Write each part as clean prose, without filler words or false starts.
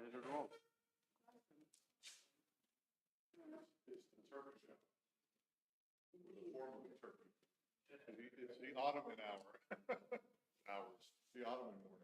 Ready to roll. It's interpretation. The form of interpretation. It's the Ottoman hour. Hours. The Ottoman morning.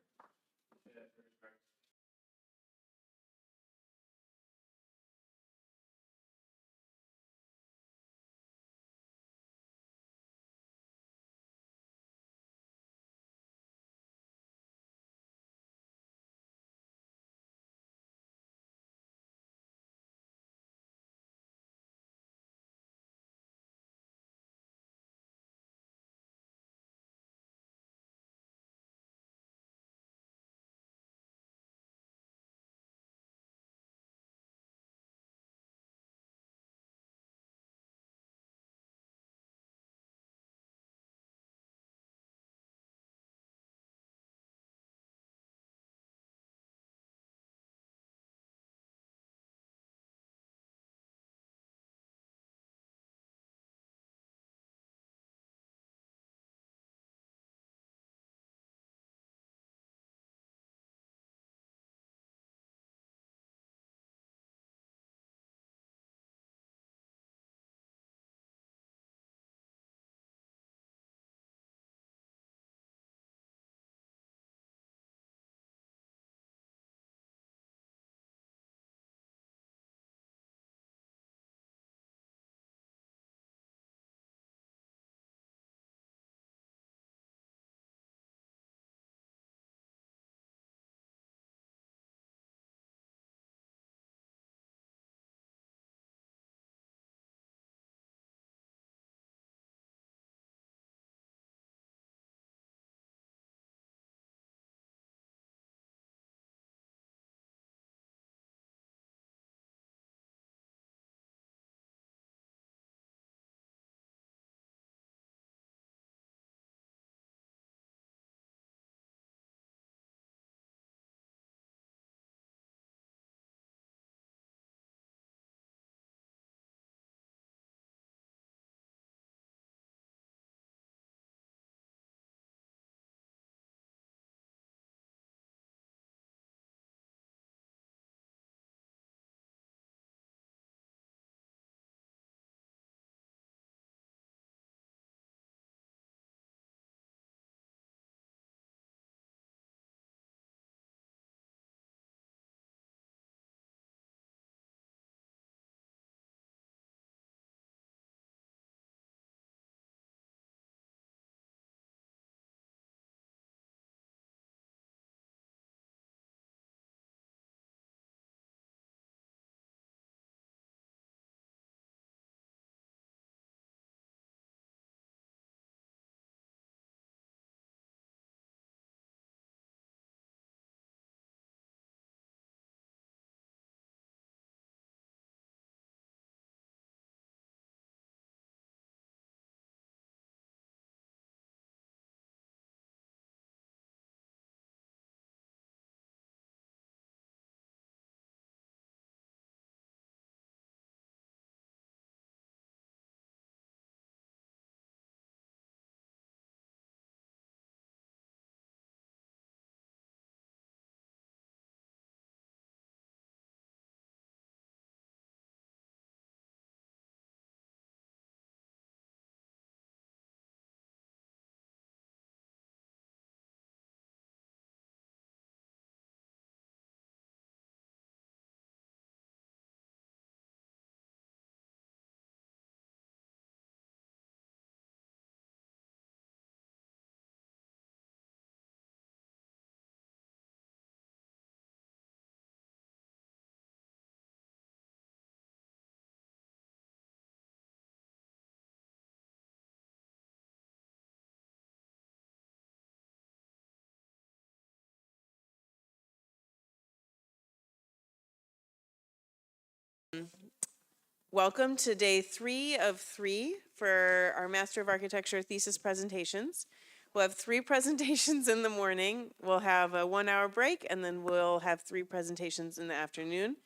Welcome to day 3 of 3 for our Master of Architecture thesis presentations. We'll have 3 presentations in the morning. We'll have a 1-hour break, and then we'll have 3 presentations in the afternoon.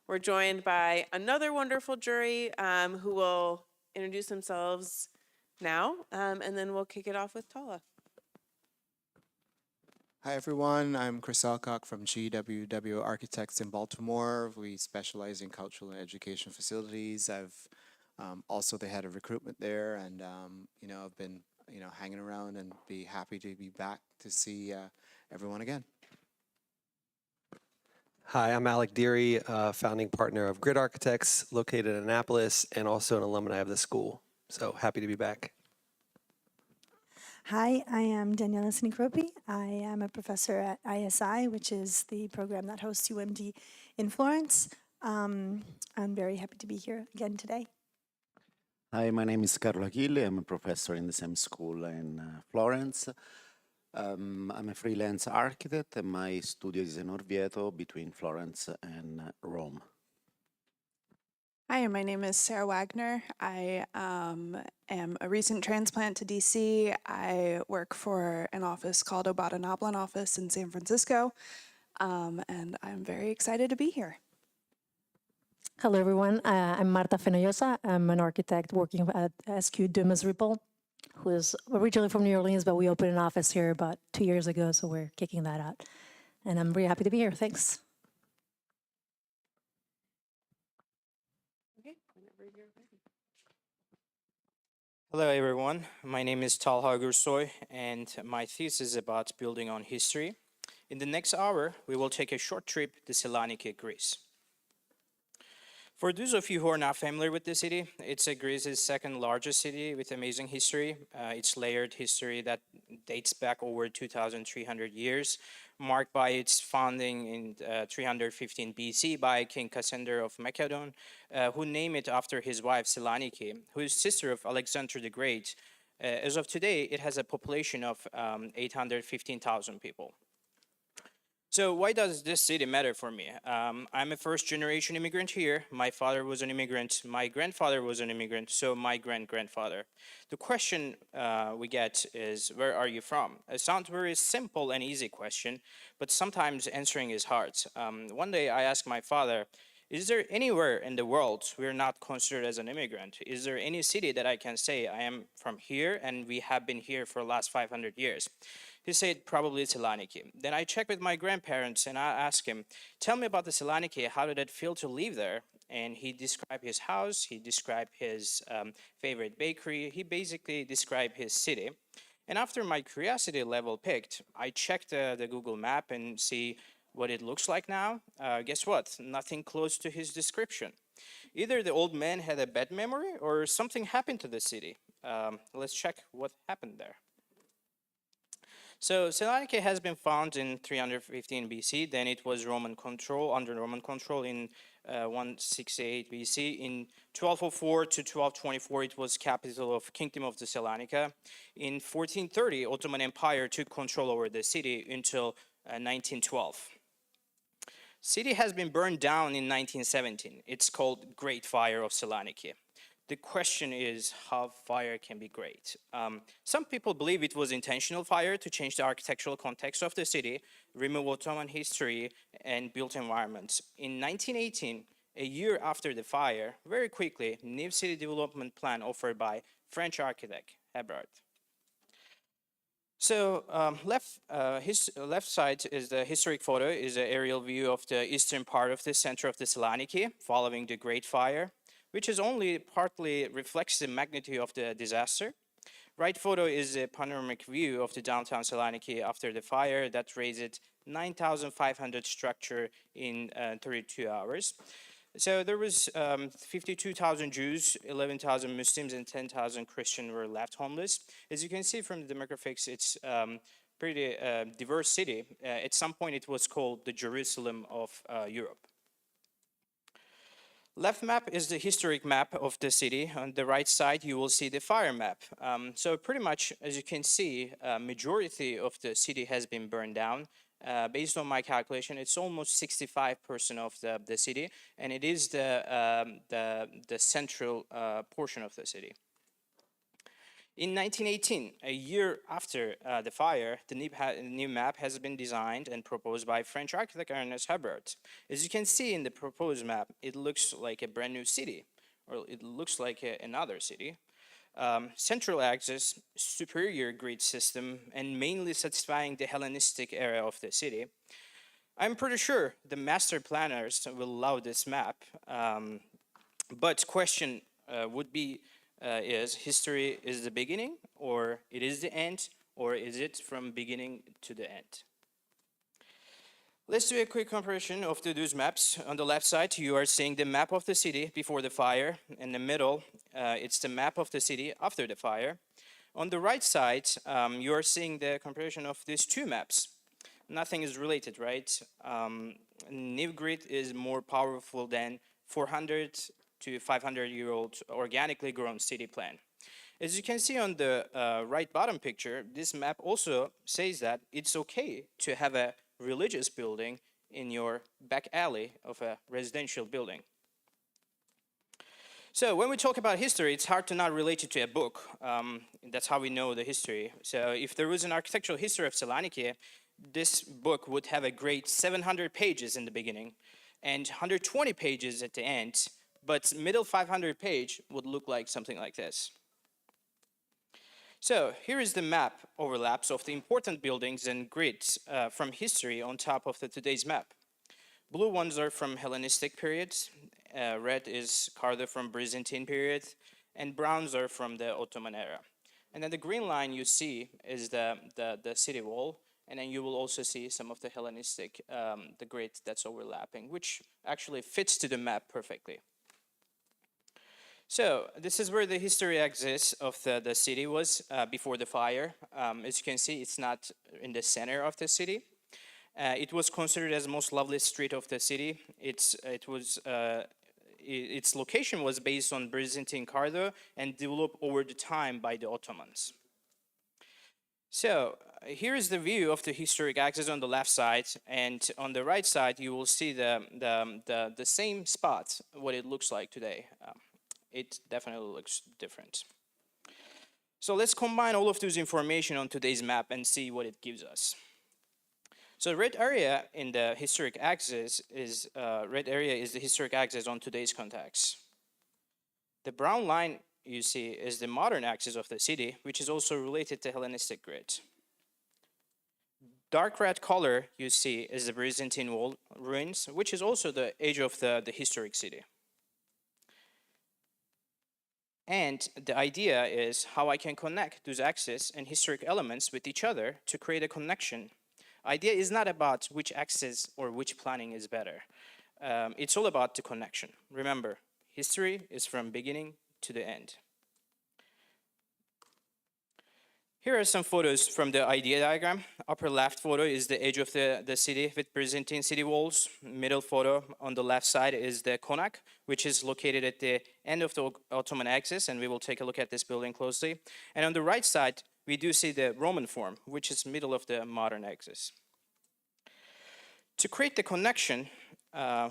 We're joined by another wonderful jury who will introduce themselves now, and then we'll kick it off with Tala. Hi everyone, I'm Chris Alcock from GWW Architects in Baltimore. We specialize in cultural and education facilities. I've also the head of recruitment there, and I've been hanging around and be happy to be back to see everyone again. Hi, I'm Alec Deary, founding partner of Grid Architects, located in Annapolis, and also an alumni of the school. So happy to be back. Hi, I am Daniela Sinicropi. I am a professor at ISI, which is the program that hosts UMD in Florence. I'm very happy to be here again today. Hi, my name is Carlo Achille. I'm a professor in the same school in Florence. I'm a freelance architect, and my studio is in Orvieto between Florence and Rome. Hi, my name is Sarah Wagner. I am a recent transplant to DC. I work for an office called Obata Noblin office in San Francisco, and I'm very excited to be here. Hello, everyone. I'm Marta Fenollosa. I'm an architect working at SQ Dumas Ripple, who is originally from New Orleans, but we opened an office here about 2 years ago, so we're kicking that out. And I'm really happy to be here. Thanks. Okay, whenever you're ready. Hello everyone, my name is Talha Gursoy and my thesis is about building on history. In the next hour, we will take a short trip to Saloniki, Greece. For those of you who are not familiar with the city, it's Greece's second largest city with amazing history. It's layered history that dates back over 2,300 years, marked by its founding in 315 BC by King Cassander of Macedon, who named it after his wife Saloniki, who is sister of Alexander the Great. As of today, it has a population of 815,000 people. So why does this city matter for me? I'm a first-generation immigrant here. My father was an immigrant. My grandfather was an immigrant, so my great-grandfather. The question we get is, where are you from? It sounds very simple and easy question, but sometimes answering is hard. One day I asked my father, is there anywhere in the world we're not considered as an immigrant? Is there any city that I can say I am from here and we have been here for the last 500 years? He said, probably Saloniki. Then I checked with my grandparents and I asked him, tell me about the Saloniki, how did it feel to live there? And he described his house, he described his favorite bakery, he basically described his city. And after my curiosity level picked, I checked the Google map and see what it looks like now. Guess what? Nothing close to his description. Either the old man had a bad memory or something happened to the city. Let's check what happened there. So Saloniki has been founded in 315 BC, then it was under Roman control in 168 BC. In 1204 to 1224, it was capital of Kingdom of Thessalonica. In 1430, Ottoman Empire took control over the city until 1912. City has been burned down in 1917. It's called Great Fire of Saloniki. The question is how fire can be great. Some people believe it was intentional fire to change the architectural context of the city, remove Ottoman history, and built environments. In 1918, a year after the fire, very quickly, new city development plan offered by French architect Hebert. So left side is the historic photo, is an aerial view of the eastern part of the center of the Saloniki following the Great Fire, which is only partly reflects the magnitude of the disaster. Right photo is a panoramic view of the downtown Saloniki after the fire that raised 9,500 structure in 32 hours. So there was 52,000 Jews, 11,000 Muslims, and 10,000 Christians were left homeless. As you can see from the demographics, it's pretty diverse city. At some point, it was called the Jerusalem of Europe. Left map is the historic map of the city. On the right side, you will see the fire map. So pretty much, as you can see, majority of the city has been burned down. Based on my calculation, it's almost 65% of the city, and it is the central portion of the city. In 1918, a year after the fire, the new map has been designed and proposed by French architect Ernest Hebert. As you can see in the proposed map, it looks like a brand new city, or it looks like another city. Central axis, superior grid system, and mainly satisfying the Hellenistic era of the city. I'm pretty sure the master planners will love this map. But question would be, is history is the beginning, or it is the end, or is it from beginning to the end? Let's do a quick comparison of those maps. On the left side, you are seeing the map of the city before the fire. In the middle, it's the map of the city after the fire. On the right side, you are seeing the comparison of these two maps. Nothing is related, right? New grid is more powerful than 400 to 500-year-old organically grown city plan. As you can see on the right bottom picture, this map also says that it's okay to have a religious building in your back alley of a residential building. So when we talk about history, it's hard to not relate it to a book. That's how we know the history. So if there was an architectural history of Saloniki, this book would have a great 700 pages in the beginning and 120 pages at the end, but middle 500 page would look like something like this. So here is the map overlaps of the important buildings and grids from history on top of today's map. Blue ones are from Hellenistic periods, red is Cardo from Byzantine period, and browns are from the Ottoman era. And then the green line you see is the city wall, and then you will also see some of the Hellenistic, the grid that's overlapping, which actually fits to the map perfectly. So this is where the history axis of the city was before the fire. As you can see, it's not in the center of the city. It was considered as the most lovely street of the city. Its location was based on Byzantine Cardo and developed over the time by the Ottomans. So here is the view of the historic axis on the left side, and on the right side you will see the same spot, what it looks like today. It definitely looks different. So let's combine all of this information on today's map and see what it gives us. So red area in the historic axis is the historic axis on today's context. The brown line you see is the modern axis of the city, which is also related to Hellenistic grid. Dark red color you see is the Byzantine wall ruins, which is also the age of the historic city. And the idea is how I can connect those axes and historic elements with each other to create a connection. Idea is not about which axis or which planning is better. It's all about the connection. Remember, history is from beginning to the end. Here are some photos from the idea diagram. Upper left photo is the edge of the city with Byzantine city walls. Middle photo on the left side is the konak, which is located at the end of the Ottoman axis, and we will take a look at this building closely. And on the right side, we do see the Roman form, which is middle of the modern axis. To create the connection,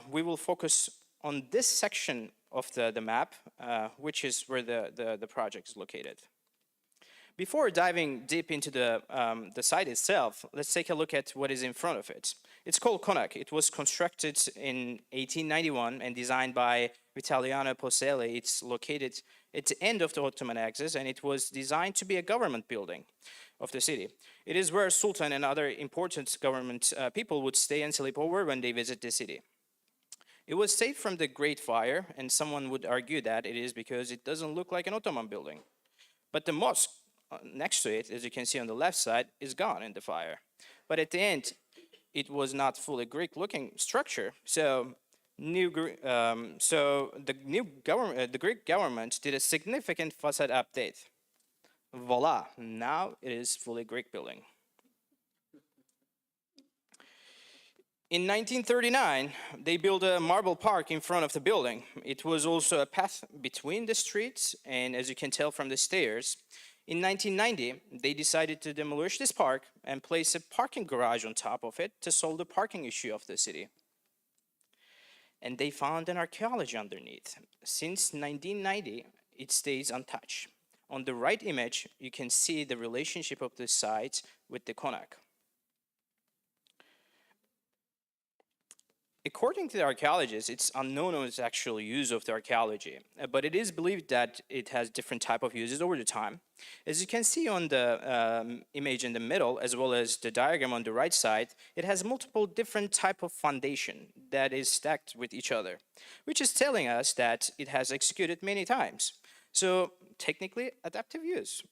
we will focus on this section of the map, which is where the project is located. Before diving deep into the site itself, let's take a look at what is in front of it. It's called Konak. It was constructed in 1891 and designed by Vitaliano Poselli. It's located at the end of the Ottoman axis, and it was designed to be a government building of the city. It is where Sultan and other important government people would stay and sleep over when they visit the city. It was saved from the Great Fire, and someone would argue that it is because it doesn't look like an Ottoman building. But the mosque next to it, as you can see on the left side, is gone in the fire. But at the end, it was not fully Greek-looking structure. So the Greek government did a significant facade update. Voila! Now it is fully Greek building. In 1939, they built a marble park in front of the building. It was also a path between the streets, and as you can tell from the stairs, in 1990, they decided to demolish this park and place a parking garage on top of it to solve the parking issue of the city. And they found an archaeology underneath. Since 1990, it stays untouched. On the right image, you can see the relationship of the site with the konak. According to the archaeologists, it's unknown its actual use of the archaeology, but it is believed that it has different type of uses over the time. As you can see on the image in the middle, as well as the diagram on the right side, it has multiple different type of foundation that is stacked with each other, which is telling us that it has executed many times. So technically, adaptive use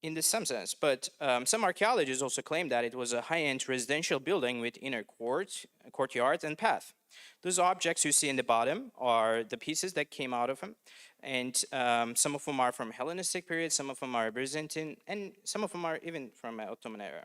in some sense, but some archaeologists also claim that it was a high-end residential building with inner courtyard and path. Those objects you see in the bottom are the pieces that came out of them, and some of them are from Hellenistic period, some of them are Byzantine, and some of them are even from Ottoman era.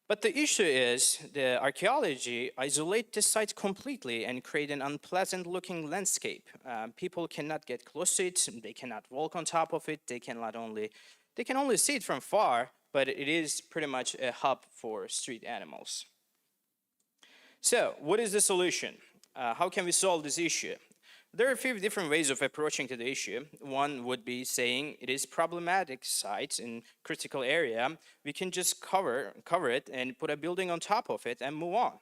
But the issue is the archaeology isolate the site completely and create an unpleasant looking landscape. People cannot get close to it, they cannot walk on top of it, they can only see it from far, but it is pretty much a hub for street animals. So what is the solution? How can we solve this issue? There are a few different ways of approaching to the issue. One would be saying it is problematic site in critical area. We can just cover it and put a building on top of it and move on.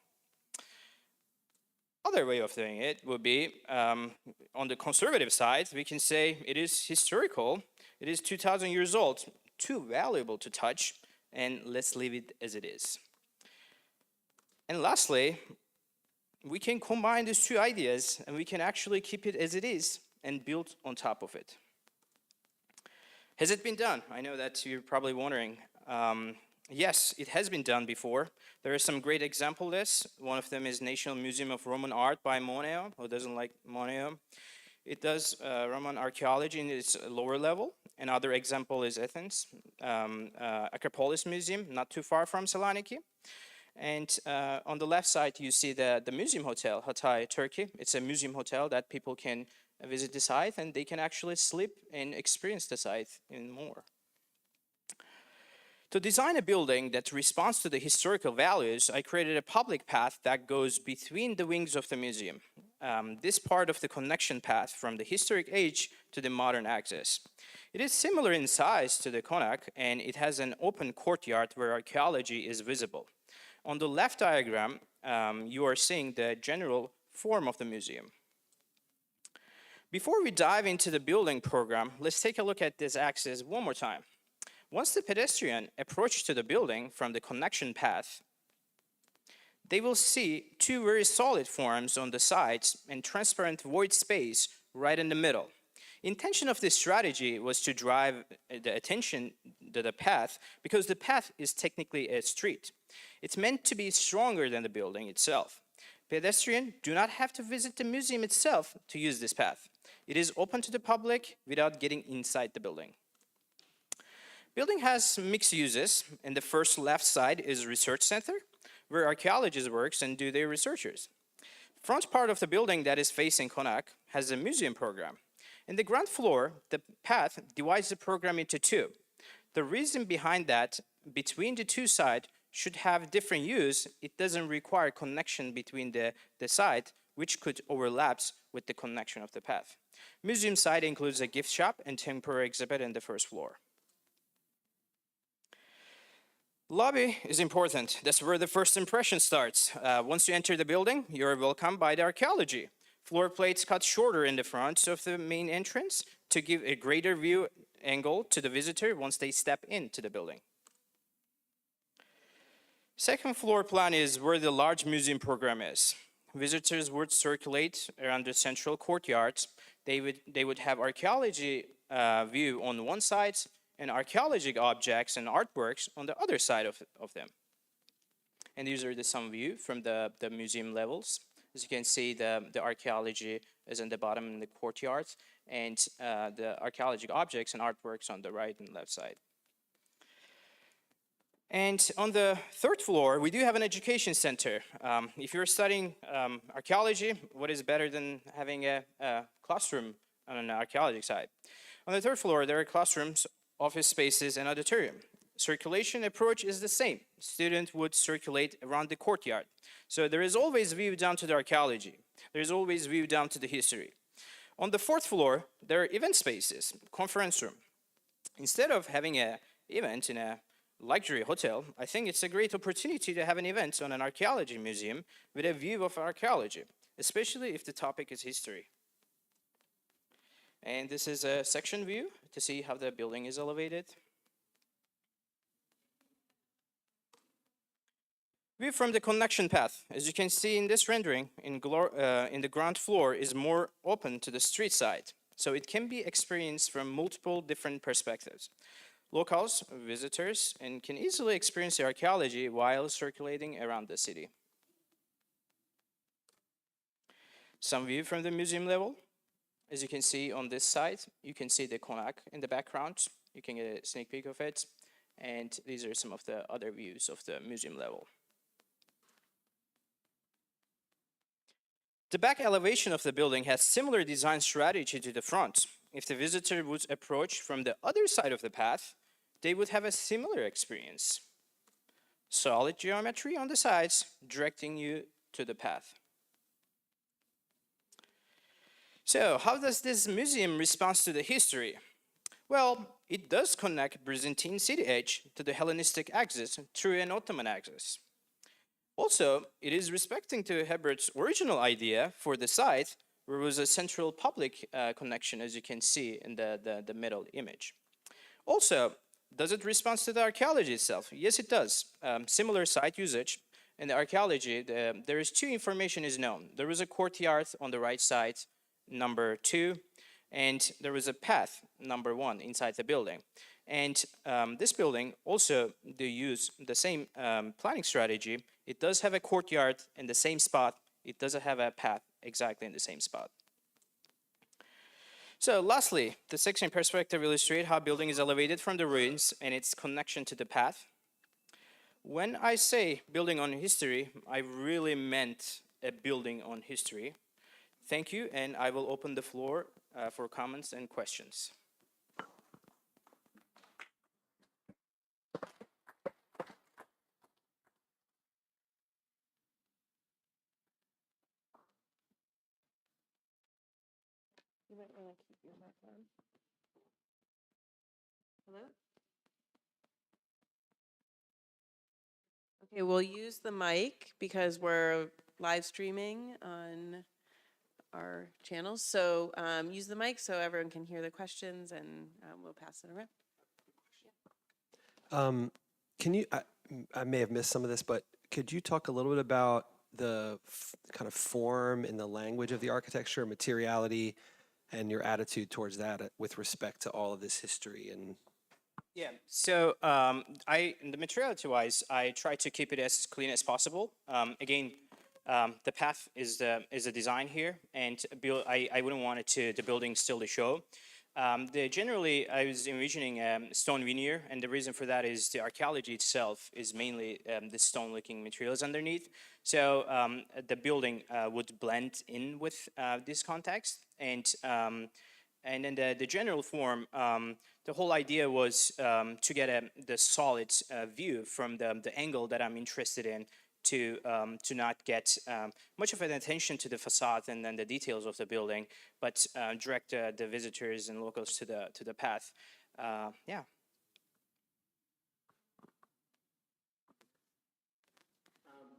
Other way of doing it would be on the conservative side, we can say it is historical, it is 2,000 years old, too valuable to touch, and let's leave it as it is. And lastly, we can combine these two ideas and we can actually keep it as it is and build on top of it. Has it been done? I know that you're probably wondering. Yes, it has been done before. There are some great examples of this. One of them is National Museum of Roman Art by Moneo. Who doesn't like Moneo? It does Roman archaeology in its lower level. Another example is Athens, Acropolis Museum, not too far from Saloniki. And on the left side, you see the museum hotel, Hatay, Turkey. It's a museum hotel that people can visit the site and they can actually sleep and experience the site and more. To design a building that responds to the historical values, I created a public path that goes between the wings of the museum. This part of the connection path from the historic age to the modern access. It is similar in size to the Konak, and it has an open courtyard where archaeology is visible. On the left diagram, you are seeing the general form of the museum. Before we dive into the building program, let's take a look at this axis one more time. Once the pedestrian approaches to the building from the connection path, they will see two very solid forms on the sides and transparent void space right in the middle. Intention of this strategy was to drive the attention to the path because the path is technically a street. It's meant to be stronger than the building itself. Pedestrians do not have to visit the museum itself to use this path. It is open to the public without getting inside the building. Building has mixed uses, and the first left side is research center, where archaeologists work and do their researchers. Front part of the building that is facing Konak has a museum program. In the ground floor, the path divides the program into two. The reason behind that, between the two sides should have different use, it doesn't require connection between the side, which could overlap with the connection of the path. Museum side includes a gift shop and temporary exhibit in the first floor. Lobby is important. That's where the first impression starts. Once you enter the building, you're welcomed by the archaeology. Floor plates cut shorter in the front of the main entrance to give a greater view angle to the visitor once they step into the building. Second floor plan is where the large museum program is. Visitors would circulate around the central courtyards. They would have archaeology view on one side and archaeological objects and artworks on the other side of them. And these are some view from the museum levels. As you can see, the archaeology is in the bottom in the courtyards, and the archaeological objects and artworks on the right and left side. And on the third floor, we do have an education center. If you're studying archaeology, what is better than having a classroom on an archaeology side? On the third floor, there are classrooms, office spaces, and auditorium. Circulation approach is the same. Students would circulate around the courtyard. So there is always view down to the archaeology. There is always view down to the history. On the fourth floor, there are event spaces, conference room. Instead of having an event in a luxury hotel, I think it's a great opportunity to have an event on an archaeology museum with a view of archaeology, especially if the topic is history. And this is a section view to see how the building is elevated. View from the connection path. As you can see in this rendering, in the ground floor is more open to the street side, so it can be experienced from multiple different perspectives. Locals, visitors, and can easily experience the archaeology while circulating around the city. Some view from the museum level. As you can see on this side, you can see the konak in the background. You can get a sneak peek of it. And these are some of the other views of the museum level. The back elevation of the building has similar design strategy to the front. If the visitor would approach from the other side of the path, they would have a similar experience. Solid geometry on the sides, directing you to the path. So, how does this museum respond to the history? Well, it does connect Byzantine city edge to the Hellenistic axis through an Ottoman axis. Also, it is respecting to Hebert's original idea for the site, where was a central public connection, as you can see in the middle image. Also, does it respond to the archaeology itself? Yes, it does. Similar site usage. In the archaeology, there is two information is known. There was a courtyard on the right side, number 2, and there was a path, number 1, inside the building. And this building also, they use the same planning strategy. It does have a courtyard in the same spot. It doesn't have a path exactly in the same spot. So lastly, the section perspective illustrates how building is elevated from the ruins and its connection to the path. When I say building on history, I really meant a building on history. Thank you, and I will open the floor for comments and questions. You might want to keep your mic on. Hello? Okay, we'll use the mic because we're live streaming on our channels. So use the mic so everyone can hear the questions, and we'll pass it around. Can you, I may have missed some of this, but could you talk a little bit about the kind of form and the language of the architecture, materiality, and your attitude towards that with respect to all of this history? And Yeah, so the materiality-wise, I try to keep it as clean as possible. Again, the path is the design here, and I wouldn't want it the building still to show. Generally, I was envisioning stone veneer, and the reason for that is the archaeology itself is mainly the stone-looking materials underneath. So the building would blend in with this context, and then the general form, the whole idea was to get the solid view from the angle that I'm interested in, to not get much of an attention to the facade and then the details of the building, but direct the visitors and locals to the path. Yeah.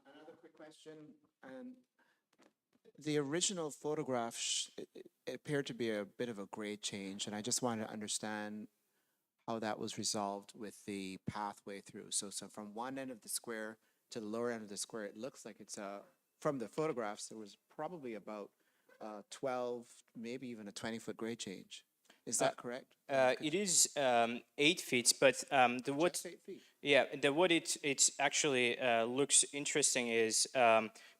Another quick question. The original photograph it appeared to be a bit of a grade change, and I just wanted to understand how that was resolved with the pathway through. So from one end of the square to the lower end of the square, it looks like it's from the photographs, there was probably about 12, maybe even a 20-foot grade change. Is that correct? It is 8 feet, but Just 8 feet. Yeah, what it actually looks interesting is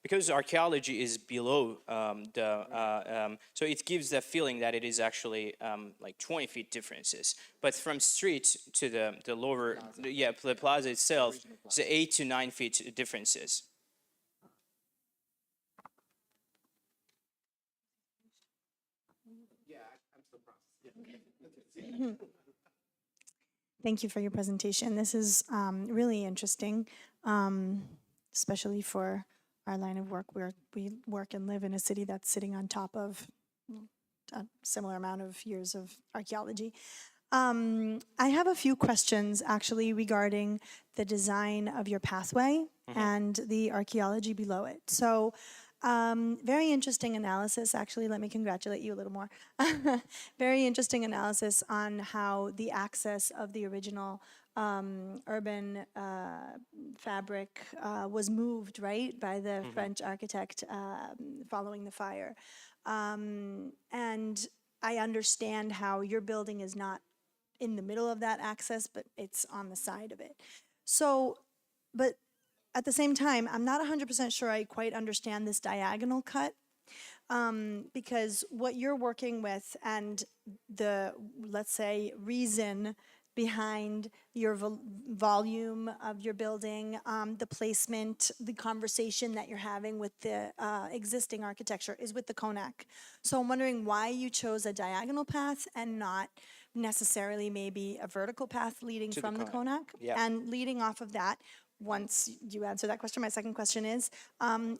because archaeology is below so it gives the feeling that it is actually like 20 feet differences. But from street to the lower, the plaza itself, it's 8 to 9 feet differences. Thank you for your presentation. This is really interesting, especially for our line of work where we work and live in a city that's sitting on top of a similar amount of years of archaeology. I have a few questions actually regarding the design of your pathway and the archaeology below it. So, very interesting analysis. Actually, let me congratulate you a little more. Very interesting analysis on how the access of the original urban fabric was moved, right, by the French architect following the fire. And I understand how your building is not in the middle of that access, but it's on the side of it. So, but at the same time, I'm not 100% sure I quite understand this diagonal cut, because what you're working with and the, let's say, reason behind your volume of your building, the placement, the conversation that you're having with the existing architecture is with the Konak. So I'm wondering why you chose a diagonal path and not necessarily maybe a vertical path leading To the from the Konak. Konak. Yeah. And leading off of that, once you answer that question, my second question is,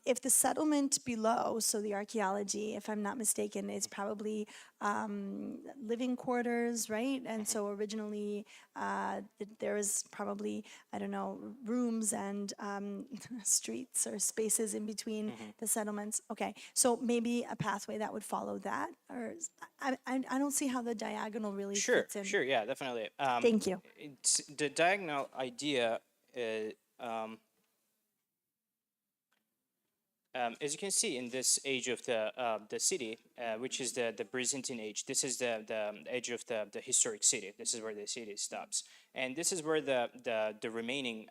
if the settlement below, so the archaeology, if I'm not mistaken, is probably living quarters, right? And so originally there was probably, I don't know, rooms and streets or spaces in between the settlements. Okay, so maybe a pathway that would follow that, or I don't see how the diagonal really Sure, fits in. sure, yeah, definitely. Thank you. It's the diagonal idea. As you can see in this age of the city, which is the Byzantine age, this is the edge of the historic city. This is where the city stops, and this is where the remaining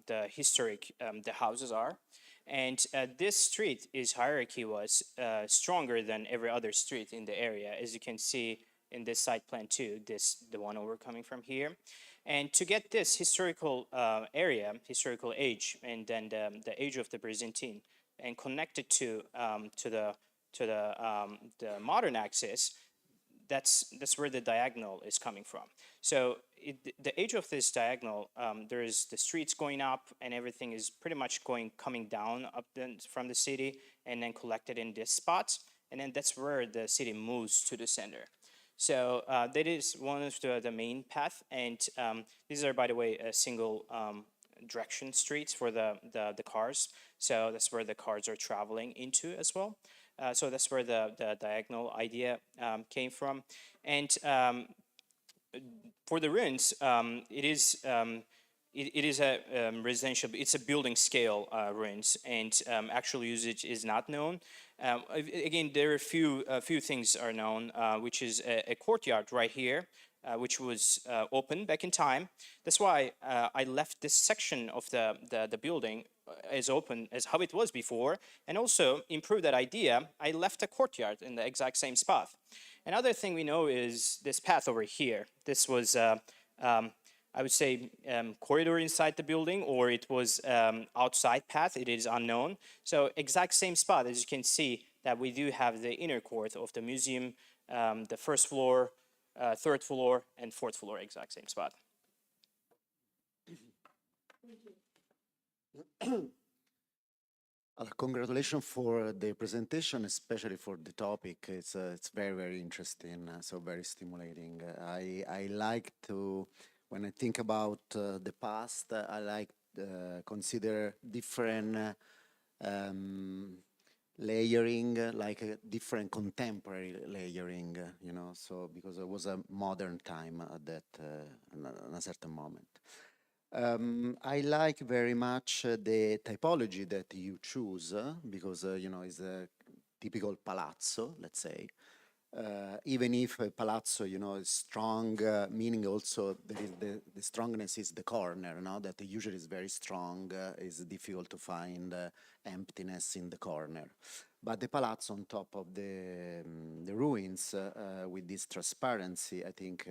the historic the houses are. And this street, its hierarchy was stronger than every other street in the area, as you can see in this site plan too. The one over coming from here. And to get this historical area, historical age, and then the age of the Byzantine, and connect it to the modern axis, that's where the diagonal is coming from. So the age of this diagonal, there is the streets going up, and everything is pretty much coming down up from the city, and then collected in this spot, and then that's where the city moves to the center. So that is one of the main path, and these are, by the way, a single direction streets for the cars. So that's where the cars are traveling into as well. So that's where the diagonal idea came from. And for the ruins, it is a residential, it's a building scale ruins, and actual usage is not known. Again, there are a few things are known, which is a courtyard right here, which was open back in time. That's why I left this section of the building as open as how it was before, and also improved that idea. I left a courtyard in the exact same spot. Another thing we know is this path over here. This was I would say corridor inside the building, or it was outside path. It is unknown. So exact same spot, as you can see, that we do have the inner court of the museum, the first floor, third floor, and fourth floor, exact same spot. Congratulations for the presentation, especially for the topic. It's very, very interesting, so very stimulating. I like to, when I think about the past, I like consider different layering, like a different contemporary layering, you know, so because it was a modern time at that, in a certain moment. I like very much the typology that you choose because, you know, it's a typical palazzo, let's say. Even if a palazzo, you know, is strong, meaning also there is the strongness is the corner, no? That usually is very strong, is difficult to find emptiness in the corner. But the palazzo on top of the ruins with this transparency, I think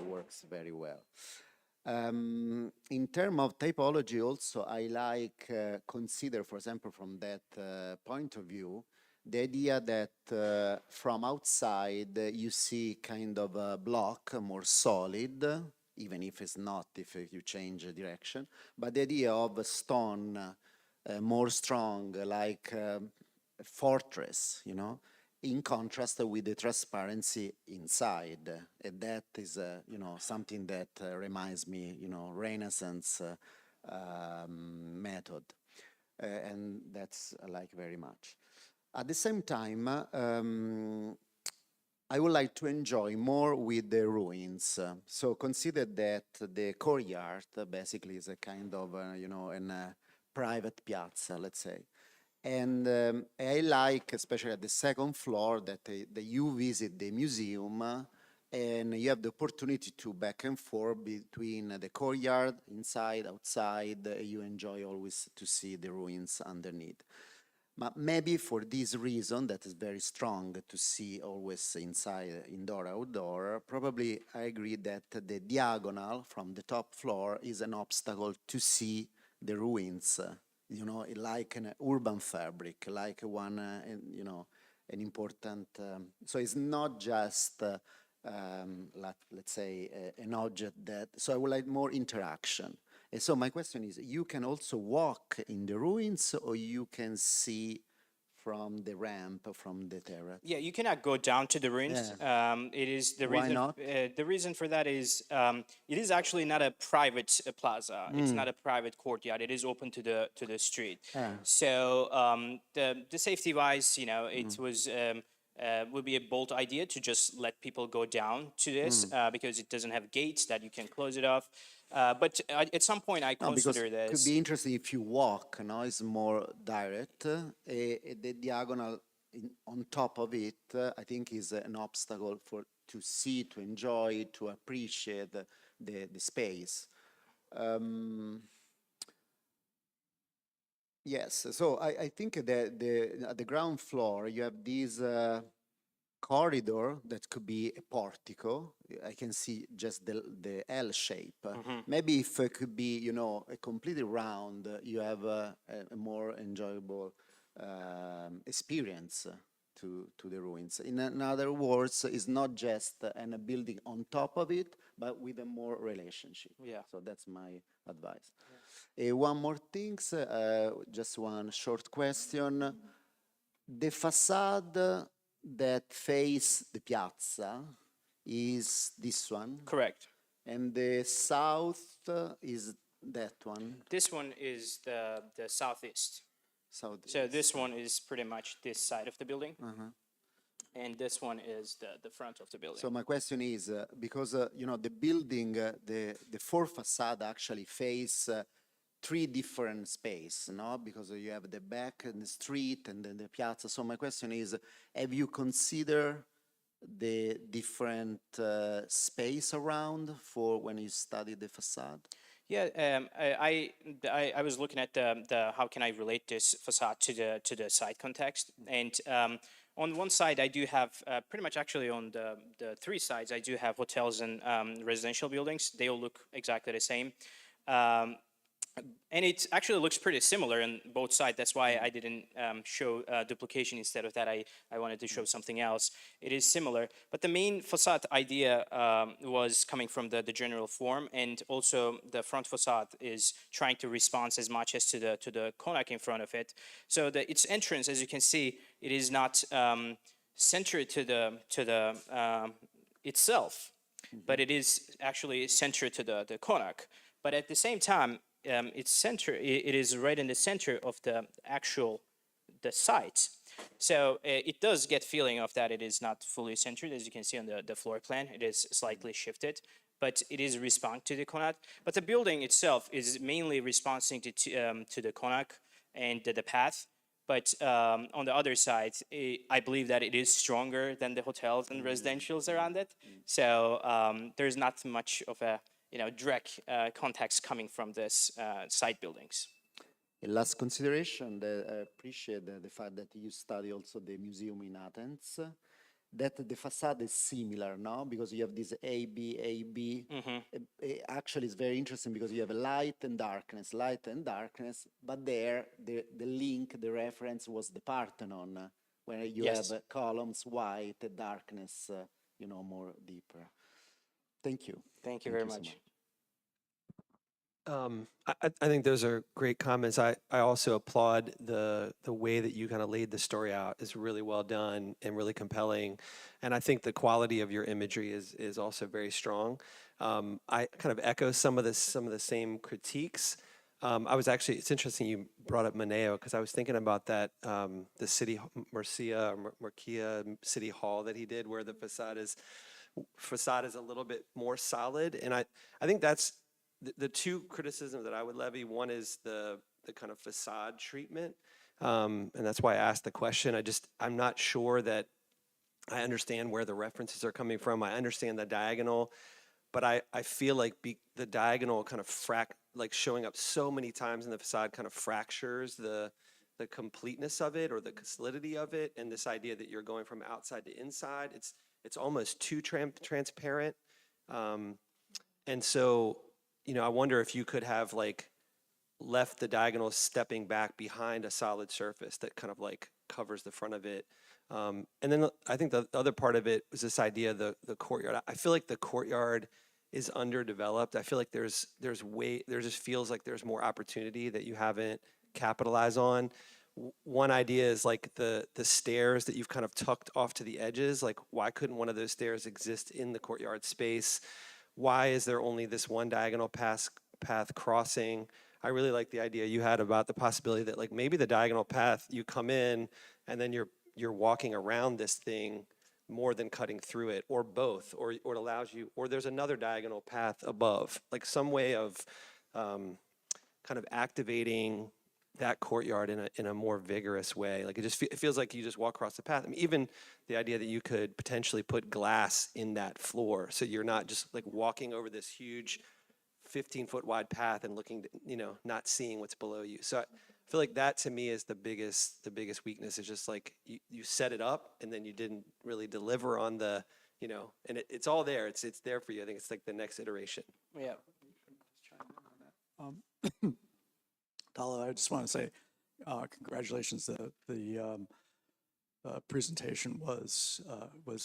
works very well. In terms of typology also, I like consider, for example, from that point of view, the idea that from outside you see kind of a block more solid, even if it's not, if you change the direction, but the idea of a stone more strong, like a fortress, you know, in contrast with the transparency inside. And that is, something that reminds me, Renaissance method. And that's I like very much. At the same time, I would like to enjoy more with the ruins. So consider that the courtyard basically is a kind of, a private piazza, let's say. And I like, especially at the second floor, that you visit the museum and you have the opportunity to back and forth between the courtyard, inside, outside. You enjoy always to see the ruins underneath. But maybe for this reason, that is very strong to see always inside, indoor, outdoor, probably I agree that the diagonal from the top floor is an obstacle to see the ruins, like an urban fabric, like one, an important, so it's not just, let's say, an object that, so I would like more interaction. And so my question is, you can also walk in the ruins or you can see from the ramp, from the terrace? Yeah, you cannot go down to the ruins. It is the Why reason. not? The reason for that is it is actually not a private plaza. It's not a private courtyard. It is open to the street. So the safety wise, it was. Would be a bold idea to just let people go down to this because it doesn't have gates that you can close it off. But at some point, I No, because consider it could this. be interesting if you walk, it's more direct. The diagonal on top of it, I think, is an obstacle to see, to enjoy, to appreciate the space. Yes, so I think that at the ground floor you have this corridor that could be a portico. I can see just the L shape. Maybe if it could be, a completely round, you have a more enjoyable experience to the ruins. In other words, it's not just a building on top of it, but with a more relationship. Yeah. So that's my advice. One more thing, just one short question. The facade that face the piazza is this one, Correct. and the south is that one. This one is the southeast. South. So this one is pretty much this side of the building, and this one is the front of the building. So my question is, because the building, the four facade actually face three different space, no? Because you have the back and the street and then the piazza. So my question is, have you considered the different space around for when you study the facade? Yeah, I was looking at the how can I relate this facade to the site context, and on one side I do have pretty much actually on the three sides I do have hotels and residential buildings. They all look exactly the same. And it actually looks pretty similar on both sides. That's why I didn't show duplication. Instead of that, I wanted to show something else. It is similar, but the main facade idea was coming from the general form, and also the front facade is trying to respond as much as to the konak in front of it. So its entrance, as you can see, it is not centered to the itself, but it is actually centered to the konak. But at the same time, it is right in the center of the site. So it does get feeling of that it is not fully centered, as you can see on the floor plan. It is slightly shifted, but it is responding to the konak. But the building itself is mainly responding to the konak and the path. But on the other side, I believe that it is stronger than the hotels and residentials around it. So there's not much of a direct context coming from this site buildings. A last consideration, I appreciate the fact that you study also the museum in Athens, that the facade is similar, no? Because you have this AB. Actually, it's very interesting because you have light and darkness, but there, the link, the reference was the Parthenon, where you Yes. have columns, white, darkness, more deeper. Thank you. Thank you very so much. I think those are great comments. I also applaud the way that you kind of laid the story out. Is really well done and really compelling, and I think the quality of your imagery is also very strong. I kind of echo some of the same critiques. It's interesting you brought up Moneo because I was thinking about that the city Murcia City Hall that he did where the facade is a little bit more solid, and I think that's the two criticisms that I would levy. One is the kind of facade treatment, and that's why I asked the question. I'm not sure that I understand where the references are coming from. I understand the diagonal, but I feel like the diagonal kind of like showing up so many times in the facade kind of fractures the completeness of it or the solidity of it, and this idea that you're going from outside to inside. It's almost too transparent, and so I wonder if you could have like left the diagonal stepping back behind a solid surface that kind of like covers the front of it. And then I think the other part of it was this idea of the courtyard. I feel like the courtyard is underdeveloped. I feel like there just feels like there's more opportunity that you haven't capitalized on. One idea is like the stairs that you've kind of tucked off to the edges. Like, why couldn't one of those stairs exist in the courtyard space? Why is there only this one diagonal path crossing? I really like the idea you had about the possibility that like maybe the diagonal path, you come in and then you're walking around this thing more than cutting through it, or both, or it allows you, or there's another diagonal path above, like some way of kind of activating that courtyard in a more vigorous way. Like it feels like you just walk across the path. I mean, even the idea that you could potentially put glass in that floor, so you're not just like walking over this huge 15-foot wide path and looking, not seeing what's below you. So I feel like that to me is the biggest weakness, is just like you set it up and then you didn't really deliver on the, and it's all there. It's there for you. I think it's like the next iteration. Yeah. Dala, I just want to say congratulations. The presentation was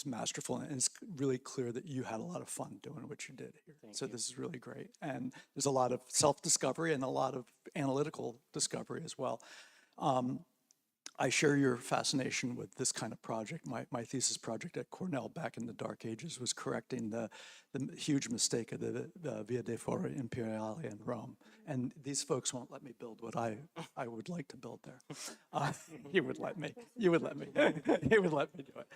masterful, and it's really clear that you had a lot of fun doing what you did here. So this is really great, and there's a lot of self-discovery and a lot of analytical discovery as well. I share your fascination with this kind of project. My thesis project at Cornell back in the Dark Ages was correcting the huge mistake of the Via dei Fori Imperiali in Rome. And these folks won't let me build what I would like to build there. You would let me. You would let me. You would let me do it.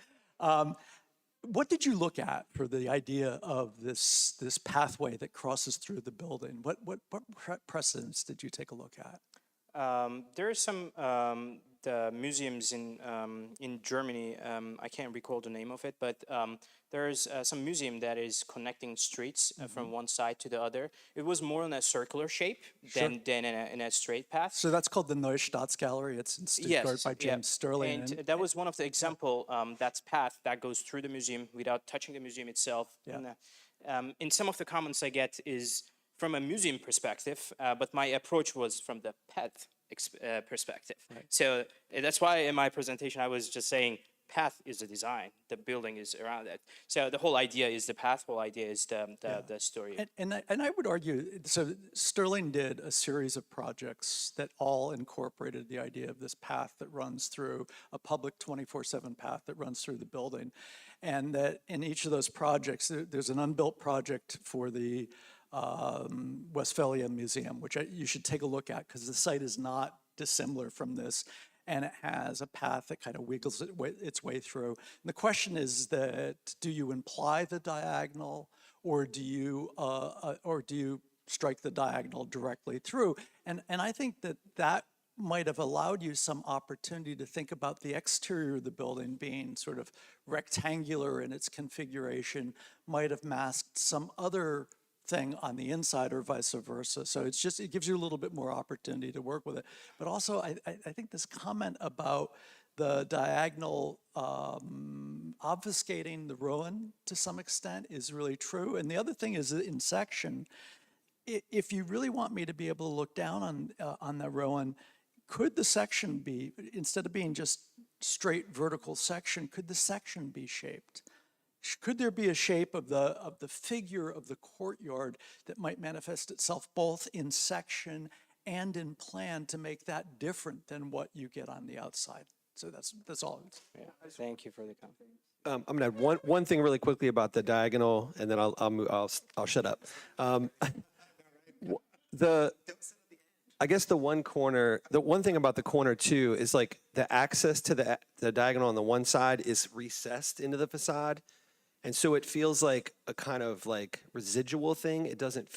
What did you look at for the idea of this pathway that crosses through the building? What precedents did you take a look at? There are some the museums in Germany. I can't recall the name of it, but there's some museum that is connecting streets from one side to the other. It was more in a circular shape than in a straight path. So that's called the Neue Staatsgalerie. It's in Stuttgart by James Sterling. And that was one of the example. That's path that goes through the museum without touching the museum itself. Yeah. And, in some of the comments I get is from a museum perspective, but my approach was from the path perspective. Right. So that's why in my presentation I was just saying path is the design, the building is around it. So the whole idea is the path, whole idea is the story. And I would argue, so Sterling did a series of projects that all incorporated the idea of this path that runs through, a public 24/7 path that runs through the building. And that in each of those projects, there's an unbuilt project for the Westphalia Museum, which you should take a look at because the site is not dissimilar from this, and it has a path that kind of wiggles its way through. And the question is that, do you imply the diagonal, or do you strike the diagonal directly through? And I think that might have allowed you some opportunity to think about the exterior of the building being sort of rectangular in its configuration, might have masked some other thing on the inside or vice versa. So it gives you a little bit more opportunity to work with it. But also I think this comment about the diagonal obfuscating the ruin to some extent is really true. And the other thing is that in section, if you really want me to be able to look down on the ruin, could the section be, instead of being just straight vertical section, could the section be shaped? Could there be a shape of the figure of the courtyard that might manifest itself both in section and in plan to make that different than what you get on the outside? So that's all. Yeah, thank you for the comment. I'm gonna add one thing really quickly about the diagonal, and then I'll shut up. The I guess the one thing about the corner too is like the access to the diagonal on the one side is recessed into the facade. And so it feels like a kind of like residual thing. It doesn't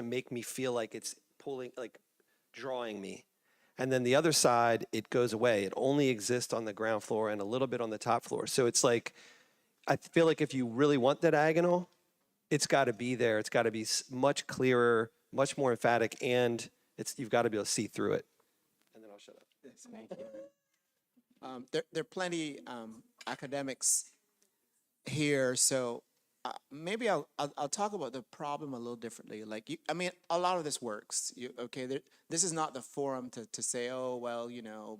make me feel like it's drawing me. And then the other side, it goes away. It only exists on the ground floor and a little bit on the top floor. So it's like, I feel like if you really want the diagonal, it's got to be there. It's got to be much clearer, much more emphatic, and you've got to be able to see through it. And then I'll shut up. Thank you. There are plenty academics here, so maybe I'll talk about the problem a little differently. Like, I mean, a lot of this works. This is not the forum to say, oh, well,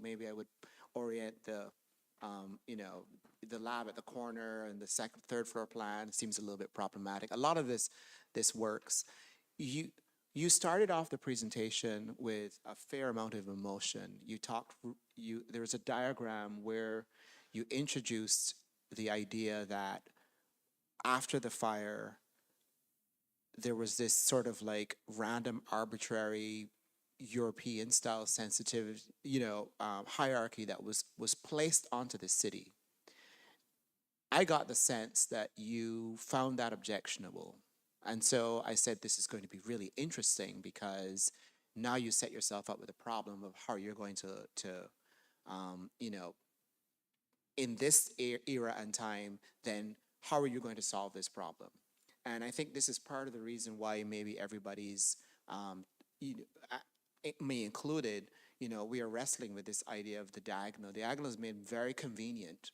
maybe I would orient the, the lab at the corner and the third floor plan seems a little bit problematic. A lot of this works. You started off the presentation with a fair amount of emotion. There was a diagram where you introduced the idea that after the fire, there was this sort of like random, arbitrary European style sensitive, hierarchy that was placed onto the city. I got the sense that you found that objectionable. And so I said, this is going to be really interesting because now you set yourself up with a problem of how you're going to in this era and time, then how are you going to solve this problem? And I think this is part of the reason why maybe everybody's, me included, we are wrestling with this idea of the diagonal. The diagonal has been very convenient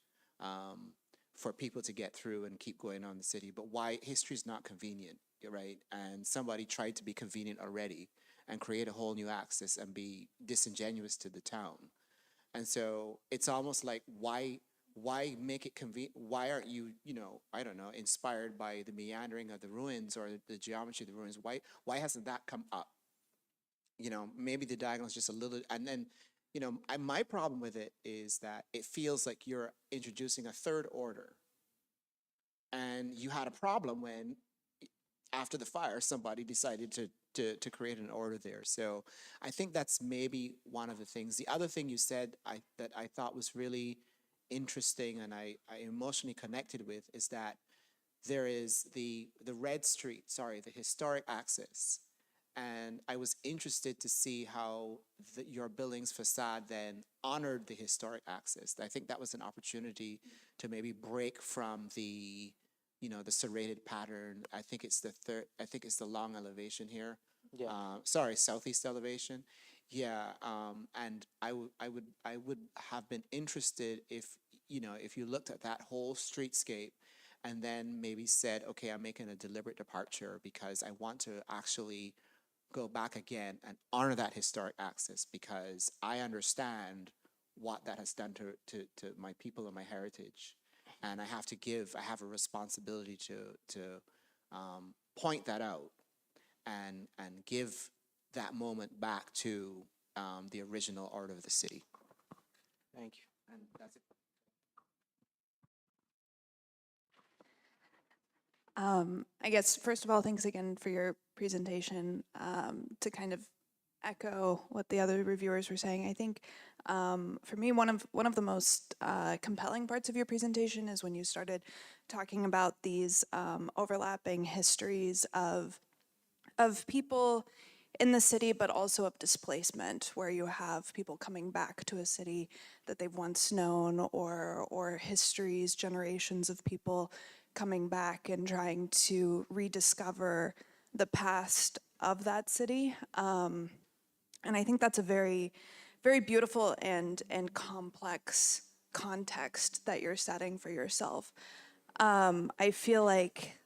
for people to get through and keep going on the city. But why history is not convenient, right? And somebody tried to be convenient already and create a whole new axis and be disingenuous to the town. And so it's almost like, why make it convenient? Why aren't you, I don't know, inspired by the meandering of the ruins or the geometry of the ruins? Why hasn't that come up? Maybe the diagonal is just a little, and then, my problem with it is that it feels like you're introducing a third order. And you had a problem when, after the fire, somebody decided to create an order there. So I think that's maybe one of the things. The other thing you said that I thought was really interesting and I emotionally connected with is that there is the historic axis. And I was interested to see how your building's facade then honored the historic axis. I think that was an opportunity to maybe break from the serrated pattern. I think it's the long elevation here. Yeah. Southeast elevation. Yeah, and I would have been interested if you looked at that whole streetscape and then maybe said, okay, I'm making a deliberate departure because I want to actually go back again and honor that historic axis because I understand what that has done to my people and my heritage. And I have a responsibility to point that out and give that moment back to the original art of the city. Thank you. And that's it. I guess, first of all, thanks again for your presentation. To kind of echo what the other reviewers were saying, I think for me, one of the most compelling parts of your presentation is when you started talking about these overlapping histories of people in the city, but also of displacement, where you have people coming back to a city that they've once known, or histories, generations of people coming back and trying to rediscover the past of that city. And I think that's a very, very beautiful and complex context that you're setting for yourself. I feel like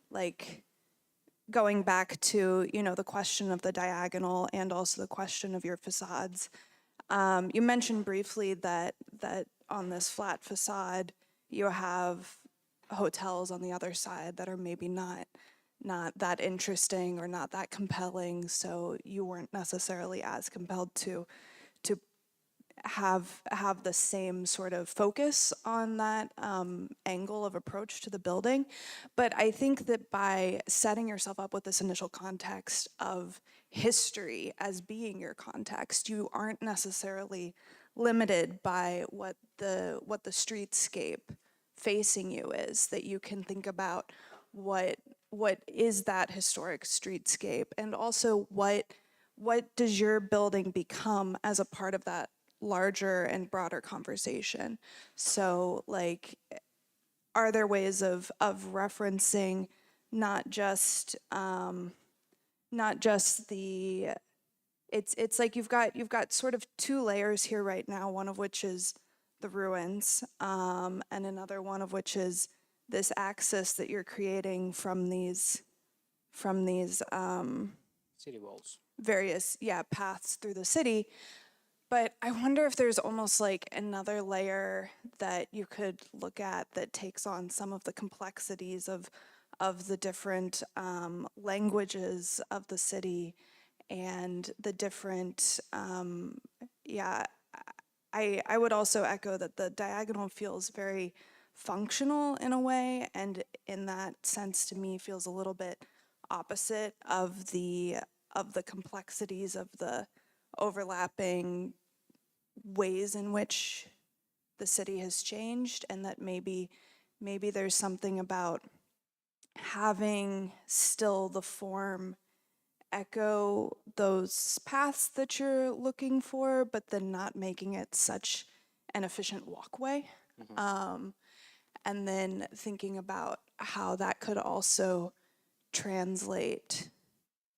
going back to, the question of the diagonal and also the question of your facades, you mentioned briefly that on this flat facade, you have hotels on the other side that are maybe not that interesting or not that compelling, so you weren't necessarily as compelled to have the same sort of focus on that angle of approach to the building. But I think that by setting yourself up with this initial context of history as being your context, you aren't necessarily limited by what the streetscape facing you is, that you can think about what is that historic streetscape, and also what does your building become as a part of that larger and broader conversation. So like, are there ways of referencing not just the it's like you've got sort of two layers here right now, one of which is the ruins, and another one of which is this axis that you're creating from these City walls. various paths through the city. But I wonder if there's almost like another layer that you could look at that takes on some of the complexities of the different languages of the city, and the different I would also echo that the diagonal feels very functional in a way, and in that sense to me feels a little bit opposite of the complexities of the overlapping ways in which the city has changed, and that maybe there's something about having still the form echo those paths that you're looking for, but then not making it such an efficient walkway. And then thinking about how that could also translate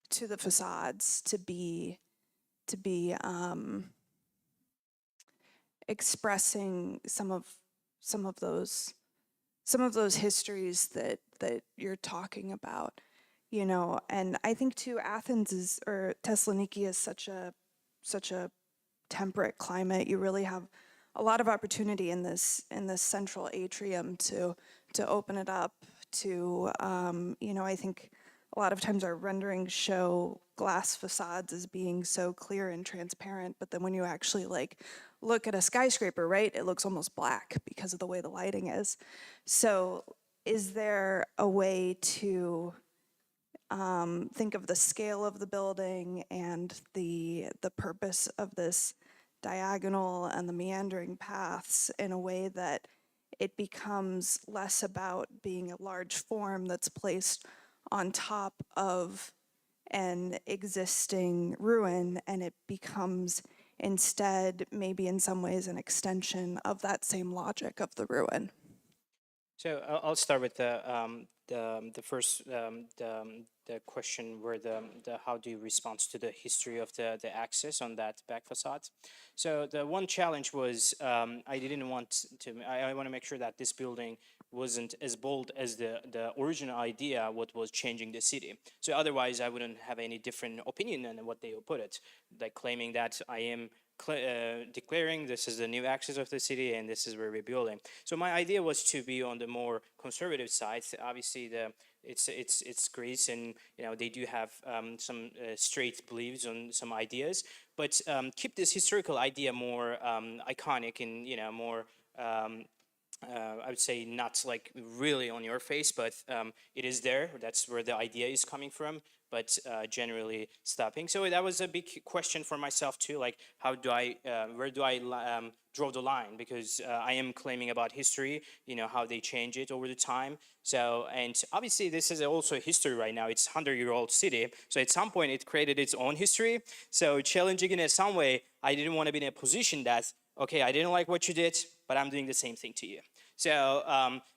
to the facades to be expressing some of those histories that you're talking about, you know. And I think too, Athens or Thessaloniki is such a temperate climate. You really have a lot of opportunity in this central atrium to open it up to, you know, I think a lot of times our renderings show glass facades as being so clear and transparent, but then when you actually like look at a skyscraper, right, it looks almost black because of the way the lighting is. So is there a way to think of the scale of the building and the purpose of this diagonal and the meandering paths in a way that it becomes less about being a large form that's placed on top of an existing ruin, and it becomes instead maybe in some ways an extension of that same logic of the ruin? So I'll start with the first the question where the how do you respond to the history of the access on that back facade. So the one challenge was I didn't want to I want to make sure that this building wasn't as bold as the original idea what was changing the city. So otherwise I wouldn't have any different opinion on what they would put it, like claiming that I am declaring this is the new axis of the city and this is where we're building. So my idea was to be on the more conservative side. Obviously, it's Greece, and you know they do have some straight beliefs on some ideas, but keep this historical idea more iconic and you know more. I would say not like really on your face, but it is there. That's where the idea is coming from, but generally stopping. So that was a big question for myself too. Like, how do I, where do I draw the line? Because I am claiming about history, you know, how they change it over the time. So, and obviously this is also history right now. It's 100-year-old city. So at some point it created its own history. So challenging it in some way, I didn't want to be in a position that, okay, I didn't like what you did, but I'm doing the same thing to you. So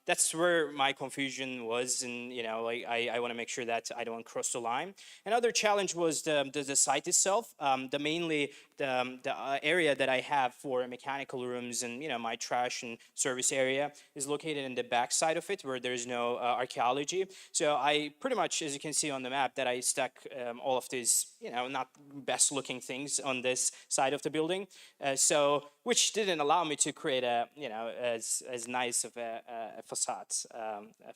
that's where my confusion was, and you know, like I want to make sure that I don't cross the line. Another challenge was the site itself. The mainly the area that I have for mechanical rooms and my trash and service area is located in the back side of it where there's no archaeology. So I pretty much, as you can see on the map, that I stuck all of these not best looking things on this side of the building. So which didn't allow me to create a as nice of a facade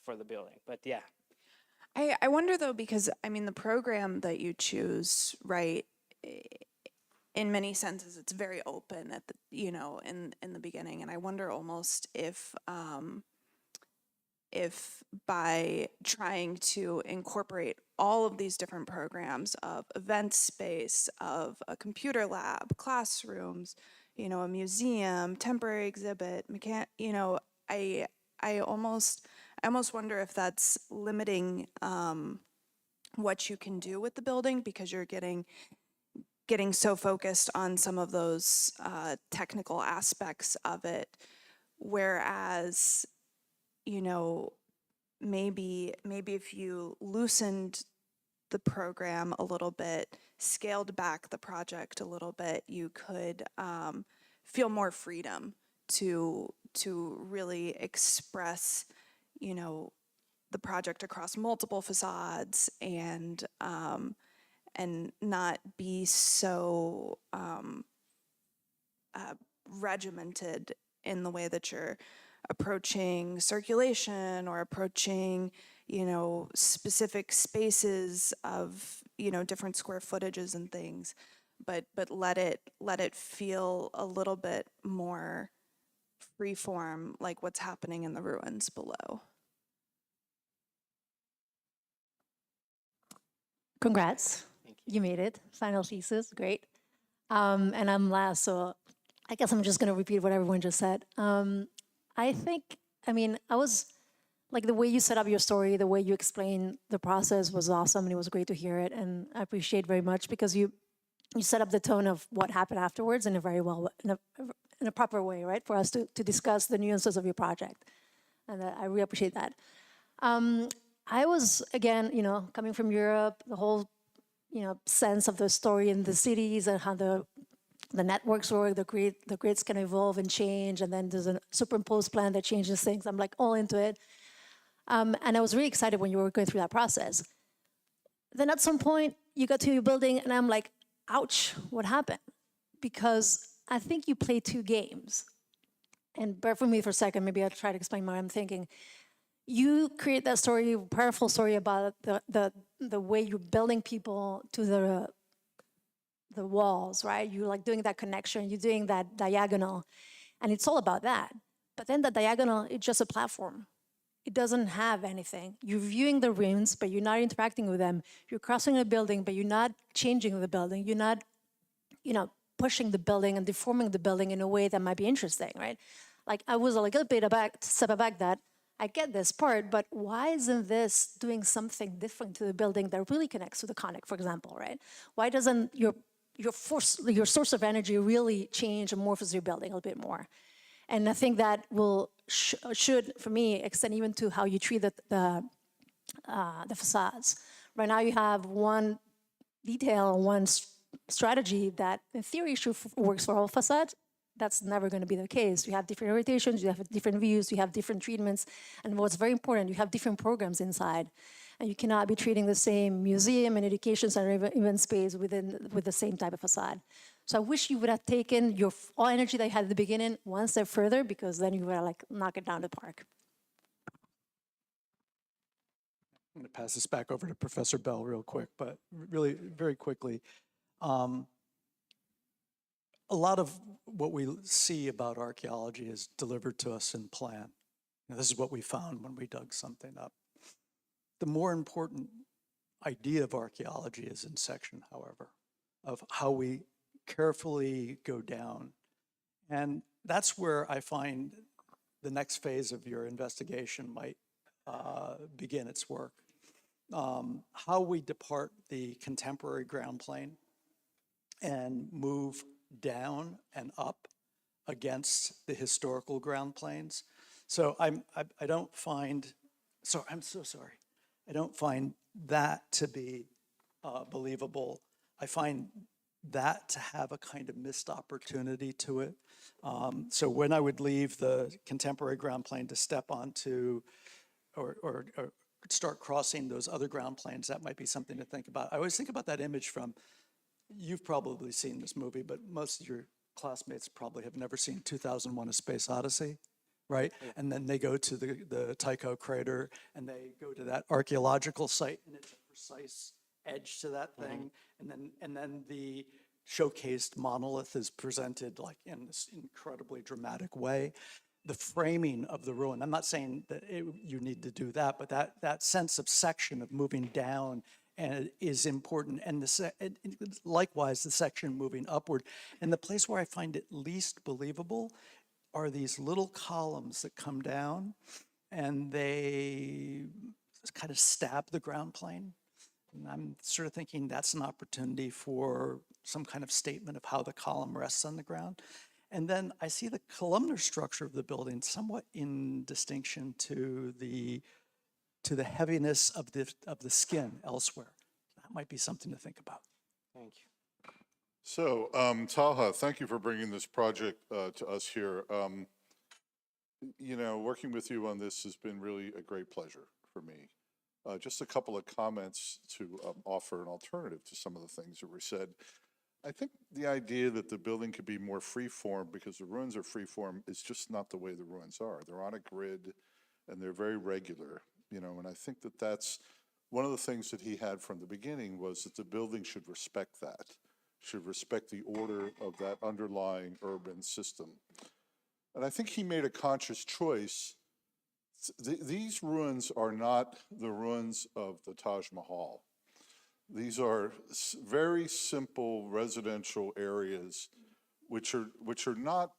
for the building. But yeah. I wonder though, because I mean, the program that you choose, right, in many senses, it's very open at the, in the beginning. And I wonder almost if by trying to incorporate all of these different programs of event space, of a computer lab, classrooms, a museum, temporary exhibit, I almost wonder if that's limiting what you can do with the building, because you're getting so focused on some of those technical aspects of it, whereas maybe if you loosened the program a little bit, scaled back the project a little bit, you could feel more freedom to really express the project across multiple facades, and not be so regimented in the way that you're approaching circulation or approaching specific spaces of different square footages and things, but let it feel a little bit more freeform, like what's happening in the ruins below. Congrats. You made it. Final thesis, great. And I'm last, so I guess I'm just going to repeat what everyone just said. I was like, the way you set up your story, the way you explained the process was awesome, and it was great to hear it. And I appreciate very much, because you set up the tone of what happened afterwards in a proper way, right? For us to discuss the nuances of your project. And I really appreciate that. I was, again, coming from Europe, the whole, sense of the story in the cities and how the networks work, the grids can evolve and change, and then there's a superimposed plan that changes things. I'm like all into it. And I was really excited when you were going through that process. Then at some point, you got to your building, and I'm like, ouch, what happened? Because I think you played two games. And bear with me for a second, maybe I'll try to explain what I'm thinking. You create that story, powerful story about the way you're building people to the walls, right? You're like doing that connection, you're doing that diagonal, and it's all about that. But then the diagonal, it's just a platform. It doesn't have anything. You're viewing the rooms, but you're not interacting with them. You're crossing a building, but you're not changing the building. You're not, pushing the building and deforming the building in a way that might be interesting, right? Like, I was a little bit step back that I get this part, but why isn't this doing something different to the building that really connects to the conic, for example, right? Why doesn't your source of energy really change and morphs your building a little bit more? And I think that should, for me, extend even to how you treat the facades. Right now you have one detail, one strategy that in theory works for all facades. That's never going to be the case. You have different orientations, you have different views, you have different treatments, and what's very important, you have different programs inside. And you cannot be treating the same museum and education center, even space with the same type of facade. So I wish you would have taken your all energy that you had at the beginning one step further, because then you would have like knock it down the park. I'm going to pass this back over to Professor Bell real quick, but really very quickly. A lot of what we see about archaeology is delivered to us in plan. Now, this is what we found when we dug something up. The more important idea of archaeology is in section, however, of how we carefully go down. And that's where I find the next phase of your investigation might begin its work. How we depart the contemporary ground plane and move down and up against the historical ground planes. So I don't find, I'm so sorry. I don't find that to be believable. I find that to have a kind of missed opportunity to it. So when I would leave the contemporary ground plane to step onto or start crossing those other ground planes, that might be something to think about. I always think about that image from, you've probably seen this movie, but most of your classmates probably have never seen 2001: A Space Odyssey, right? And then they go to the Tycho crater and they go to that archaeological site, and it's a precise edge to that thing. And then the showcased monolith is presented like in this incredibly dramatic way. The framing of the ruin, I'm not saying that you need to do that, but that sense of section of moving down and is important. And likewise, the section moving upward. And the place where I find it least believable are these little columns that come down and they kind of stab the ground plane. And I'm sort of thinking that's an opportunity for some kind of statement of how the column rests on the ground. And then I see the columnar structure of the building somewhat in distinction to the heaviness of the skin elsewhere. That might be something to think about. Thank you. So, Talha, thank you for bringing this project to us here. You know, working with you on this has been really a great pleasure for me. Just a couple of comments to offer an alternative to some of the things that were said. I think the idea that the building could be more free-form because the ruins are free-form is just not the way the ruins are. They're on a grid and they're very regular, you know, and I think that that's one of the things that he had from the beginning was that the building should respect that, should respect the order of that underlying urban system. And I think he made a conscious choice. These ruins are not the ruins of the Taj Mahal. These are very simple residential areas, which are not,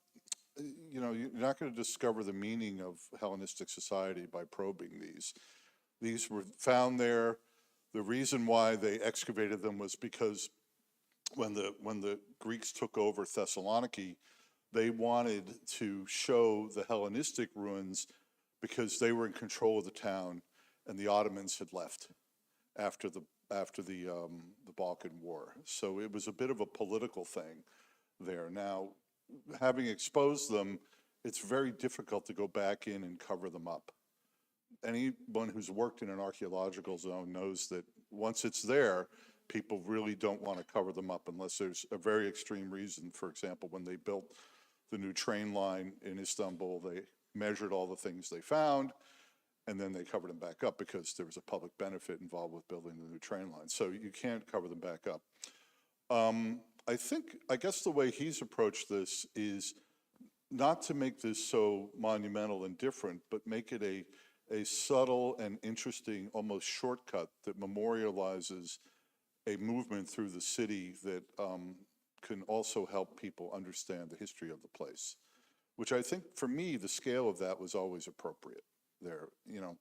you know, you're not going to discover the meaning of Hellenistic society by probing these. These were found there. The reason why they excavated them was because when the Greeks took over Thessaloniki, they wanted to show the Hellenistic ruins because they were in control of the town and the Ottomans had left after the Balkan War. So it was a bit of a political thing there. Now, having exposed them, it's very difficult to go back in and cover them up. Anyone who's worked in an archaeological zone knows that once it's there, people really don't want to cover them up unless there's a very extreme reason. For example, when they built the new train line in Istanbul, they measured all the things they found, and then they covered them back up because there was a public benefit involved with building the new train line. So you can't cover them back up. I guess the way he's approached this is not to make this so monumental and different, but make it a subtle and interesting, almost shortcut that memorializes a movement through the city that can also help people understand the history of the place, which I think for me, the scale of that was always appropriate there, you know.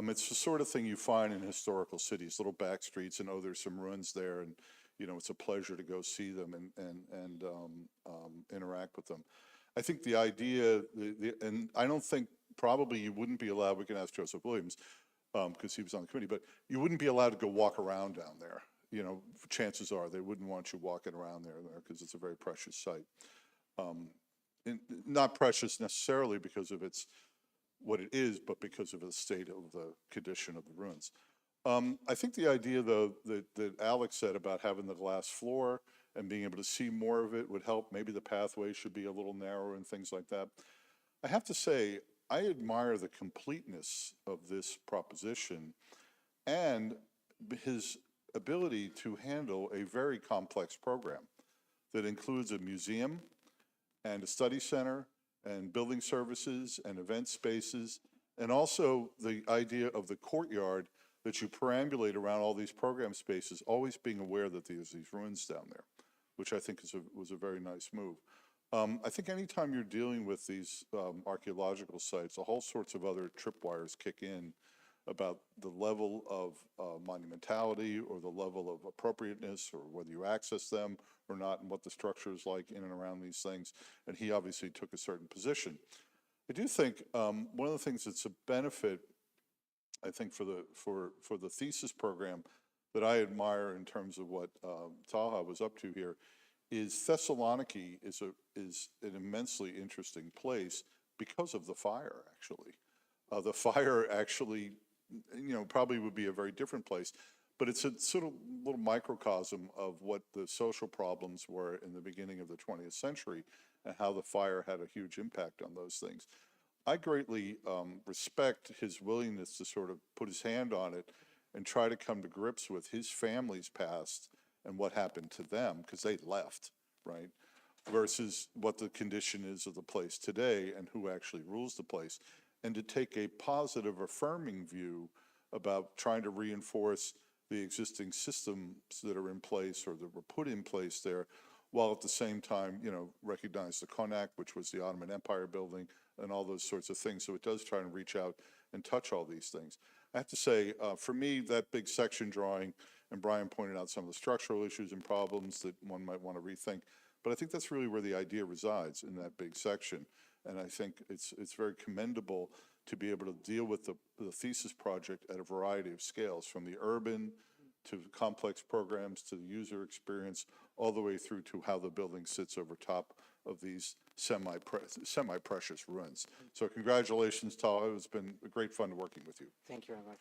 It's the sort of thing you find in historical cities, little back streets, and there's some ruins there, and you know, it's a pleasure to go see them and interact with them. I think the idea, and I don't think probably you wouldn't be allowed, we can ask Joseph Williams, because he was on the committee, but you wouldn't be allowed to go walk around down there. You know, chances are they wouldn't want you walking around there because it's a very precious site. Not precious necessarily because of what it is, but because of the state of the condition of the ruins. I think the idea, though, that Alex said about having the glass floor and being able to see more of it would help. Maybe the pathway should be a little narrower and things like that. I have to say, I admire the completeness of this proposition and his ability to handle a very complex program that includes a museum and a study center and building services and event spaces, and also the idea of the courtyard that you perambulate around all these program spaces, always being aware that there's these ruins down there, which I think was a very nice move. I think anytime you're dealing with these archaeological sites, a whole sorts of other tripwires kick in about the level of monumentality or the level of appropriateness or whether you access them or not and what the structure is like in and around these things. And he obviously took a certain position. I do think one of the things that's a benefit, I think, for the thesis program that I admire in terms of what Taha was up to here is Thessaloniki is an immensely interesting place because of the fire, actually. The fire actually, probably would be a very different place, but it's a sort of little microcosm of what the social problems were in the beginning of the 20th century and how the fire had a huge impact on those things. I greatly respect his willingness to sort of put his hand on it and try to come to grips with his family's past and what happened to them, because they left, right? Versus what the condition is of the place today and who actually rules the place. And to take a positive, affirming view about trying to reinforce the existing systems that are in place or that were put in place there, while at the same time, recognize the Konak, which was the Ottoman Empire building, and all those sorts of things. So it does try and reach out and touch all these things. I have to say, for me, that big section drawing, and Brian pointed out some of the structural issues and problems that one might want to rethink, but I think that's really where the idea resides, in that big section. And I think it's very commendable to be able to deal with the thesis project at a variety of scales, from the urban to complex programs to the user experience, all the way through to how the building sits over top of these semi-precious ruins. So congratulations, Taha. It's been great fun working with you. Thank you very much.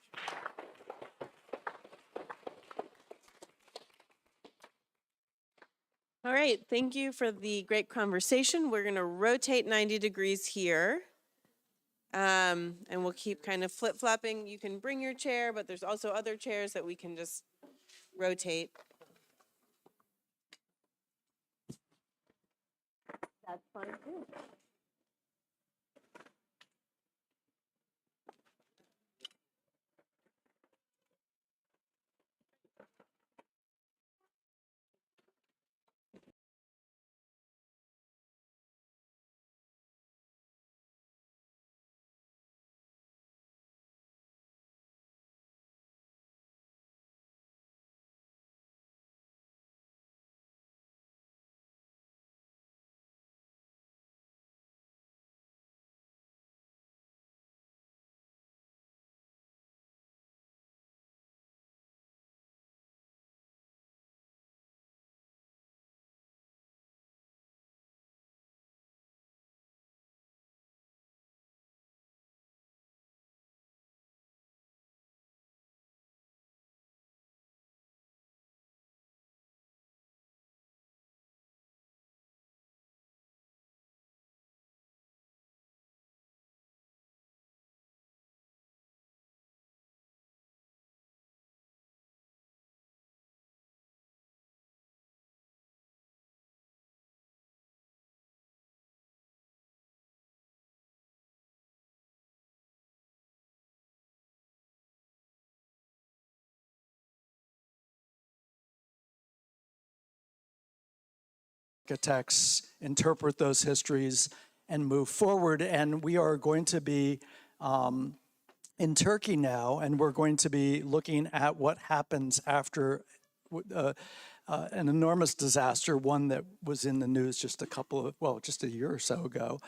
All right, thank you for the great conversation. We're going to rotate 90 degrees here. And we'll keep kind of flip-flopping. You can bring your chair, but there's also other chairs that we can just rotate. That's fun too. Architects interpret those histories and move forward. And we are going to be in Turkey now, and we're going to be looking at what happens after an enormous disaster, one that was in the news just a year or so ago,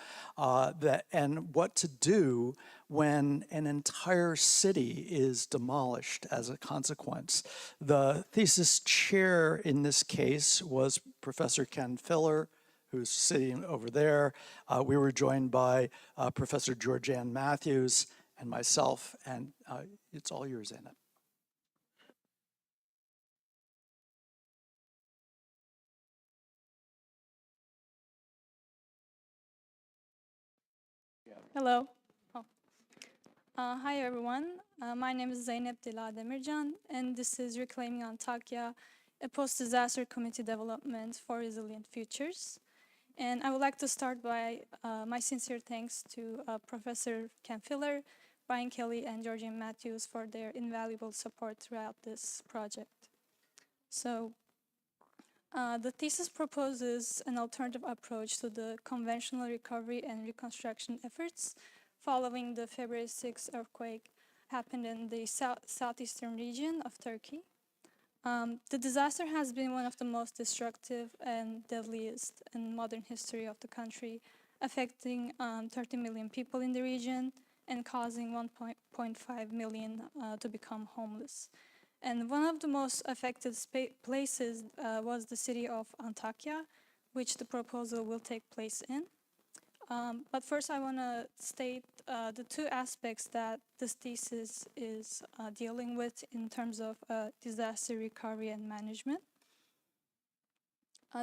and what to do when an entire city is demolished as a consequence. The thesis chair in this case was Professor Ken Filler, who's sitting over there. We were joined by Professor Georgianne Matthews and myself, and it's all yours, Anna. Hello. Oh. Hi, everyone. My name is Zeynep Dila Demircan, and this is Reclaiming Antakya, a post-disaster community development for resilient futures. And I would like to start by my sincere thanks to Professor Ken Filler, Brian Kelly, and Georgianne Matthews for their invaluable support throughout this project. So, the thesis proposes an alternative approach to the conventional recovery and reconstruction efforts following the February 6 earthquake happened in the southeastern region of Turkey. The disaster has been one of the most destructive and deadliest in modern history of the country, affecting 30 million people in the region and causing 1.5 million to become homeless. And one of the most affected places was the city of Antakya, which the proposal will take place in. But first I want to state the two aspects that this thesis is dealing with in terms of disaster recovery and management.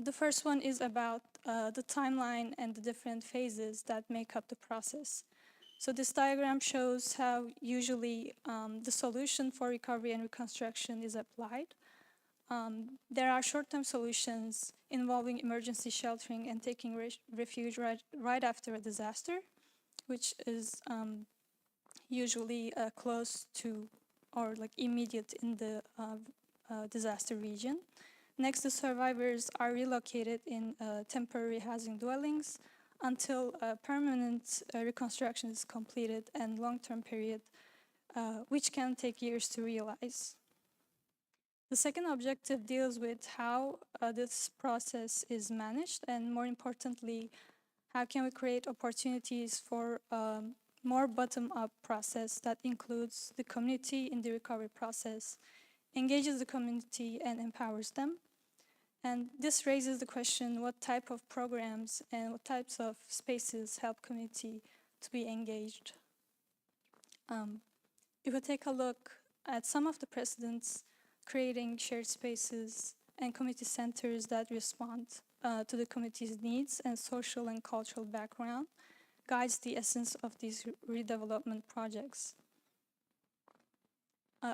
The first one is about the timeline and the different phases that make up the process. So this diagram shows how usually the solution for recovery and reconstruction is applied. There are short-term solutions involving emergency sheltering and taking refuge right after a disaster, which is usually close to or like immediate in the disaster region. Next, the survivors are relocated in temporary housing dwellings until permanent reconstruction is completed and long-term period, which can take years to realize. The second objective deals with how this process is managed, and more importantly, how can we create opportunities for more bottom-up process that includes the community in the recovery process, engages the community and empowers them. And this raises the question, what type of programs and what types of spaces help community to be engaged? If we take a look at some of the precedents, creating shared spaces and community centers that respond to the community's needs and social and cultural background guides the essence of these redevelopment projects.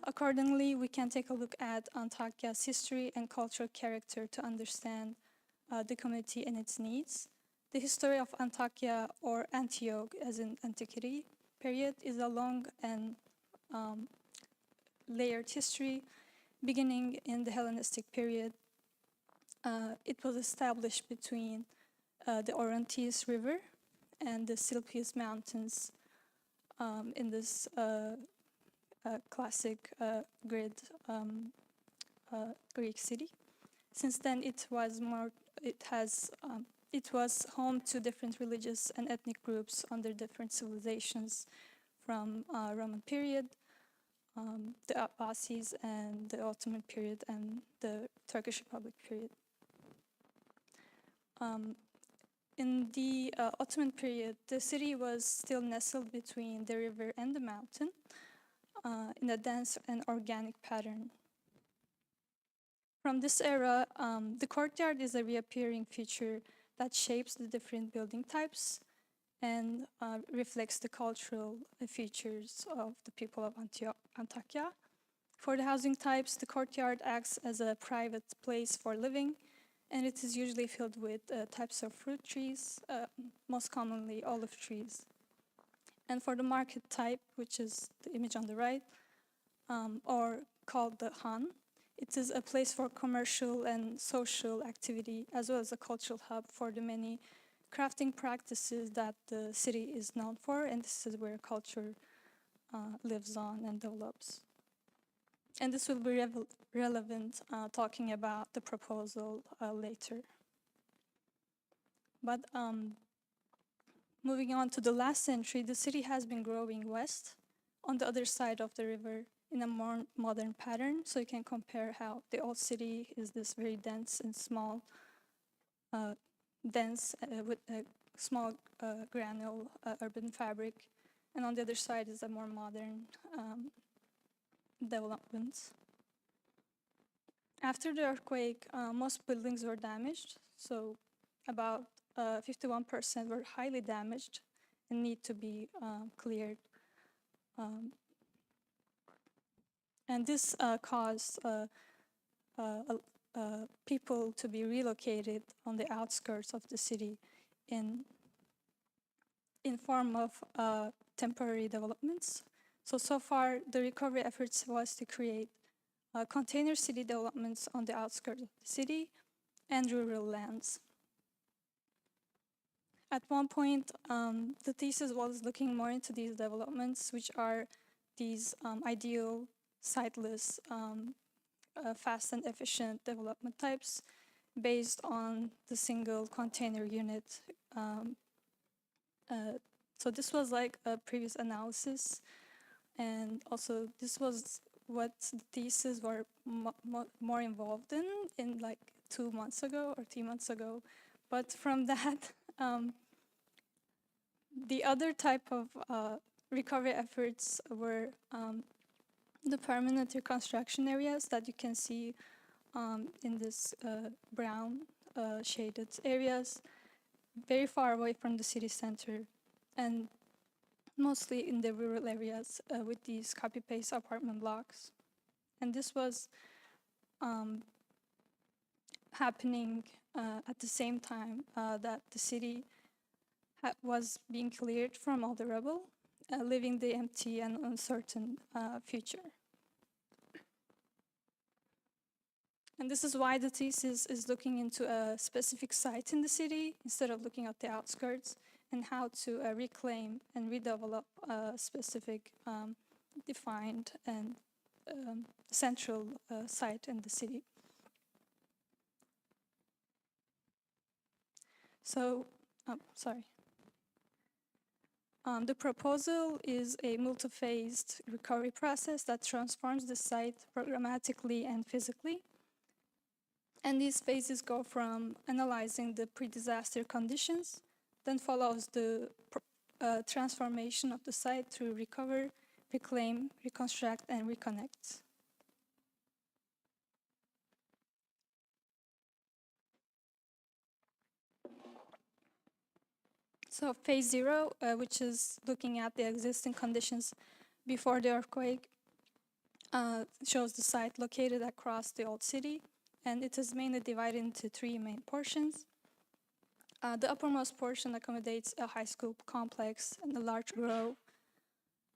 Accordingly, we can take a look at Antakya's history and cultural character to understand the community and its needs. The history of Antakya, or Antioch as in antiquity period, is a long and layered history beginning in the Hellenistic period. It was established between the Orontes River and the Silpius Mountains in this classic Greek city. Since then, it was home to different religious and ethnic groups under different civilizations from Roman period, the Abbasis, and the Ottoman period, and the Turkish Republic period. In the Ottoman period, the city was still nestled between the river and the mountain in a dense and organic pattern. From this era, the courtyard is a reappearing feature that shapes the different building types and reflects the cultural features of the people of Antakya. For the housing types, the courtyard acts as a private place for living, and it is usually filled with types of fruit trees, most commonly olive trees. And for the market type, which is the image on the right, or called the Han, it is a place for commercial and social activity, as well as a cultural hub for the many crafting practices that the city is known for, and this is where culture lives on and develops. And this will be relevant talking about the proposal later. But moving on to the last century, the city has been growing west on the other side of the river in a more modern pattern. So you can compare how the old city is this very dense and small, with a small granule urban fabric. And on the other side is a more modern development. After the earthquake, most buildings were damaged. So about 51% were highly damaged and need to be cleared. And this caused people to be relocated on the outskirts of the city in form of temporary developments. So far, the recovery efforts was to create container city developments on the outskirts of the city and rural lands. At one point, the thesis was looking more into these developments, which are these ideal, siteless, fast and efficient development types based on the single container unit. So this was like a previous analysis, and also this was what the thesis were more involved in like 2 months ago or 3 months ago. But from that, the other type of recovery efforts were the permanent reconstruction areas that you can see in this brown shaded areas, very far away from the city center, and mostly in the rural areas with these copy-paste apartment blocks. And this was happening at the same time that the city was being cleared from all the rubble, leaving the empty and uncertain future. And this is why the thesis is looking into a specific site in the city instead of looking at the outskirts, and how to reclaim and redevelop a specific defined and central site in the city. So, sorry. The proposal is a multi-phased recovery process that transforms the site programmatically and physically. And these phases go from analyzing the pre-disaster conditions, then follows the transformation of the site through recover, reclaim, reconstruct, and reconnect. So phase 0, which is looking at the existing conditions before the earthquake, shows the site located across the old city, and it is mainly divided into 3 main portions. The uppermost portion accommodates a high school complex and a large grove.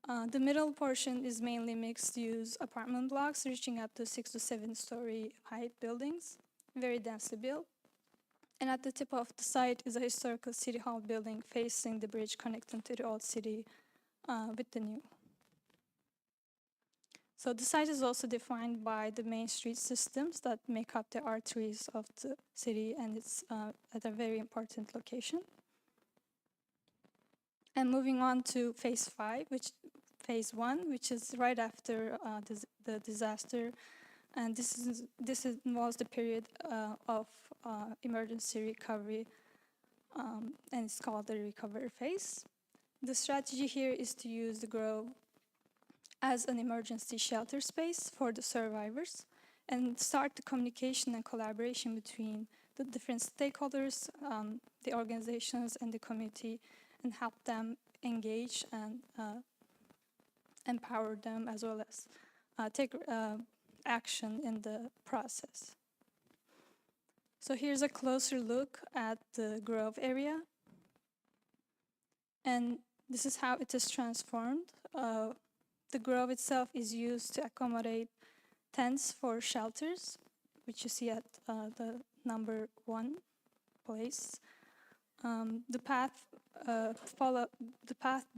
The middle portion is mainly mixed-use apartment blocks reaching up to 6 to 7 story height buildings, very densely built. And at the tip of the site is a historical city hall building facing the bridge connecting to the old city with the new. So the site is also defined by the main street systems that make up the arteries of the city, and it's at a very important location. And moving on to phase 5, phase 1, which is right after the disaster. And this involves the period of emergency recovery, and it's called the recovery phase. The strategy here is to use the grove as an emergency shelter space for the survivors, and start the communication and collaboration between the different stakeholders, the organizations, and the community, and help them engage and empower them, as well as take action in the process. So here's a closer look at the grove area. And this is how it is transformed. The grove itself is used to accommodate tents for shelters, which you see at the number 1 place. The path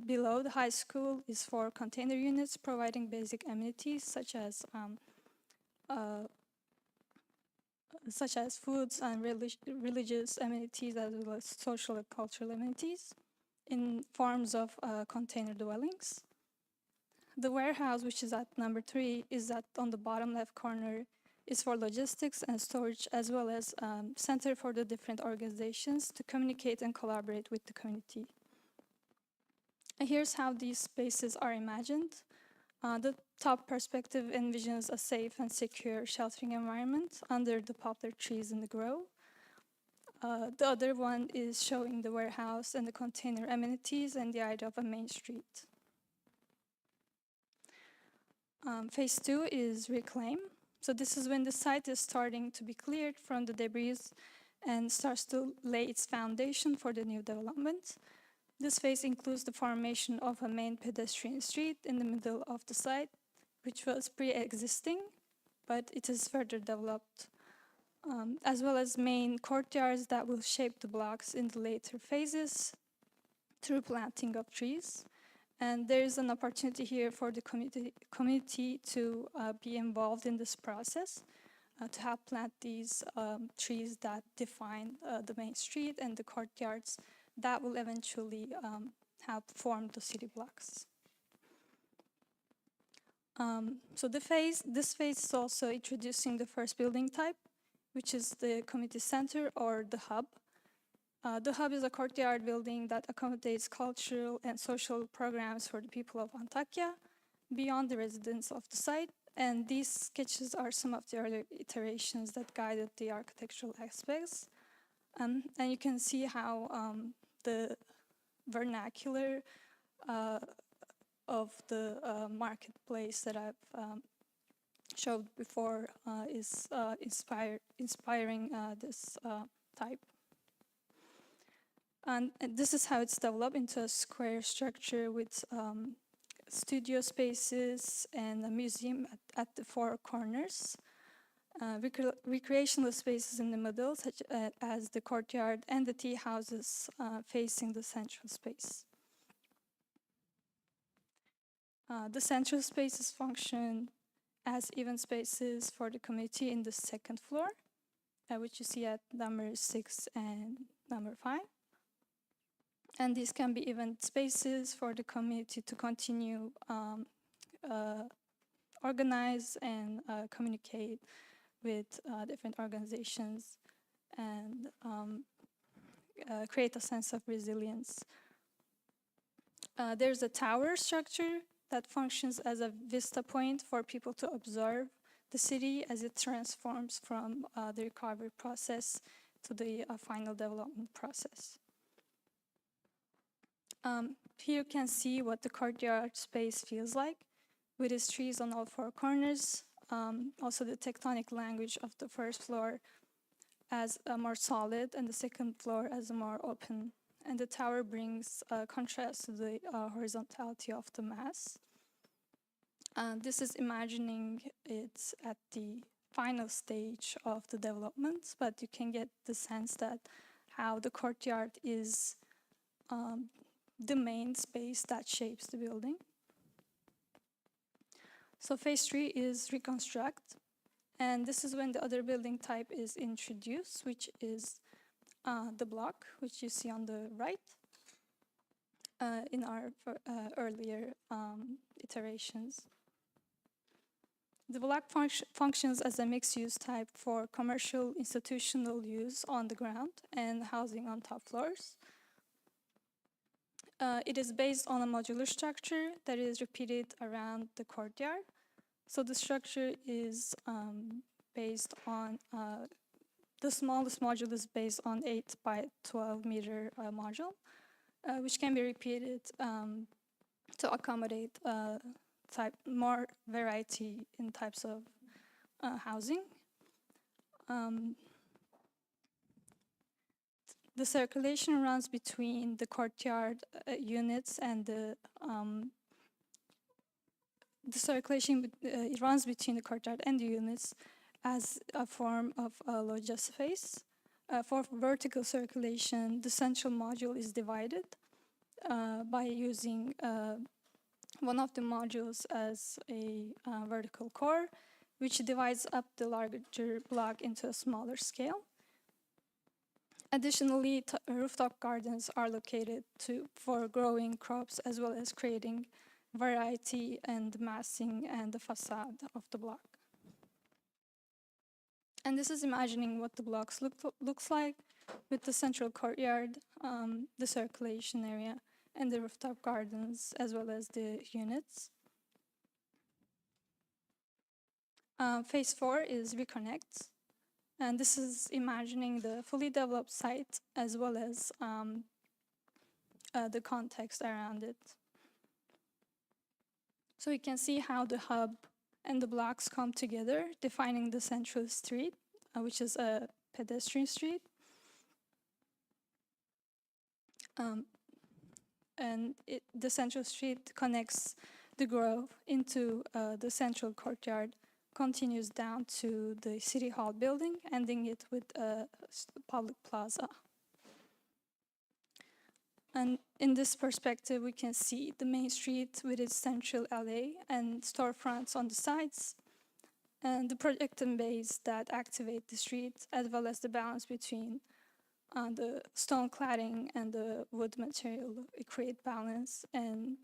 below the high school is for container units providing basic amenities such as foods and religious amenities, as well as social and cultural amenities in forms of container dwellings. The warehouse, which is at number 3, is on the bottom left corner, is for logistics and storage, as well as center for the different organizations to communicate and collaborate with the community. And here's how these spaces are imagined. The top perspective envisions a safe and secure sheltering environment under the poplar trees in the grove. The other one is showing the warehouse and the container amenities and the idea of a main street. Phase 2 is reclaim. So this is when the site is starting to be cleared from the debris and starts to lay its foundation for the new development. This phase includes the formation of a main pedestrian street in the middle of the site, which was pre-existing, but it is further developed, as well as main courtyards that will shape the blocks in the later phases through planting of trees. And there is an opportunity here for the community to be involved in this process, to help plant these trees that define the main street and the courtyards that will eventually help form the city blocks. So this phase is also introducing the first building type, which is the community center or the hub. The hub is a courtyard building that accommodates cultural and social programs for the people of Antakya beyond the residents of the site. And these sketches are some of the earlier iterations that guided the architectural aspects. And you can see how the vernacular of the marketplace that I've showed before is inspiring this type. And this is how it's developed into a square structure with studio spaces and a museum at the four corners. Recreational spaces in the middle, such as the courtyard and the tea houses facing the central space. The central spaces function as event spaces for the community in the second floor, which you see at number 6 and number 5. And these can be event spaces for the community to continue organize and communicate with different organizations and create a sense of resilience. There's a tower structure that functions as a vista point for people to observe the city as it transforms from the recovery process to the final development process. Here you can see what the courtyard space feels like with its trees on all four corners. Also the tectonic language of the first floor as a more solid and the second floor as a more open. And the tower brings contrast to the horizontality of the mass. This is imagining it at the final stage of the development, but you can get the sense that how the courtyard is the main space that shapes the building. So phase 3 is reconstruct, and this is when the other building type is introduced, which is the block, which you see on the right in our earlier iterations. The block functions as a mixed-use type for commercial institutional use on the ground and housing on top floors. It is based on a modular structure that is repeated around the courtyard. So the structure is based on, the smallest module is based on 8 by 12 meter module, which can be repeated to accommodate more variety in types of housing. The circulation runs between the courtyard units and the circulation it runs between the courtyard and the units as a form of a loggia space. For vertical circulation, the central module is divided by using one of the modules as a vertical core, which divides up the larger block into a smaller scale. Additionally, rooftop gardens are located for growing crops as well as creating variety and massing and the facade of the block. And this is imagining what the blocks looks like with the central courtyard, the circulation area, and the rooftop gardens as well as the units. Phase 4 is reconnect. And this is imagining the fully developed site as well as the context around it. So you can see how the hub and the blocks come together, defining the central street, which is a pedestrian street. And the central street connects the grove into the central courtyard, continues down to the City Hall building, ending it with a public plaza. And in this perspective, we can see the main street with its central alley and storefronts on the sides, and the projecting bays that activate the street, as well as the balance between the stone cladding and the wood material. It create balance and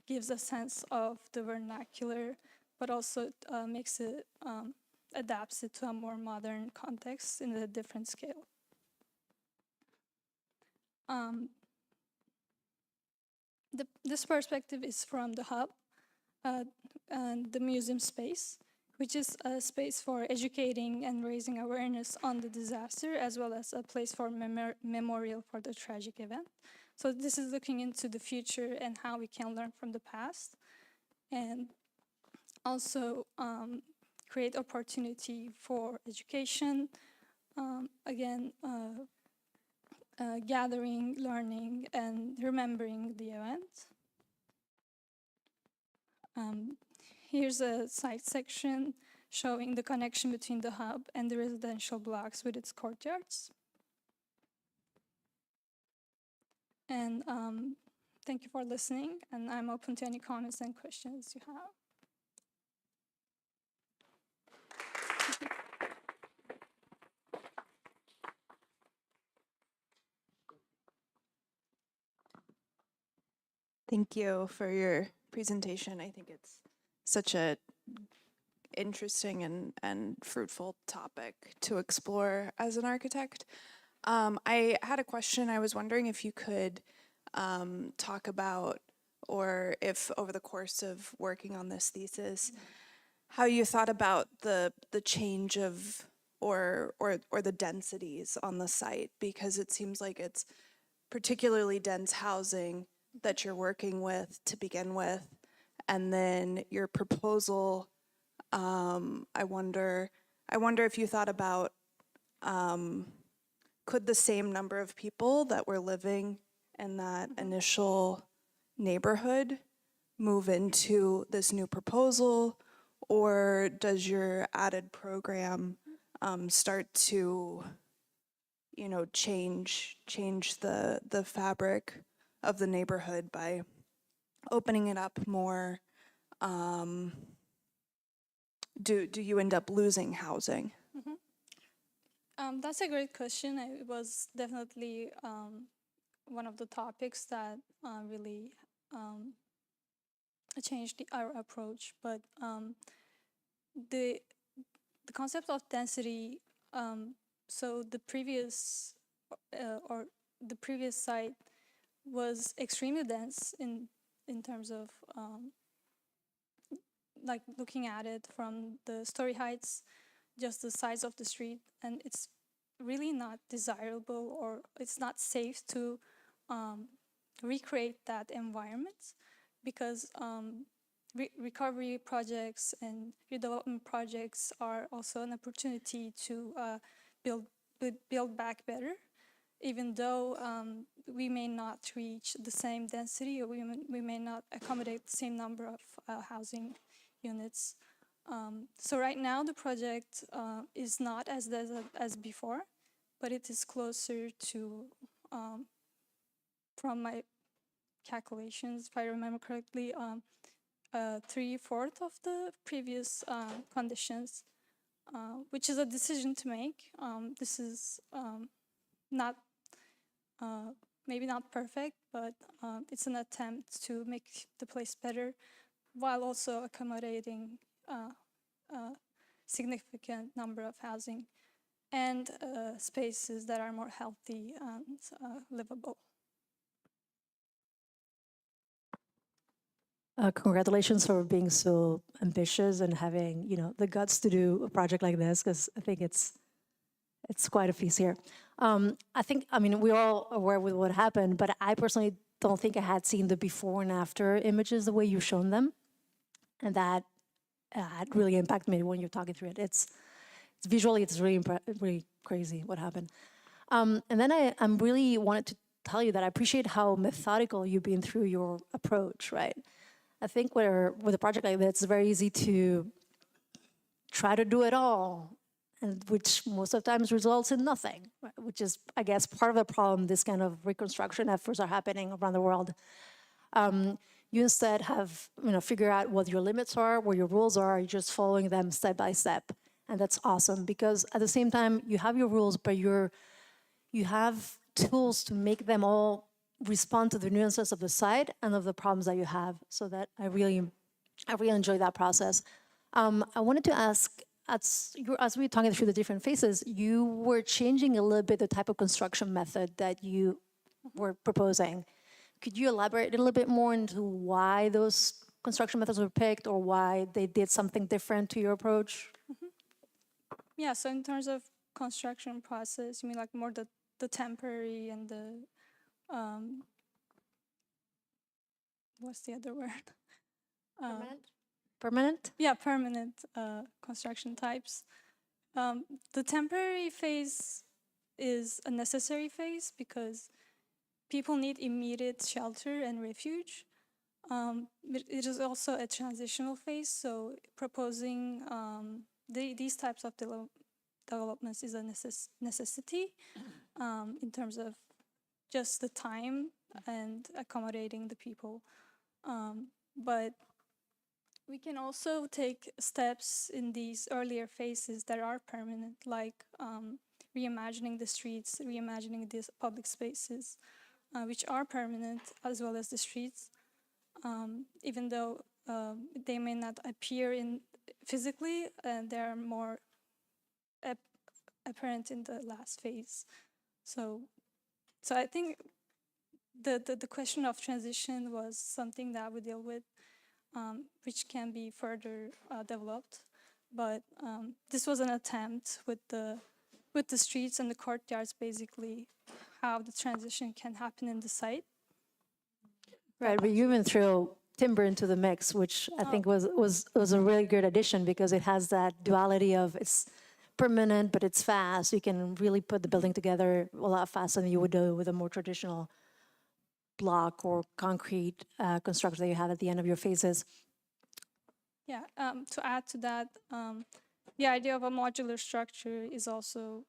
gives a sense of the vernacular, but also makes it, adapts it to a more modern context in a different scale. This perspective is from the hub, and the museum space, which is a space for educating and raising awareness on the disaster, as well as a place for memorial for the tragic event. So this is looking into the future and how we can learn from the past, and also create opportunity for education, again, gathering, learning, and remembering the event. Here's a site section showing the connection between the hub and the residential blocks with its courtyards. And thank you for listening, and I'm open to any comments and questions you have. Thank you for your presentation. I think it's such a interesting and fruitful topic to explore as an architect. I had a question. I was wondering if you could talk about, or if over the course of working on this thesis, how you thought about the change of or the densities on the site, because it seems like it's particularly dense housing that you're working with to begin with, and then your proposal. I wonder if you thought about could the same number of people that were living in that initial neighborhood move into this new proposal, or does your added program start to, you know, change the fabric of the neighborhood by opening it up more? Do you end up losing housing? That's a great question. It was definitely one of the topics that really changed our approach. But the concept of density. So the previous site was extremely dense in terms of like looking at it from the story heights, just the size of the street, and it's really not desirable, or it's not safe to recreate that environment, because recovery projects and redevelopment projects are also an opportunity to build back better, even though we may not reach the same density, or we may not accommodate the same number of housing units. So right now the project is not as dense as before, but it is closer to, from my calculations, if I remember correctly, 3/4 of the previous conditions, which is a decision to make. This is not, maybe not perfect, but it's an attempt to make the place better, while also accommodating a significant number of housing and spaces that are more healthy and livable. Congratulations for being so ambitious and having, you know, the guts to do a project like this, because I think it's quite a feast here. I think, I mean, we're all aware with what happened, but I personally don't think I had seen the before and after images the way you've shown them, and that it really impacted me when you're talking through it. It's visually, it's really really crazy what happened. And then I'm really wanted to tell you that I appreciate how methodical you've been through your approach, right? I think with a project like this, it's very easy to try to do it all, and which most of the times results in nothing, right? Which is, I guess, part of the problem this kind of reconstruction efforts are happening around the world. You instead have, you know, figure out what your limits are, what your rules are, you're just following them step by step. And that's awesome, because at the same time, you have your rules, but you have tools to make them all respond to the nuances of the site and of the problems that you have. So that I really enjoy that process. I wanted to ask, as we were talking through the different phases, you were changing a little bit the type of construction method that you were proposing. Could you elaborate a little bit more into why those construction methods were picked or why they did something different to your approach? Yeah, so in terms of construction process, you mean like more the temporary and the, what's the other word? Permanent? Yeah, permanent construction types. The temporary phase is a necessary phase because people need immediate shelter and refuge. But it is also a transitional phase, so proposing these types of developments is a necessity in terms of just the time and accommodating the people. But we can also take steps in these earlier phases that are permanent, like reimagining the streets, reimagining these public spaces, which are permanent, as well as the streets, even though they may not appear in physically, they are more apparent in the last phase. So I think the question of transition was something that we deal with, which can be further developed. But this was an attempt with the streets and the courtyards, basically, how the transition can happen in the site. Right, but you even threw timber into the mix, which I think was a really good addition because it has that duality of it's permanent, but it's fast. You can really put the building together a lot faster than you would do with a more traditional block or concrete construction that you have at the end of your phases. Yeah, to add to that, the idea of a modular structure is also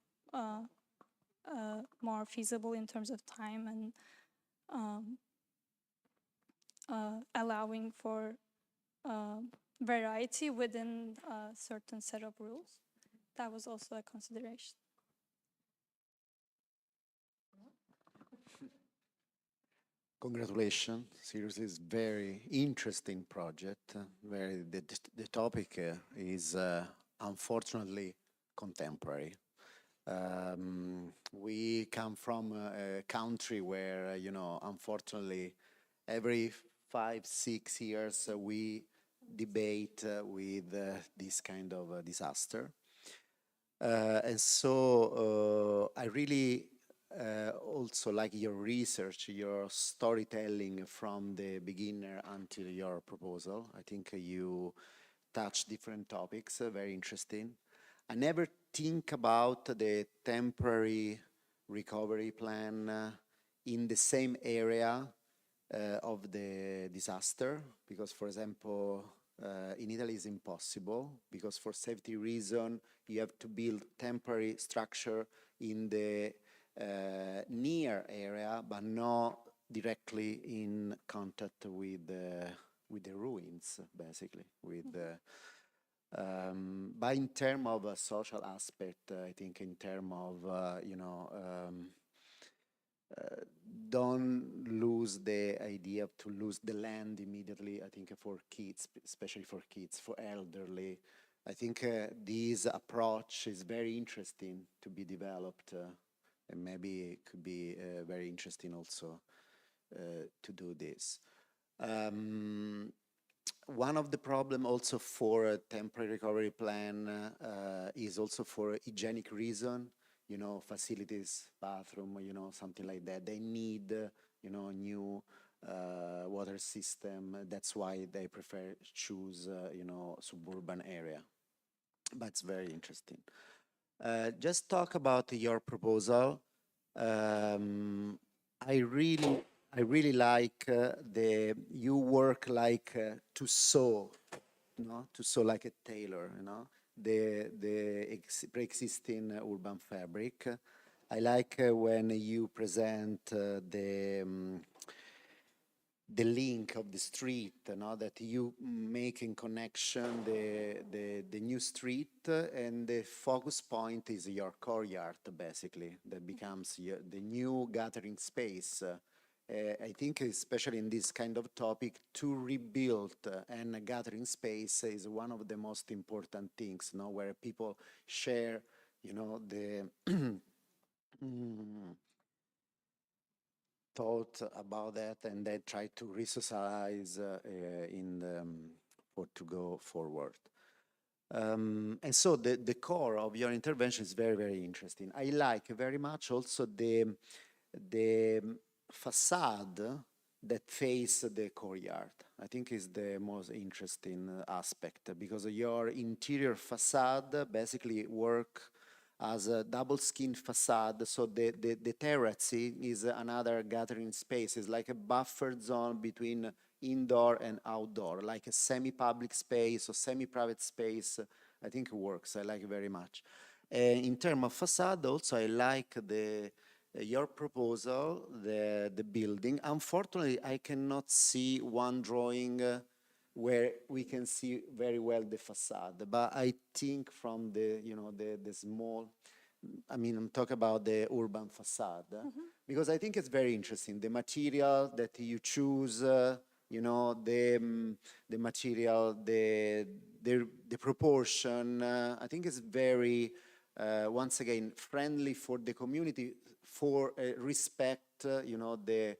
more feasible in terms of time and allowing for variety within a certain set of rules. That was also a consideration. Congratulations. Seriously, it's very interesting project. The topic is unfortunately contemporary. We come from a country where, unfortunately, every 5-6 years we debate with this kind of disaster. And so I really also like your research, your storytelling from the beginner until your proposal. I think you touch different topics, very interesting. I never think about the temporary recovery plan in the same area of the disaster, because, for example, in Italy is impossible, because for safety reason, you have to build temporary structure in the near area, but not directly in contact with the ruins, basically. But in terms of a social aspect, I think in terms of don't lose the idea to lose the land immediately. I think for kids, especially for kids, for elderly, I think this approach is very interesting to be developed, and maybe it could be very interesting also to do this. One of the problem also for a temporary recovery plan is also for hygienic reason, facilities, bathroom, something like that. They need, new water system. That's why they prefer choose, suburban area. But it's very interesting. Just talk about your proposal. I really like you work like to sew, to sew like a tailor, the pre-existing urban fabric. I like when you present the link of the street, that you make in connection the new street, and the focus point is your courtyard, basically, that becomes the new gathering space I think especially in this kind of topic, to rebuild and a gathering space is one of the most important things, you know, where people share, you know, the thought about that, and they try to re-socialize for to go forward. And so the core of your intervention is very, very interesting. I like very much also the facade that face the courtyard. I think is the most interesting aspect, because your interior facade basically work as a double skin facade. So the terracing is another gathering space. It's like a buffer zone between indoor and outdoor, like a semi-public space or semi-private space. I think it works. I like it very much. In terms of facade, also I like your proposal, the building. Unfortunately, I cannot see one drawing where we can see very well the facade, but I think from the, you know, the small, I mean, I'm talking about the urban facade, because I think it's very interesting. The material that you choose, you know, the material, the proportion, I think it's very, once again, friendly for the community, for respect, you know, the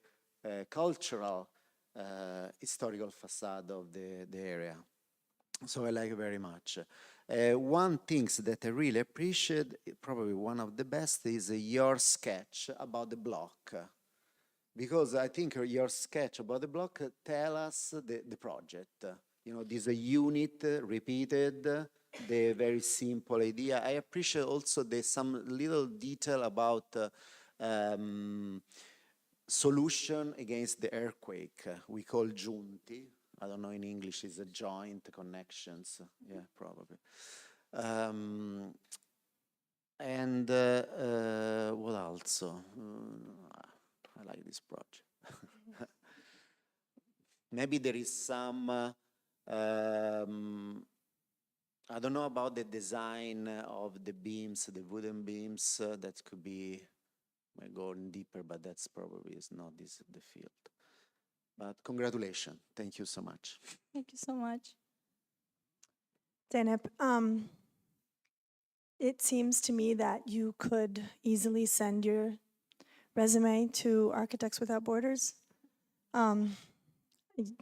cultural, historical facade of the area. So I like it very much. One thing that I really appreciate, probably one of the best, is your sketch about the block. Because I think your sketch about the block tell us the project. You know, this is a unit repeated, the very simple idea. I appreciate also some little detail about solution against the earthquake. We call giunti. I don't know in English, is a joint connections. Yeah, probably. And what else? I like this project. Maybe there is some, I don't know about the design of the beams, the wooden beams, that could be going deeper, but that's probably is not the field. But congratulations. Thank you so much. Thank you so much. Zeynep, it seems to me that you could easily send your resume to Architects Without Borders. You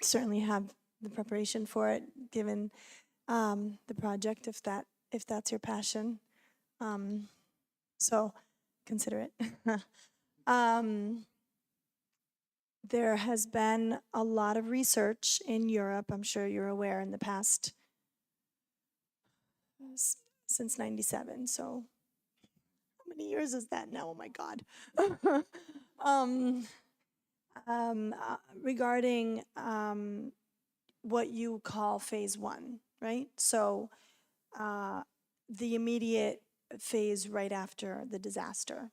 certainly have the preparation for it, given the project, if that's your passion. So consider it. There has been a lot of research in Europe, I'm sure you're aware, in the past since '97. So how many years is that now? Oh my God. Regarding what you call phase one, right? So the immediate phase right after the disaster,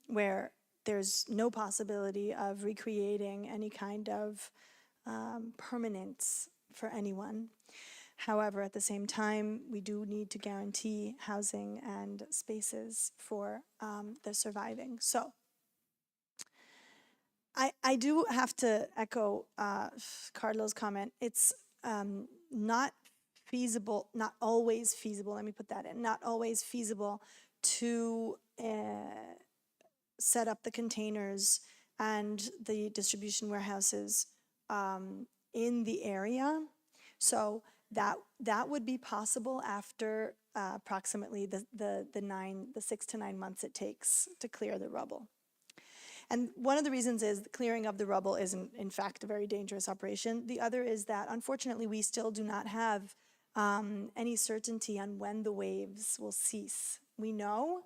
where there's no possibility of recreating any kind of permanence for anyone. However, at the same time, we do need to guarantee housing and spaces for the surviving. So I do have to echo Carlo's comment. It's not feasible, not always feasible, let me put that in, not always feasible to set up the containers and the distribution warehouses in the area. So that would be possible after approximately the 6 to 9 months it takes to clear the rubble. And one of the reasons is the clearing of the rubble is in fact a very dangerous operation. The other is that unfortunately we still do not have any certainty on when the waves will cease. We know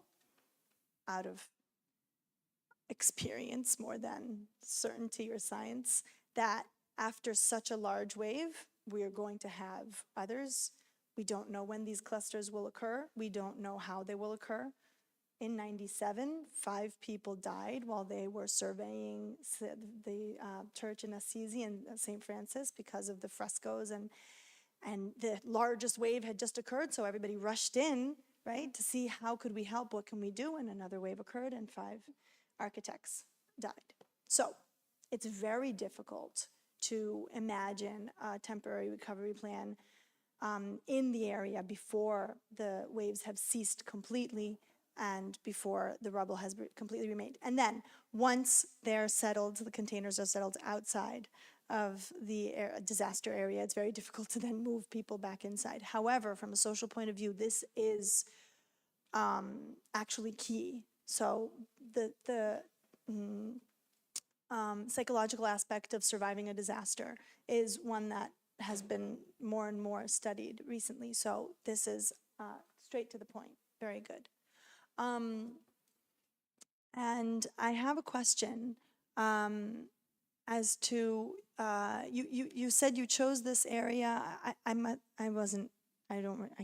out of experience more than certainty or science that after such a large wave, we are going to have others. We don't know when these clusters will occur. We don't know how they will occur. In '97, 5 people died while they were surveying the church in Assisi and St. Francis because of the frescoes, and the largest wave had just occurred, so everybody rushed in, right, to see how could we help, what can we do, and another wave occurred and 5 architects died. So it's very difficult to imagine a temporary recovery plan in the area before the waves have ceased completely and before the rubble has completely remained. And then once they're settled, the containers are settled outside of the disaster area, it's very difficult to then move people back inside. However, from a social point of view, this is actually key. So the psychological aspect of surviving a disaster is one that has been more and more studied recently. So this is straight to the point. Very good. And I have a question as to you said you chose this area. I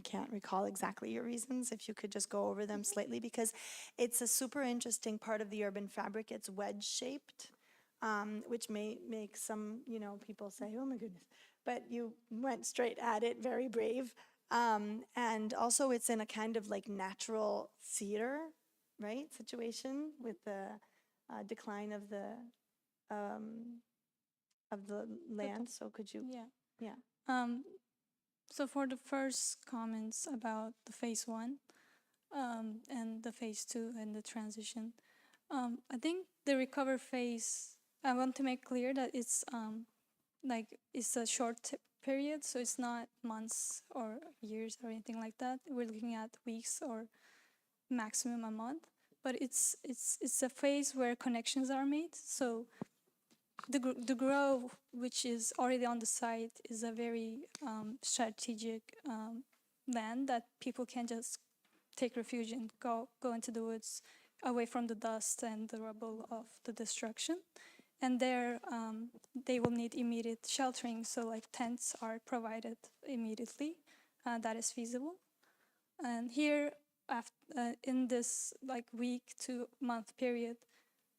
can't recall exactly your reasons. If you could just go over them slightly, because it's a super interesting part of the urban fabric. It's wedge shaped, which may make some people say, "Oh my goodness," but you went straight at it, very brave. And also, it's in a kind of like natural theater, right, situation with the decline of the land. So could you? Yeah. Yeah. So for the first comments about the phase 1 and the phase 2 and the transition, I think the recover phase, I want to make clear that it's it's a short period, so it's not months or years or anything like that. We're looking at weeks or maximum a month, but it's a phase where connections are made. So the grove, which is already on the site, is a very strategic land that people can just take refuge and go into the woods, away from the dust and the rubble of the destruction. And there, they will need immediate sheltering, so like tents are provided immediately. That is feasible. And here, in this like week to month period,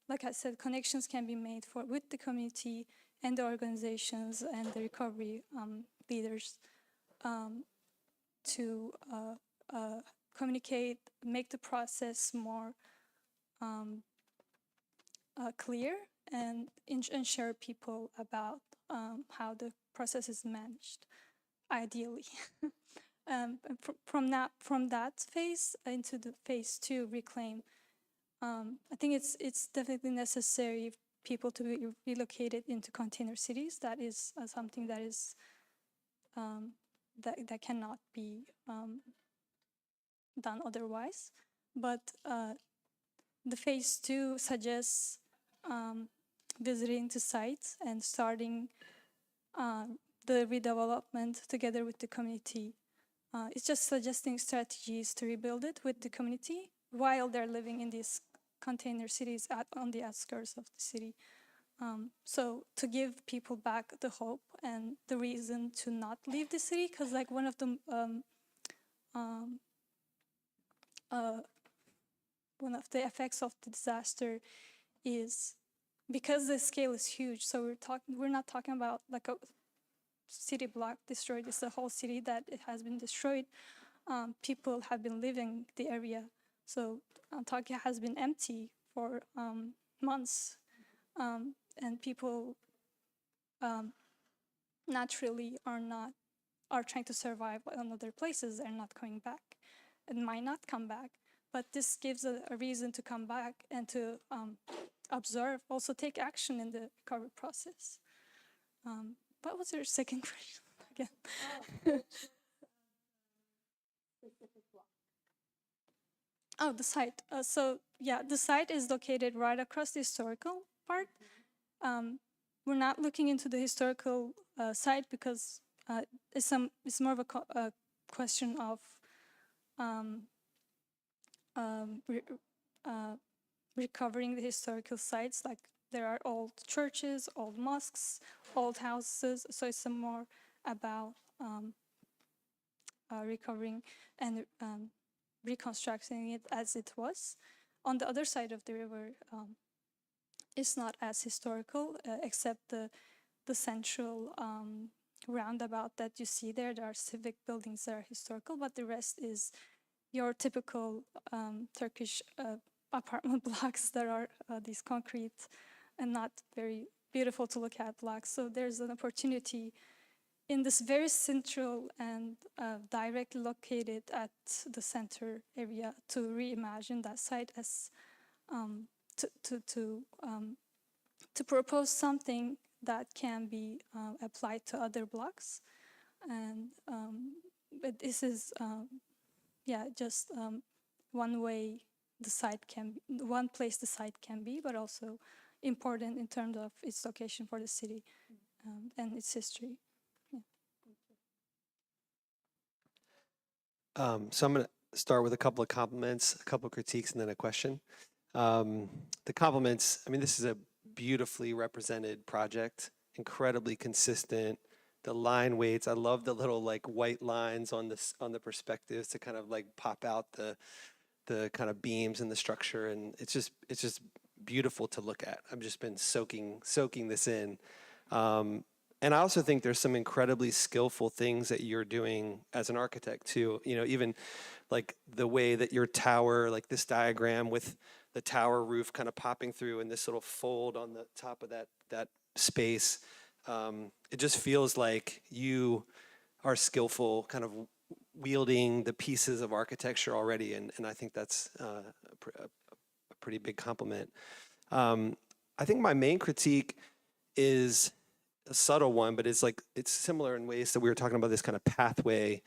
like I said, connections can be made with the community and the organizations and the recovery leaders to communicate, make the process more clear, and ensure people about how the process is managed, ideally. From that phase into the phase 2 reclaim, I think it's definitely necessary people to be relocated into container cities. That is something that is that cannot be done otherwise. But the phase 2 suggests visiting the sites and starting the redevelopment together with the community. It's just suggesting strategies to rebuild it with the community while they're living in these container cities on the outskirts of the city. So to give people back the hope and the reason to not leave the city, because like one of the effects of the disaster is because the scale is huge. So we're not talking about like a city block destroyed. It's the whole city that it has been destroyed. People have been living the area. So Antakya has been empty for months, and people naturally are trying to survive in other places. They're not coming back and might not come back. But this gives a reason to come back and to observe, also take action in the recovery process. What was your second question again? Oh, the site. So yeah, the site is located right across the historical part. We're not looking into the historical site because it's more of a question of recovering the historical sites. Like there are old churches, old mosques, old houses. So it's more about recovering and reconstructing it as it was. On the other side of the river, it's not as historical, except the central roundabout that you see there. There are civic buildings that are historical, but the rest is your typical Turkish apartment blocks that are these concrete and not very beautiful to look at blocks. So there's an opportunity in this very central and directly located at the center area to reimagine that site as to propose something that can be applied to other blocks. And but this is yeah, just one way the site can be, one place the site can be, but also important in terms of its location for the city and its history. So I'm going to start with a couple of compliments, a couple of critiques, and then a question. The compliments, I mean, this is a beautifully represented project, incredibly consistent. The line weights, I love the little like white lines on the perspectives to kind of like pop out the kind of beams and the structure, and it's just beautiful to look at. I've just been soaking this in. And I also think there's some incredibly skillful things that you're doing as an architect too. You know, even like the way that your tower, like this diagram with the tower roof kind of popping through and this little fold on the top of that space. It just feels like you are skillful kind of wielding the pieces of architecture already. And I think that's a pretty big compliment. I think my main critique is a subtle one, but it's similar in ways that we were talking about this kind of pathway.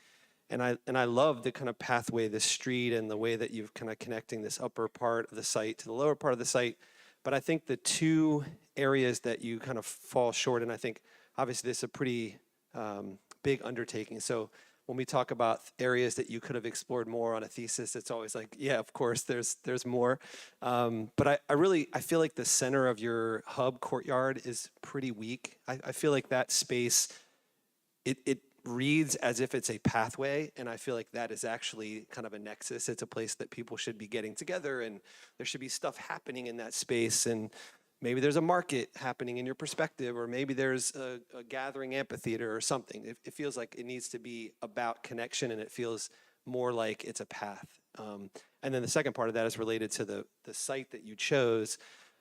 And I love the kind of pathway, the street, and the way that you've kind of connecting this upper part of the site to the lower part of the site. But I think the two areas that you kind of fall short, and I think obviously this is a pretty big undertaking. So when we talk about areas that you could have explored more on a thesis, it's always like, yeah, of course, there's more. But I feel like the center of your hub courtyard is pretty weak. I feel like that space, it reads as if it's a pathway, and I feel like that is actually kind of a nexus. It's a place that people should be getting together, and there should be stuff happening in that space, and maybe there's a market happening in your perspective, or maybe there's a gathering amphitheater or something. It feels like it needs to be about connection, and it feels more like it's a path. And then the second part of that is related to the site that you chose.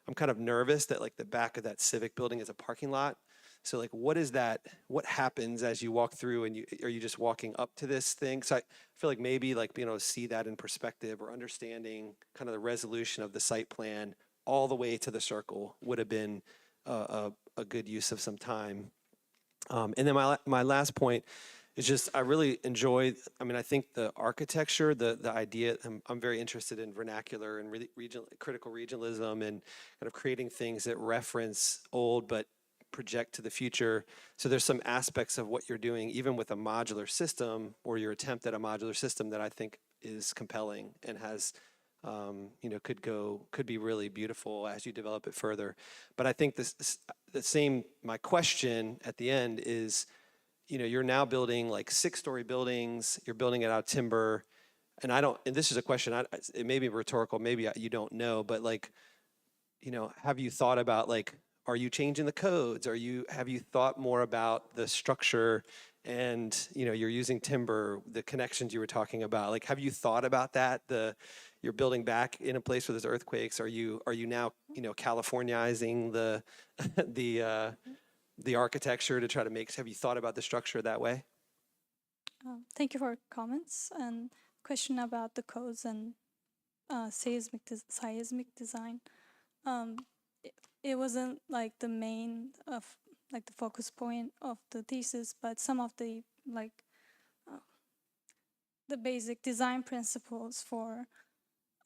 I'm kind of nervous that like the back of that civic building is a parking lot. So like, what is that? What happens as you walk through, and are you just walking up to this thing? So I feel like maybe like being able to see that in perspective, or understanding kind of the resolution of the site plan all the way to the circle would have been a good use of some time. And then my last point is just, I really enjoyed, I mean, I think the architecture, the idea, I'm very interested in vernacular and critical regionalism, and kind of creating things that reference old but project to the future. So there's some aspects of what you're doing, even with a modular system, or your attempt at a modular system, that I think is compelling and has, could be really beautiful as you develop it further. But I think my question at the end is, you're now building like 6-story buildings, you're building it out of timber. And this is a question, it may be rhetorical, maybe you don't know, but like, have you thought about like, are you changing the codes? Have you thought more about the structure, and you're using timber, the connections you were talking about? Like, have you thought about that? You're building back in a place where there's earthquakes. Are you now Californiizing the architecture to try to have you thought about the structure that way? Thank you for comments and question about the codes and seismic design. It wasn't like the main of like the focus point of the thesis, but some of the like the basic design principles for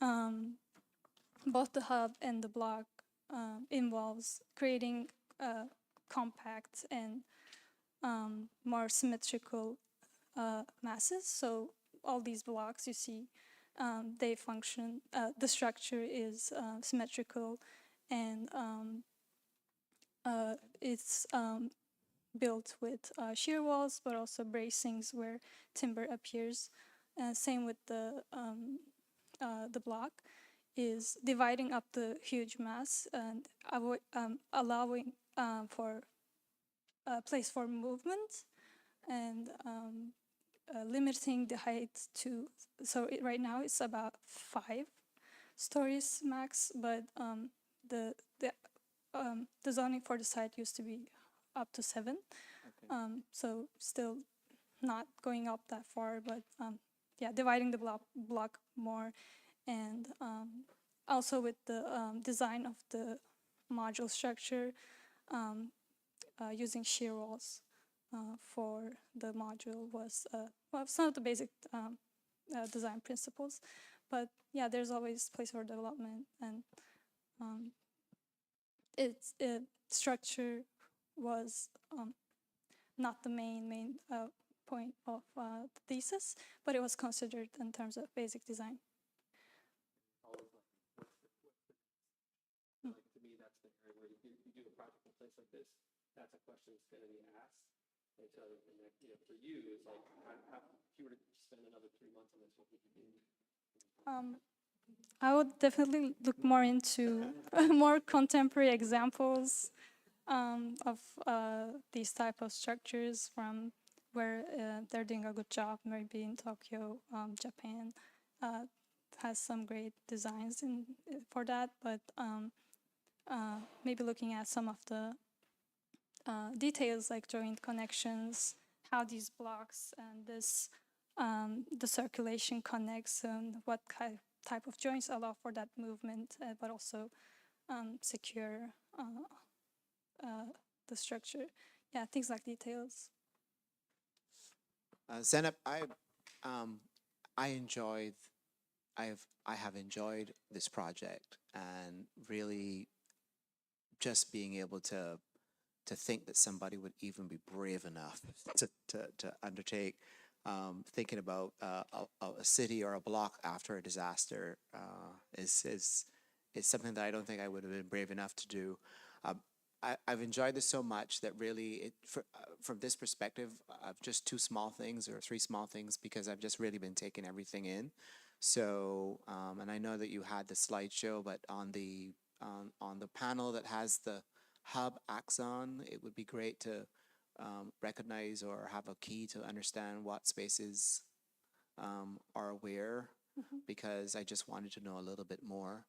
both the hub and the block involves creating compact and more symmetrical masses. So all these blocks you see, they function, the structure is symmetrical, and it's built with shear walls, but also bracings where timber appears. Same with the block, is dividing up the huge mass and allowing for a place for movement, and limiting the height to, so right now it's about 5 stories max, but the the zoning for the site used to be up to 7. So still not going up that far, but yeah, dividing the block more, and also with the design of the module structure, using shear walls for the module was well, some of the basic design principles. But yeah, there's always place for development, and its structure was not the main point of the thesis, but it was considered in terms of basic design. Like, to me, that's the area where you do a project in a place like this, that's a question that's going to be asked. And so, and that, you know, for you, it's like, if you were to spend another 3 months on this, what would you do? I would definitely look more into more contemporary examples of these type of structures from where they're doing a good job, maybe in Tokyo, Japan has some great designs for that, but maybe looking at some of the details like joint connections, how these blocks and this the circulation connects, and what type of joints allow for that movement, but also secure the structure. Yeah, things like details. Zenab, I enjoyed, I have enjoyed this project, and really just being able to think that somebody would even be brave enough to undertake thinking about a city or a block after a disaster is something that I don't think I would have been brave enough to do. I've enjoyed this so much that really, from this perspective, of just 2 small things or 3 small things, because I've just really been taking everything in. So, and I know that you had the slideshow, but on the panel that has the hub axon, it would be great to recognize or have a key to understand what spaces are where, because I just wanted to know a little bit more.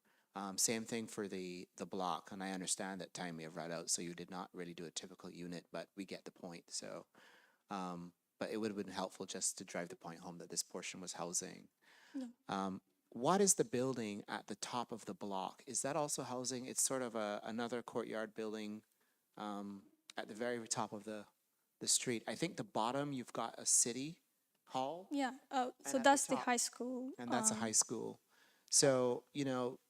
Same thing for the block, and I understand that time may have run out, so you did not really do a typical unit, but we get the point. So, but it would have been helpful just to drive the point home that this portion was housing. What is the building at the top of the block? Is that also housing? It's sort of another courtyard building at the very top of the street. I think the bottom you've got a city hall. Yeah, so at that's the top- high school. And that's a high school. So, you know,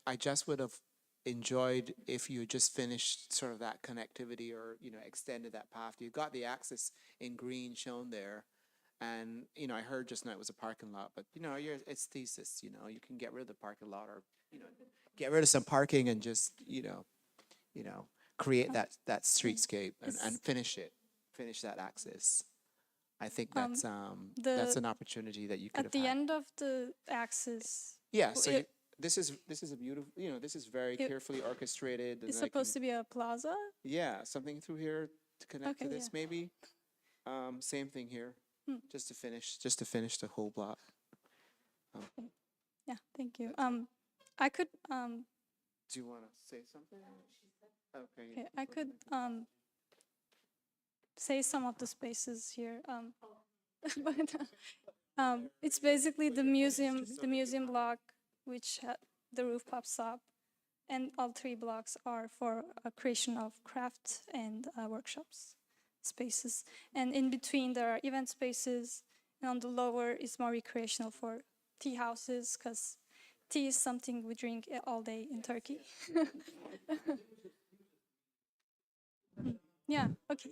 I just would have enjoyed if you just finished sort of that connectivity, or, you know, extended that path. You've got the axis in green shown there. And, you know, I heard just now it was a parking lot, but, you know, it's thesis, you know, you can get rid of the parking lot, or, you know, get rid of some parking and just, you know, create that streetscape and finish that axis. I think that's an opportunity that you could have At the had. end of the axis. Yeah, so it- this is a beautiful, you know, this is very carefully orchestrated. It's supposed to be a plaza. Yeah, something through here to connect to Okay, this, yeah. maybe. Same thing here, just to finish the whole block. Yeah, thank you. I could Do you want to say something? Okay. okay, I could say some of the spaces here. But it's basically the museum block, which the roof pops up, and all 3 blocks are for a creation of craft and workshops spaces. And in between there are event spaces, and on the lower is more recreational for tea houses, because tea is something we drink all day in Turkey. Yeah, okay.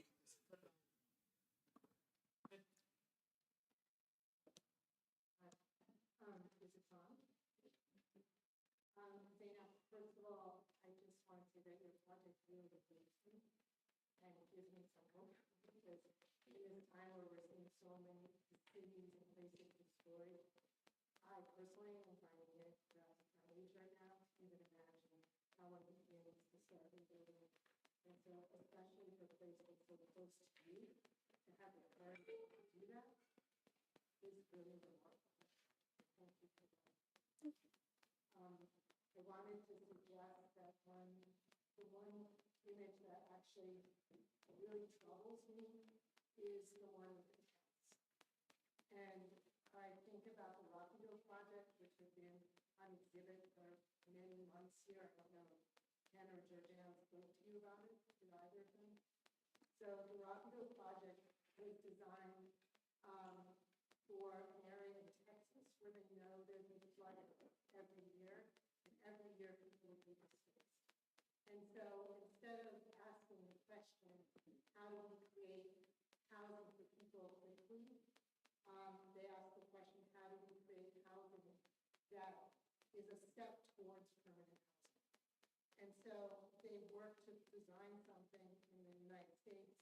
image that actually really troubles me is the one with the tents. And I think about the Rockville project, which has been on exhibit for many months here. I don't know if Ken or Georgianne spoke to you about it, did either of them? So the Rockville project was designed for an area in Texas where they know there'd be flooding every year, and every year people would be displaced. And so instead of asking the question, how do we create housing for people quickly, they asked the question, how do we create housing that is a step towards permanent housing? And so they worked to design something in the United States.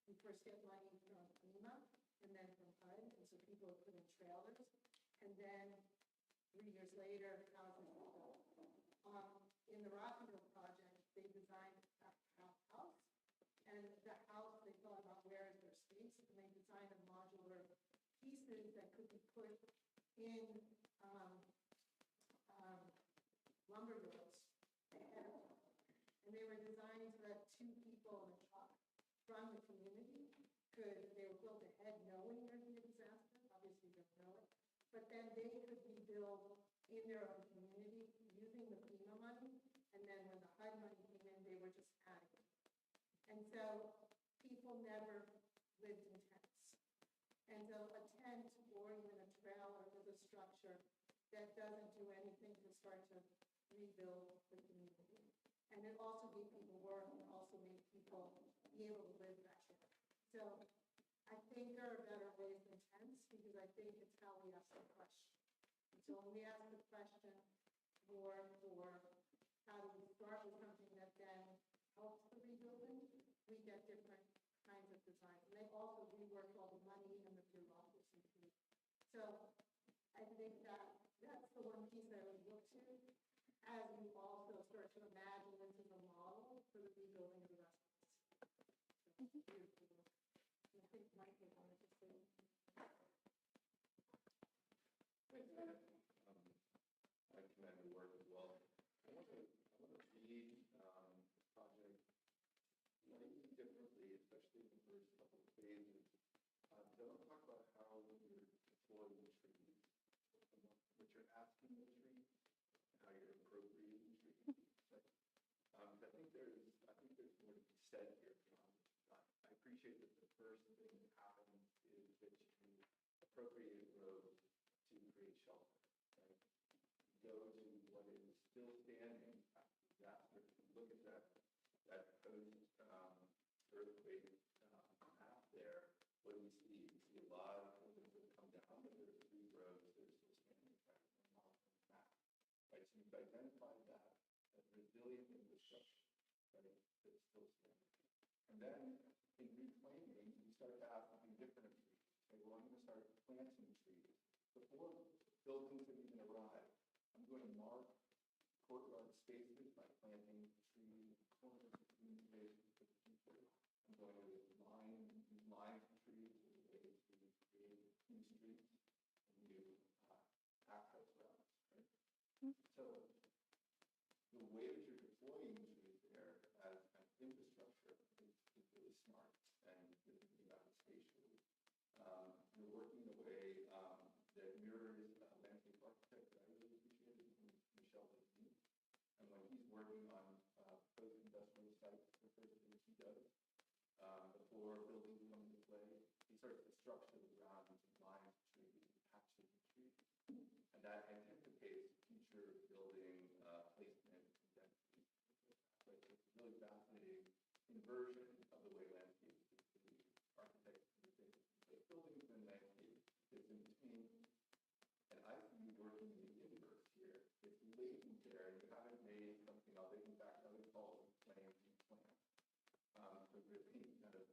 We first get money from FEMA and then from HUD, and so people are put in trailers. And then 3 years later, houses are built. In the Rockville project, they designed a house, and the house, they thought about where is their space, and they designed a modular pieces that could be put in lumber yards. And they were designed so that 2 people in a truck from the community they were built ahead knowing there'd be a disaster, obviously they don't know it, but then they could be built in their own community using the FEMA money, and then when the HUD money came in, they were just adding it. And so people never lived in tents. And so a tent or even a trailer is a structure that doesn't do anything to start to rebuild the community. And it also made people work and also made people be able to live back there. So I think there are better ways than tents because I think it's how we ask the question. And so when we ask the question more for how do we start with something that then helps the rebuilding, we get different kinds of designs. And they also reworked all the money and the bureaucracy too. So I think that's the one piece that I would look to as you also start to imagine this as a model for the rebuilding of the rest of the city. So, beautiful. And I think Michael wanted to say. Thanks, Anna. I commend your work as well. I want to read this project slightly differently, especially in the first couple of phases. So I want to talk about how you're deploying the trees, what you're asking the trees, and how you're appropriating the trees. I think there's more to be said here. I appreciate that the first thing that happens is that you appropriate roads to create shelter. Right? You go to what is still standing after disaster. Look at that post earthquake map there. What do you see? You see a lot of buildings that have come down, but there's 3 roads that are still standing on the map. Right? So you've identified that as resilient infrastructure, right? That's still standing. And then in reclaiming, you start to ask something different of trees. Okay, well, I'm going to start planting trees. Before buildings have even arrived, I'm going to mark courtyard spaces by planting trees, corners of green spaces for the future. I'm going to use lines of trees as a way to create new streets and new access routes. Right? So the way that you're deploying trees there as an infrastructure is really smart and you're thinking about it spatially. You're working in a way that mirrors a landscape architect that I really appreciated, Michel Levine. And when he's working on post-industrial sites, the first things he does before buildings come into play, he starts to structure the ground using lines of trees and patches of trees. And that anticipates future building placement and density. Right? So it's a really fascinating inversion of the way landscapes typically architects undertake. Buildings and landscape fits in between. And I see you working in the inverse here. It's latent there, and you haven't made something I'll take you back to other calls of plans and plans. So really kind of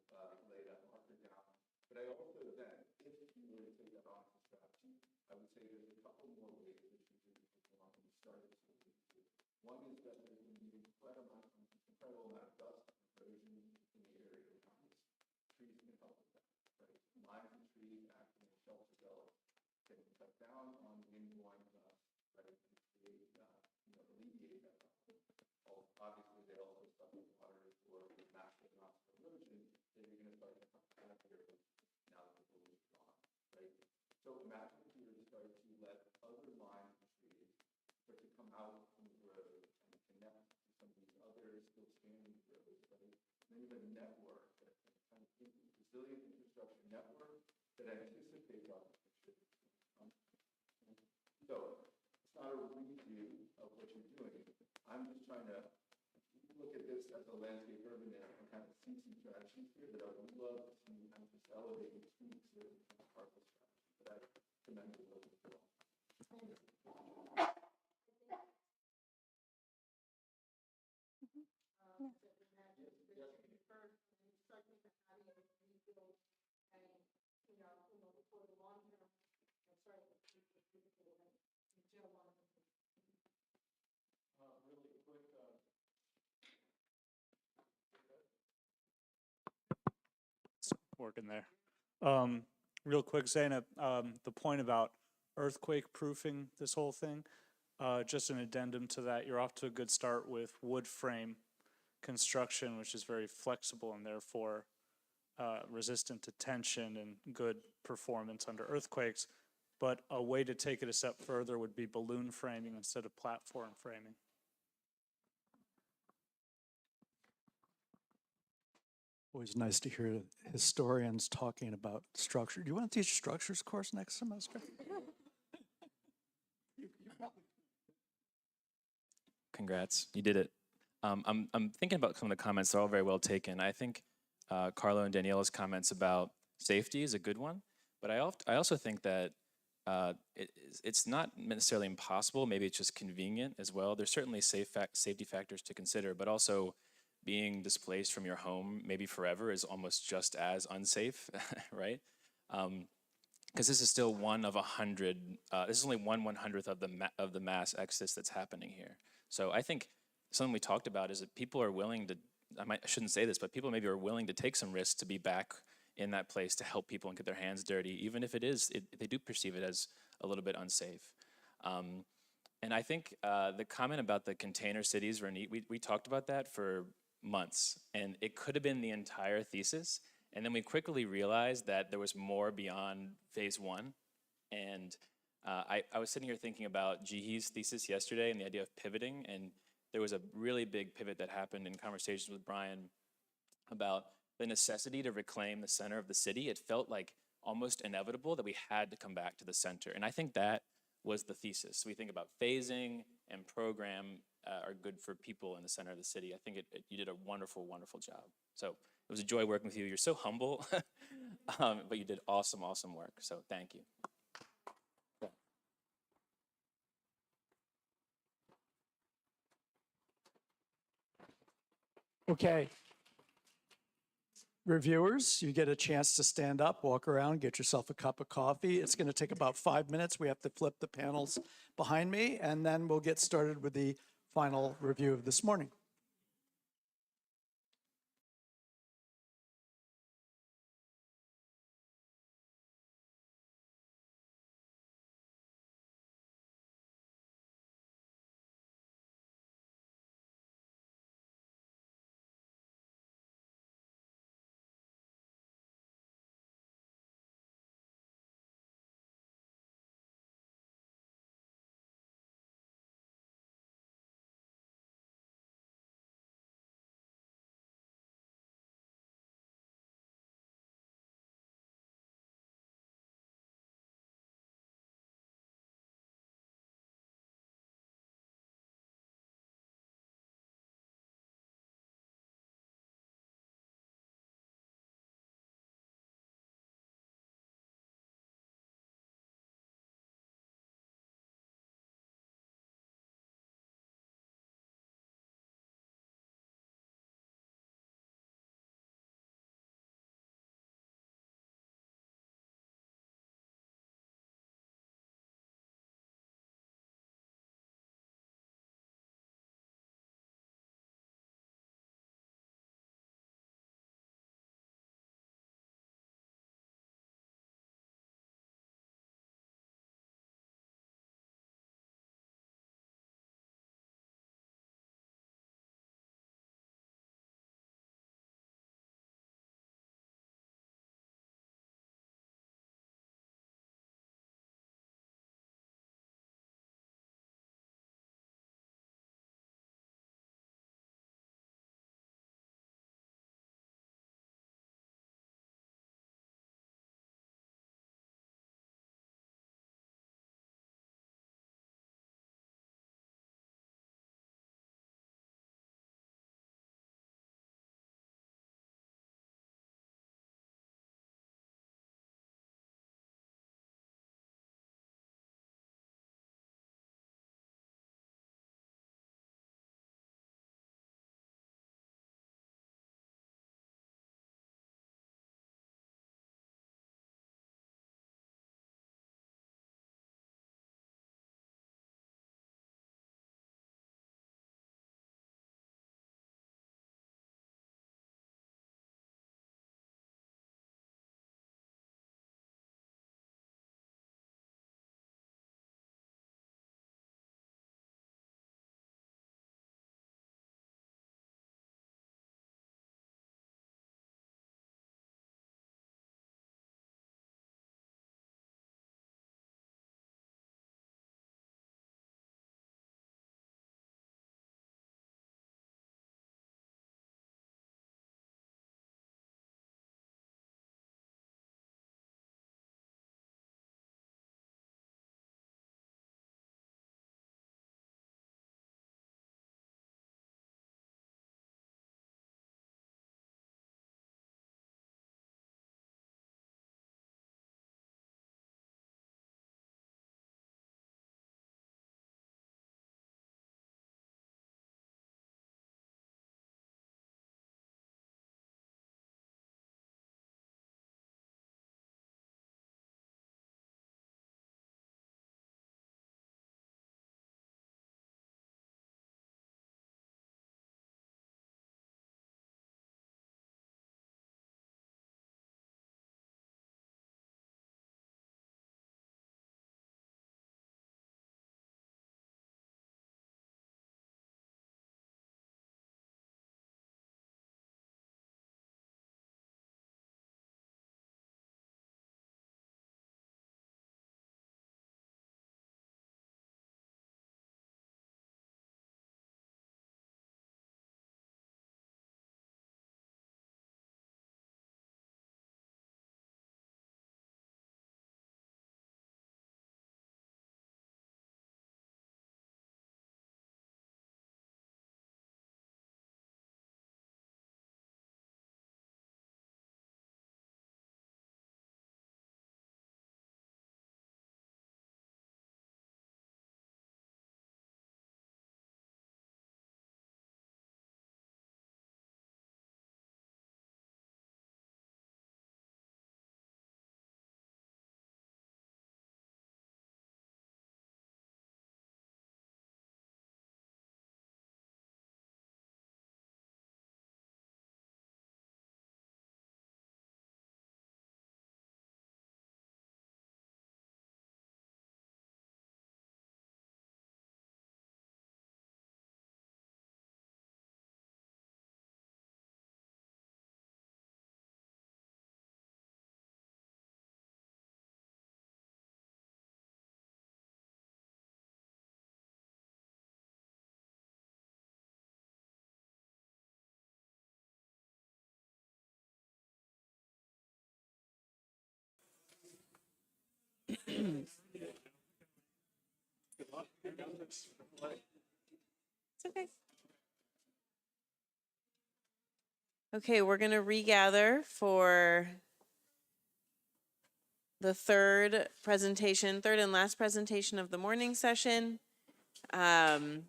lay that marker down. But I also then, if you were to take that on as a strategy, I would say there's a couple more ways that you can perform when you start this with. One is that there's going to be an incredible amount of dust and erosion in the area around us. Trees can help with that, right? Lines of trees acting as shelter belts can cut down on inborn dust, right, and create, alleviate that problem. Obviously, they also suck up water So imagine if you were to start to let other lines of trees start to come out from the road and connect to some of these other still standing roads, right? Then you have a network, that kind of resilient infrastructure network that anticipates architecture. Um, So it's not a redo of what you're doing. I'm just trying to look at this as a landscape urbanist and kind of see some strategies here that I would love to kind of just elevate and tweak certain parcel strategies that I commend you with as well. Really quick, Working there. Real quick, Zainab, the point about earthquake proofing this whole thing, just an addendum to that, you're off to a good start with wood frame construction, which is very flexible and therefore resistant to tension and good performance under earthquakes. But a way to take it a step further would be balloon framing instead of platform framing. Always nice to hear historians talking about structure. Do you want to teach structures course next semester? Congrats, you did it. I'm thinking about some of the comments. They're all very well taken. I think Carlo and Daniela's comments about safety is a good one, but I also think that it's not necessarily impossible. Maybe it's just convenient as well. There's certainly safety factors to consider, but also being displaced from your home maybe forever is almost just as unsafe, right? Because this is still one of 100. This is only 1/100th of the mass exodus that's happening here. So I think something we talked about is that people are willing to. I shouldn't say this, but people maybe are willing to take some risks to be back in that place to help people and get their hands dirty, even if they do perceive it as a little bit unsafe. And I think the comment about the container cities were neat. We talked about that for months, and it could have been the entire thesis. And then we quickly realized that there was more beyond phase one. And I was sitting here thinking about Jihee's thesis yesterday and the idea of pivoting. And there was a really big pivot that happened in conversations with Brian about the necessity to reclaim the center of the city. It felt like almost inevitable that we had to come back to the center. And I think that was the thesis. We think about phasing and program are good for people in the center of the city. I think you did a wonderful, wonderful job. So it was a joy working with you. You're so humble, but you did awesome, awesome work. So thank you. Okay. Reviewers, you get a chance to stand up, walk around, get yourself a cup of coffee. It's going to take about 5 minutes. We have to flip the panels behind me, and then we'll get started with the final review of this morning. It's okay. Okay, we're going to regather for the third and last presentation of the morning session. And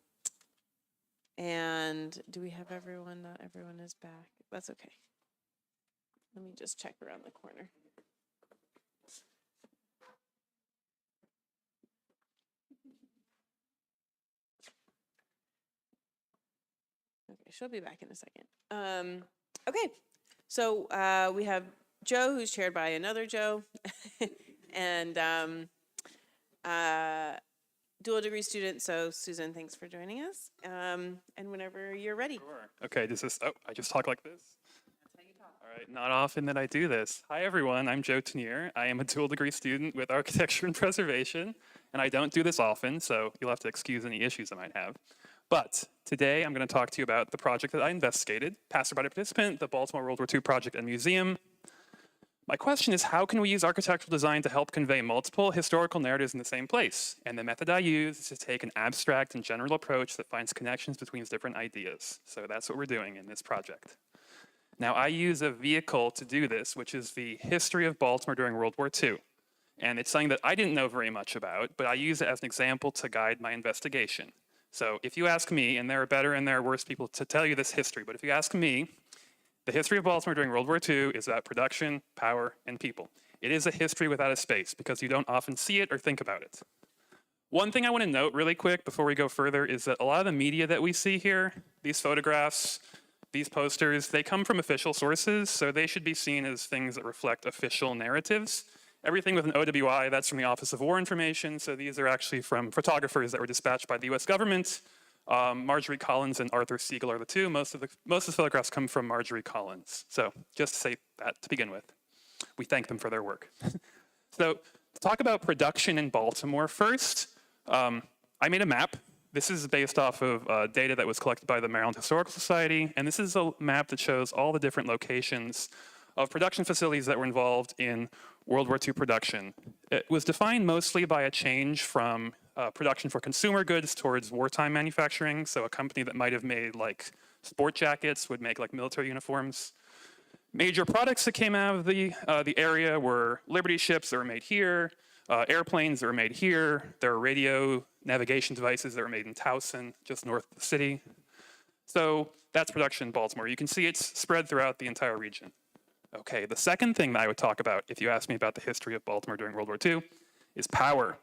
do we have everyone? Not everyone is back. That's okay. Let me just check around the corner. Okay, she'll be back in a second. Okay, so we have Joe, who's chaired by another Joe, and dual degree student. So Susan, thanks for joining us. And whenever you're ready. Sure. Okay, I just talk like this? That's how you talk. All right, not often that I do this. Hi everyone, I'm Joe Tenier. I am a dual degree student with architecture and preservation, and I don't do this often, so you'll have to excuse any issues I might have. But today I'm going to talk to you about the project that I investigated, Passerby Participant, the Baltimore World War II Project and Museum. My question is, how can we use architectural design to help convey multiple historical narratives in the same place? And the method I use is to take an abstract and general approach that finds connections between these different ideas. So that's what we're doing in this project. Now, I use a vehicle to do this, which is the history of Baltimore during World War II. And it's something that I didn't know very much about, but I use it as an example to guide my investigation. So if you ask me, and there are better and there are worse people to tell you this history, but if you ask me, the history of Baltimore during World War II is about production, power, and people. It is a history without a space because you don't often see it or think about it. One thing I want to note really quick before we go further is that a lot of the media that we see here, these photographs, these posters, they come from official sources, so they should be seen as things that reflect official narratives. Everything with an OWI, that's from the Office of War Information, so these are actually from photographers that were dispatched by the US government. Marjorie Collins and Arthur Siegel are the two. Most of the photographs come from Marjorie Collins. So just to say that to begin with. We thank them for their work. So to talk about production in Baltimore first, I made a map. This is based off of data that was collected by the Maryland Historical Society, and this is a map that shows all the different locations of production facilities that were involved in World War II production. It was defined mostly by a change from production for consumer goods towards wartime manufacturing. So a company that might have made like sport jackets would make like military uniforms. Major products that came out of the area were Liberty ships that were made here, airplanes that were made here. There were radio navigation devices that were made in Towson, just north of the city. So that's production in Baltimore. You can see it's spread throughout the entire region. Okay, the second thing that I would talk about, if you ask me about the history of Baltimore during World War II, is power.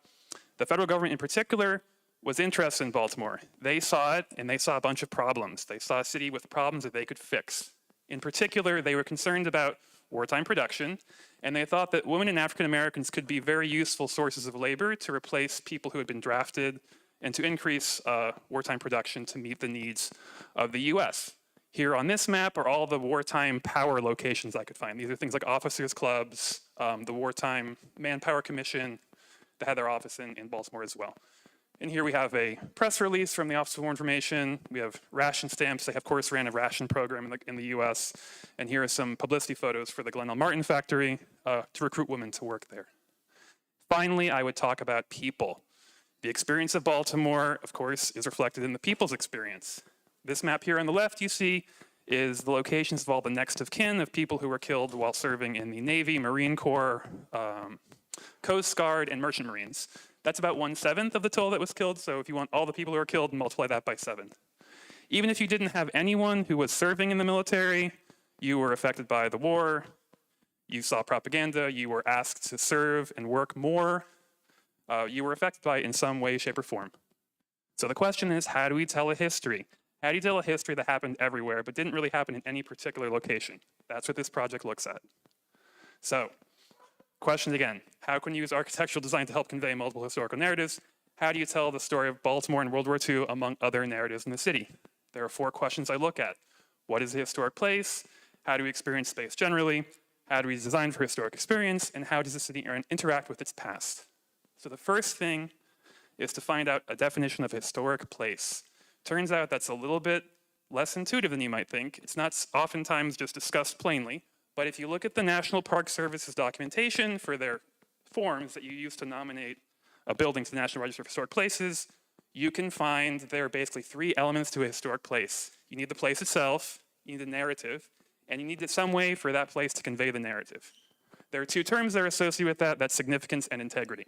The federal government in particular was interested in Baltimore. They saw it, and they saw a bunch of problems. They saw a city with problems that they could fix. In particular, they were concerned about wartime production, and they thought that women and African Americans could be very useful sources of labor to replace people who had been drafted and to increase wartime production to meet the needs of the US. Here on this map are all the wartime power locations I could find. These are things like officers' clubs, the Wartime Manpower Commission, that had their office in Baltimore as well. And here we have a press release from the Office of War Information. We have ration stamps. They, of course, ran a ration program in the US. And here are some publicity photos for the Glenn L. Martin factory to recruit women to work there. Finally, I would talk about people. The experience of Baltimore, of course, is reflected in the people's experience. This map here on the left you see is the locations of all the next of kin of people who were killed while serving in the Navy, Marine Corps, Coast Guard, and Merchant Marines. That's about 1/7 of the total that was killed, so if you want all the people who were killed, multiply that by 7. Even if you didn't have anyone who was serving in the military, you were affected by the war, you saw propaganda, you were asked to serve and work more, you were affected by it in some way, shape, or form. So the question is, how do we tell a history? How do you tell a history that happened everywhere but didn't really happen in any particular location? That's what this project looks at. So, question again, how can you use architectural design to help convey multiple historical narratives? How do you tell the story of Baltimore in World War II among other narratives in the city? There are 4 questions I look at. What is a historic place? How do we experience space generally? How do we design for historic experience? And how does the city interact with its past? So the first thing is to find out a definition of historic place. Turns out that's a little bit less intuitive than you might think. It's not oftentimes just discussed plainly, but if you look at the National Park Service's documentation for their forms that you use to nominate a building to the National Register of Historic Places, you can find there are basically 3 elements to a historic place. You need the place itself, you need a narrative, and you need some way for that place to convey the narrative. There are 2 terms that are associated with that, that's significance and integrity.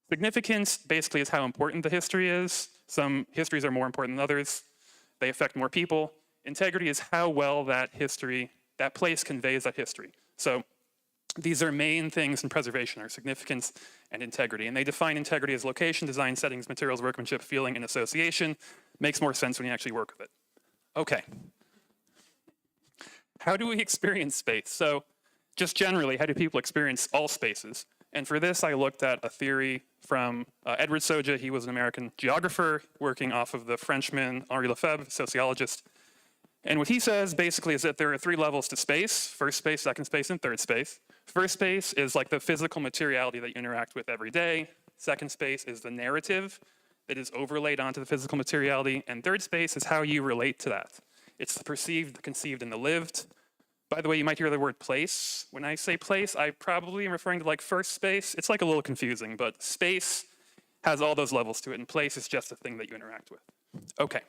Significance basically is how important the history is. Some histories are more important than others. They affect more people. Integrity is how well that history, that place conveys that history. So these are main things in preservation, are significance and integrity. And they define integrity as location, design, settings, materials, workmanship, feeling, and association. Makes more sense when you actually work with it. Okay. How do we experience space? So just generally, how do people experience all spaces? And for this, I looked at a theory from Edward Soja. He was an American geographer working off of the Frenchman Henri Lefebvre, sociologist. And what he says basically is that there are 3 levels to space: first space, second space, and third space. First space is like the physical materiality that you interact with every day. Second space is the narrative that is overlaid onto the physical materiality. And third space is how you relate to that. It's the perceived, the conceived, and the lived. By the way, you might hear the word place. When I say place, I probably am referring to like first space. It's like a little confusing, but space has all those levels to it, and place is just a thing that you interact with. Okay.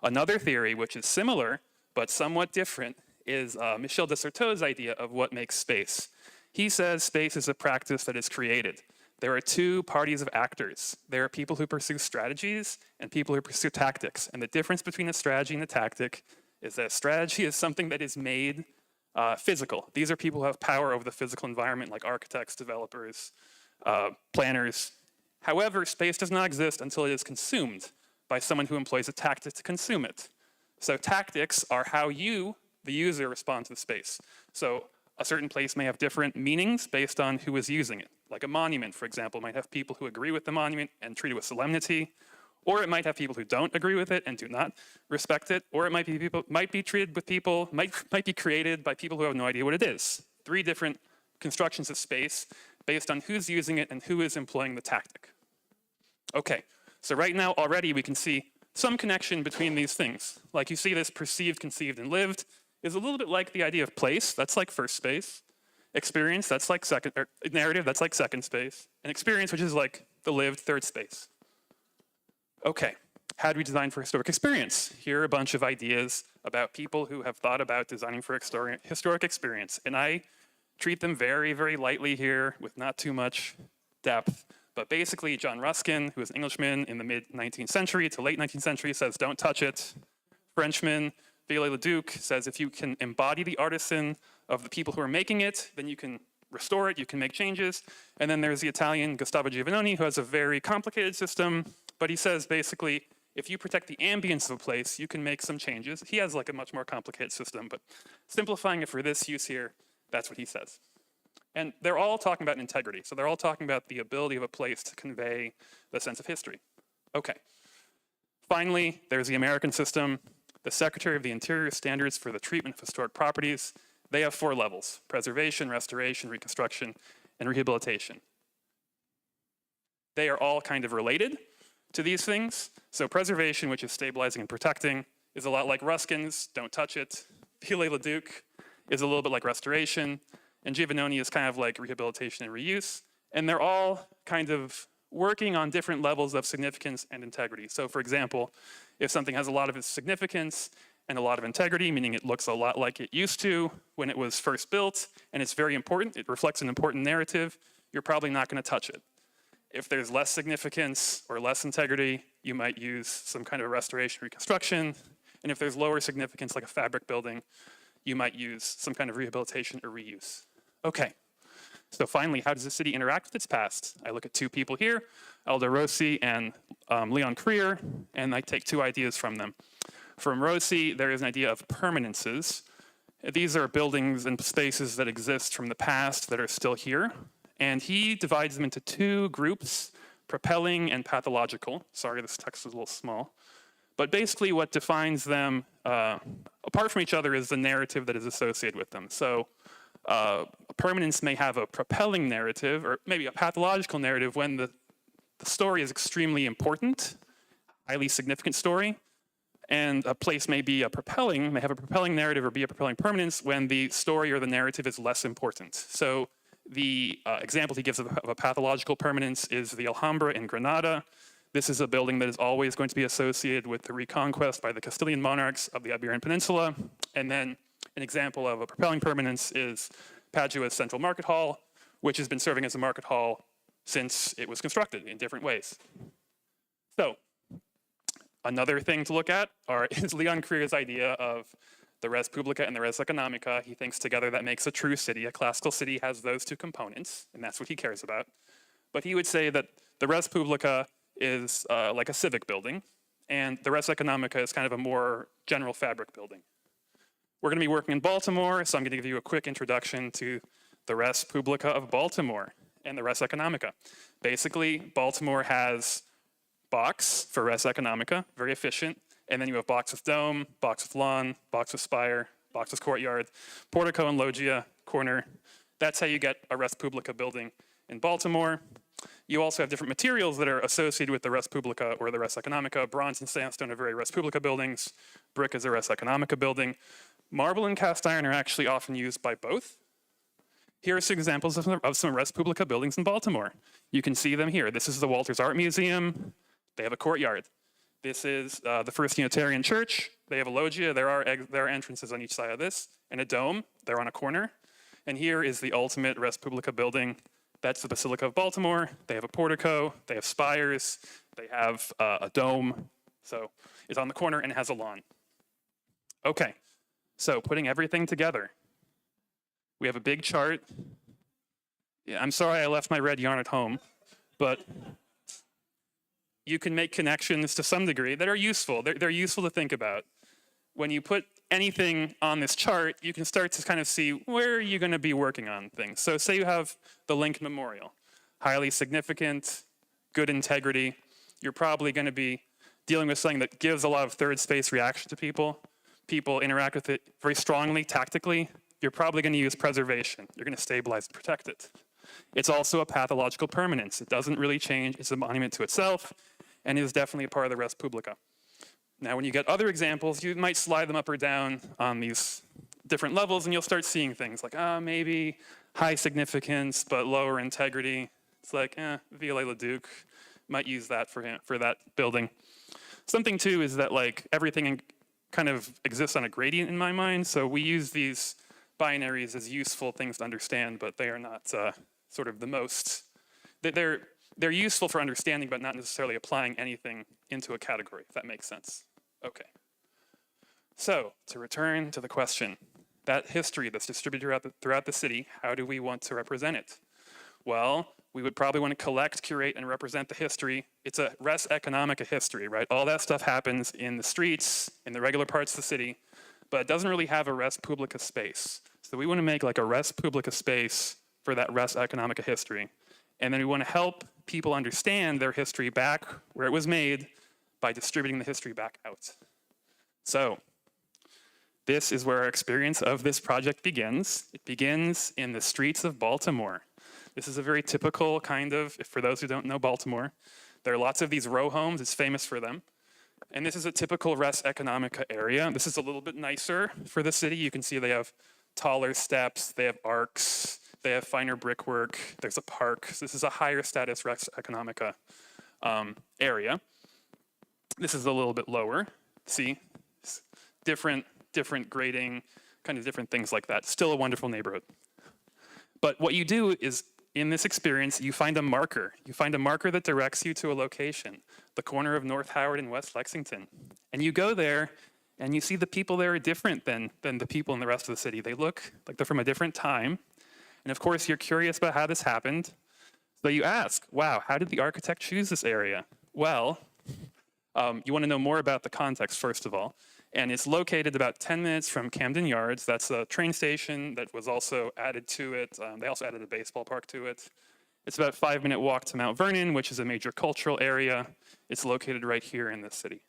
Another theory, which is similar, but somewhat different, is Michel de Certeau's idea of what makes space. He says space is a practice that is created. There are 2 parties of actors. There are people who pursue strategies and people who pursue tactics. And the difference between a strategy and a tactic is that a strategy is something that is made physical. These are people who have power over the physical environment, like architects, developers, planners. However, space does not exist until it is consumed by someone who employs a tactic to consume it. So tactics are how you, the user, respond to the space. So a certain place may have different meanings based on who is using it. Like a monument, for example, might have people who agree with the monument and treat it with solemnity, or it might have people who don't agree with it and do not respect it, or it might be people, might be created by people who have no idea what it is. 3 different constructions of space based on who's using it and who is employing the tactic. Okay, so right now already we can see some connection between these things. Like you see this perceived, conceived, and lived is a little bit like the idea of place, that's like first space. Experience, that's like second, or narrative, that's like second space. And experience, which is like the lived third space. Okay, how do we design for historic experience? Here are a bunch of ideas about people who have thought about designing for historic experience. And I treat them very, very lightly here with not too much depth. But basically, John Ruskin, who was an Englishman in the mid-19th century to late 19th century, says, don't touch it. Frenchman Viollet-le-Duc says, if you can embody the artisan of the people who are making it, then you can restore it, you can make changes. And then there's the Italian Gustavo Giovannoni, who has a very complicated system, but he says basically, if you protect the ambience of a place, you can make some changes. He has like a much more complicated system, but simplifying it for this use here, that's what he says. And they're all talking about integrity. So they're all talking about the ability of a place to convey the sense of history. Okay. Finally, there's the American system. The Secretary of the Interior standards for the treatment of historic properties. They have 4 levels: preservation, restoration, reconstruction, and rehabilitation. They are all kind of related to these things. So preservation, which is stabilizing and protecting, is a lot like Ruskin's, don't touch it. Viollet-le-Duc is a little bit like restoration. And Giovannoni is kind of like rehabilitation and reuse. And they're all kind of working on different levels of significance and integrity. So for example, if something has a lot of significance and a lot of integrity, meaning it looks a lot like it used to when it was first built, and it's very important, it reflects an important narrative, you're probably not going to touch it. If there's less significance or less integrity, you might use some kind of restoration, reconstruction. And if there's lower significance, like a fabric building, you might use some kind of rehabilitation or reuse. Okay, so finally, how does the city interact with its past? I look at 2 people here, Aldo Rossi and Leon Creer, and I take 2 ideas from them. From Rossi, there is an idea of permanences. These are buildings and spaces that exist from the past that are still here. And he divides them into 2 groups, propelling and pathological. Sorry, this text is a little small. But basically what defines them, apart from each other, is the narrative that is associated with them. So permanence may have a propelling narrative, or maybe a pathological narrative when the story is extremely important, highly significant story. And a place may have a propelling narrative or be a propelling permanence when the story or the narrative is less important. So The example he gives of a pathological permanence is the Alhambra in Granada. This is a building that is always going to be associated with the reconquest by the Castilian monarchs of the Iberian Peninsula. And then an example of a propelling permanence is Padua's Central Market Hall, which has been serving as a market hall since it was constructed in different ways. So another thing to look at is Leon Crier's idea of the res publica and the res economica. He thinks together that makes a true city. A classical city has those two components, and that's what he cares about. But he would say that the res publica is like a civic building, and the res economica is kind of a more general fabric building. We're going to be working in Baltimore, so I'm going to give you a quick introduction to the res publica of Baltimore and the res economica. Basically, Baltimore has box for res economica, very efficient. And then you have box with dome, box with lawn, box with spire, box with courtyard, portico and loggia, corner. That's how you get a res publica building in Baltimore. You also have different materials that are associated with the res publica or the res economica. Bronze and sandstone are very res publica buildings. Brick is a res economica building. Marble and cast iron are actually often used by both. Here are some examples of some res publica buildings in Baltimore. You can see them here. This is the Walters Art Museum. They have a courtyard. This is the First Unitarian Church. They have a loggia. There are entrances on each side of this, and a dome. They're on a corner. And here is the ultimate res publica building. That's the Basilica of Baltimore. They have a portico. They have spires. They have a dome. So it's on the corner and it has a lawn. Okay, so putting everything together, we have a big chart. Yeah, I'm sorry I left my red yarn at home, but you can make connections to some degree that are useful. They're useful to think about. When you put anything on this chart, you can start to kind of see where are you going to be working on things. So say you have the Lincoln Memorial, highly significant, good integrity. You're probably going to be dealing with something that gives a lot of third space reaction to people. People interact with it very strongly, tactically. You're probably going to use preservation. You're going to stabilize and protect it. It's also a pathological permanence. It doesn't really change. It's a monument to itself, and is definitely a part of the res publica. Now, when you get other examples, you might slide them up or down on these different levels, and you'll start seeing things like, maybe high significance, but lower integrity. It's like, Viollet-le-Duc might use that for that building. Something, too, is that like everything kind of exists on a gradient in my mind, so we use these binaries as useful things to understand, but they are not sort of the most, they're useful for understanding, but not necessarily applying anything into a category, if that makes sense. Okay. So, to return to the question, that history that's distributed throughout the city, how do we want to represent it? Well, we would probably want to collect, curate, and represent the history. It's a res economica history, right? All that stuff happens in the streets, in the regular parts of the city, but it doesn't really have a res publica space. So we want to make like a res publica space for that res economica history. And then we want to help people understand their history back where it was made by distributing the history back out. So this is where our experience of this project begins. It begins in the streets of Baltimore. This is a very typical kind of, for those who don't know Baltimore, there are lots of these row homes. It's famous for them. And this is a typical res economica area. This is a little bit nicer for the city. You can see they have taller steps, they have arcs, they have finer brickwork, there's a park. So this is a higher status res economica area. This is a little bit lower. See, different grading, kind of different things like that. Still a wonderful neighborhood. But what you do is, in this experience, you find a marker. You find a marker that directs you to a location, the corner of North Howard and West Lexington. And you go there, and you see the people there are different than the people in the rest of the city. They look like they're from a different time. And of course, you're curious about how this happened. So you ask, wow, how did the architect choose this area? Well, you want to know more about the context, first of all. And it's located about 10 minutes from Camden Yards. That's a train station that was also added to it. They also added a baseball park to it. It's about a 5-minute walk to Mount Vernon, which is a major cultural area. It's located right here in the city.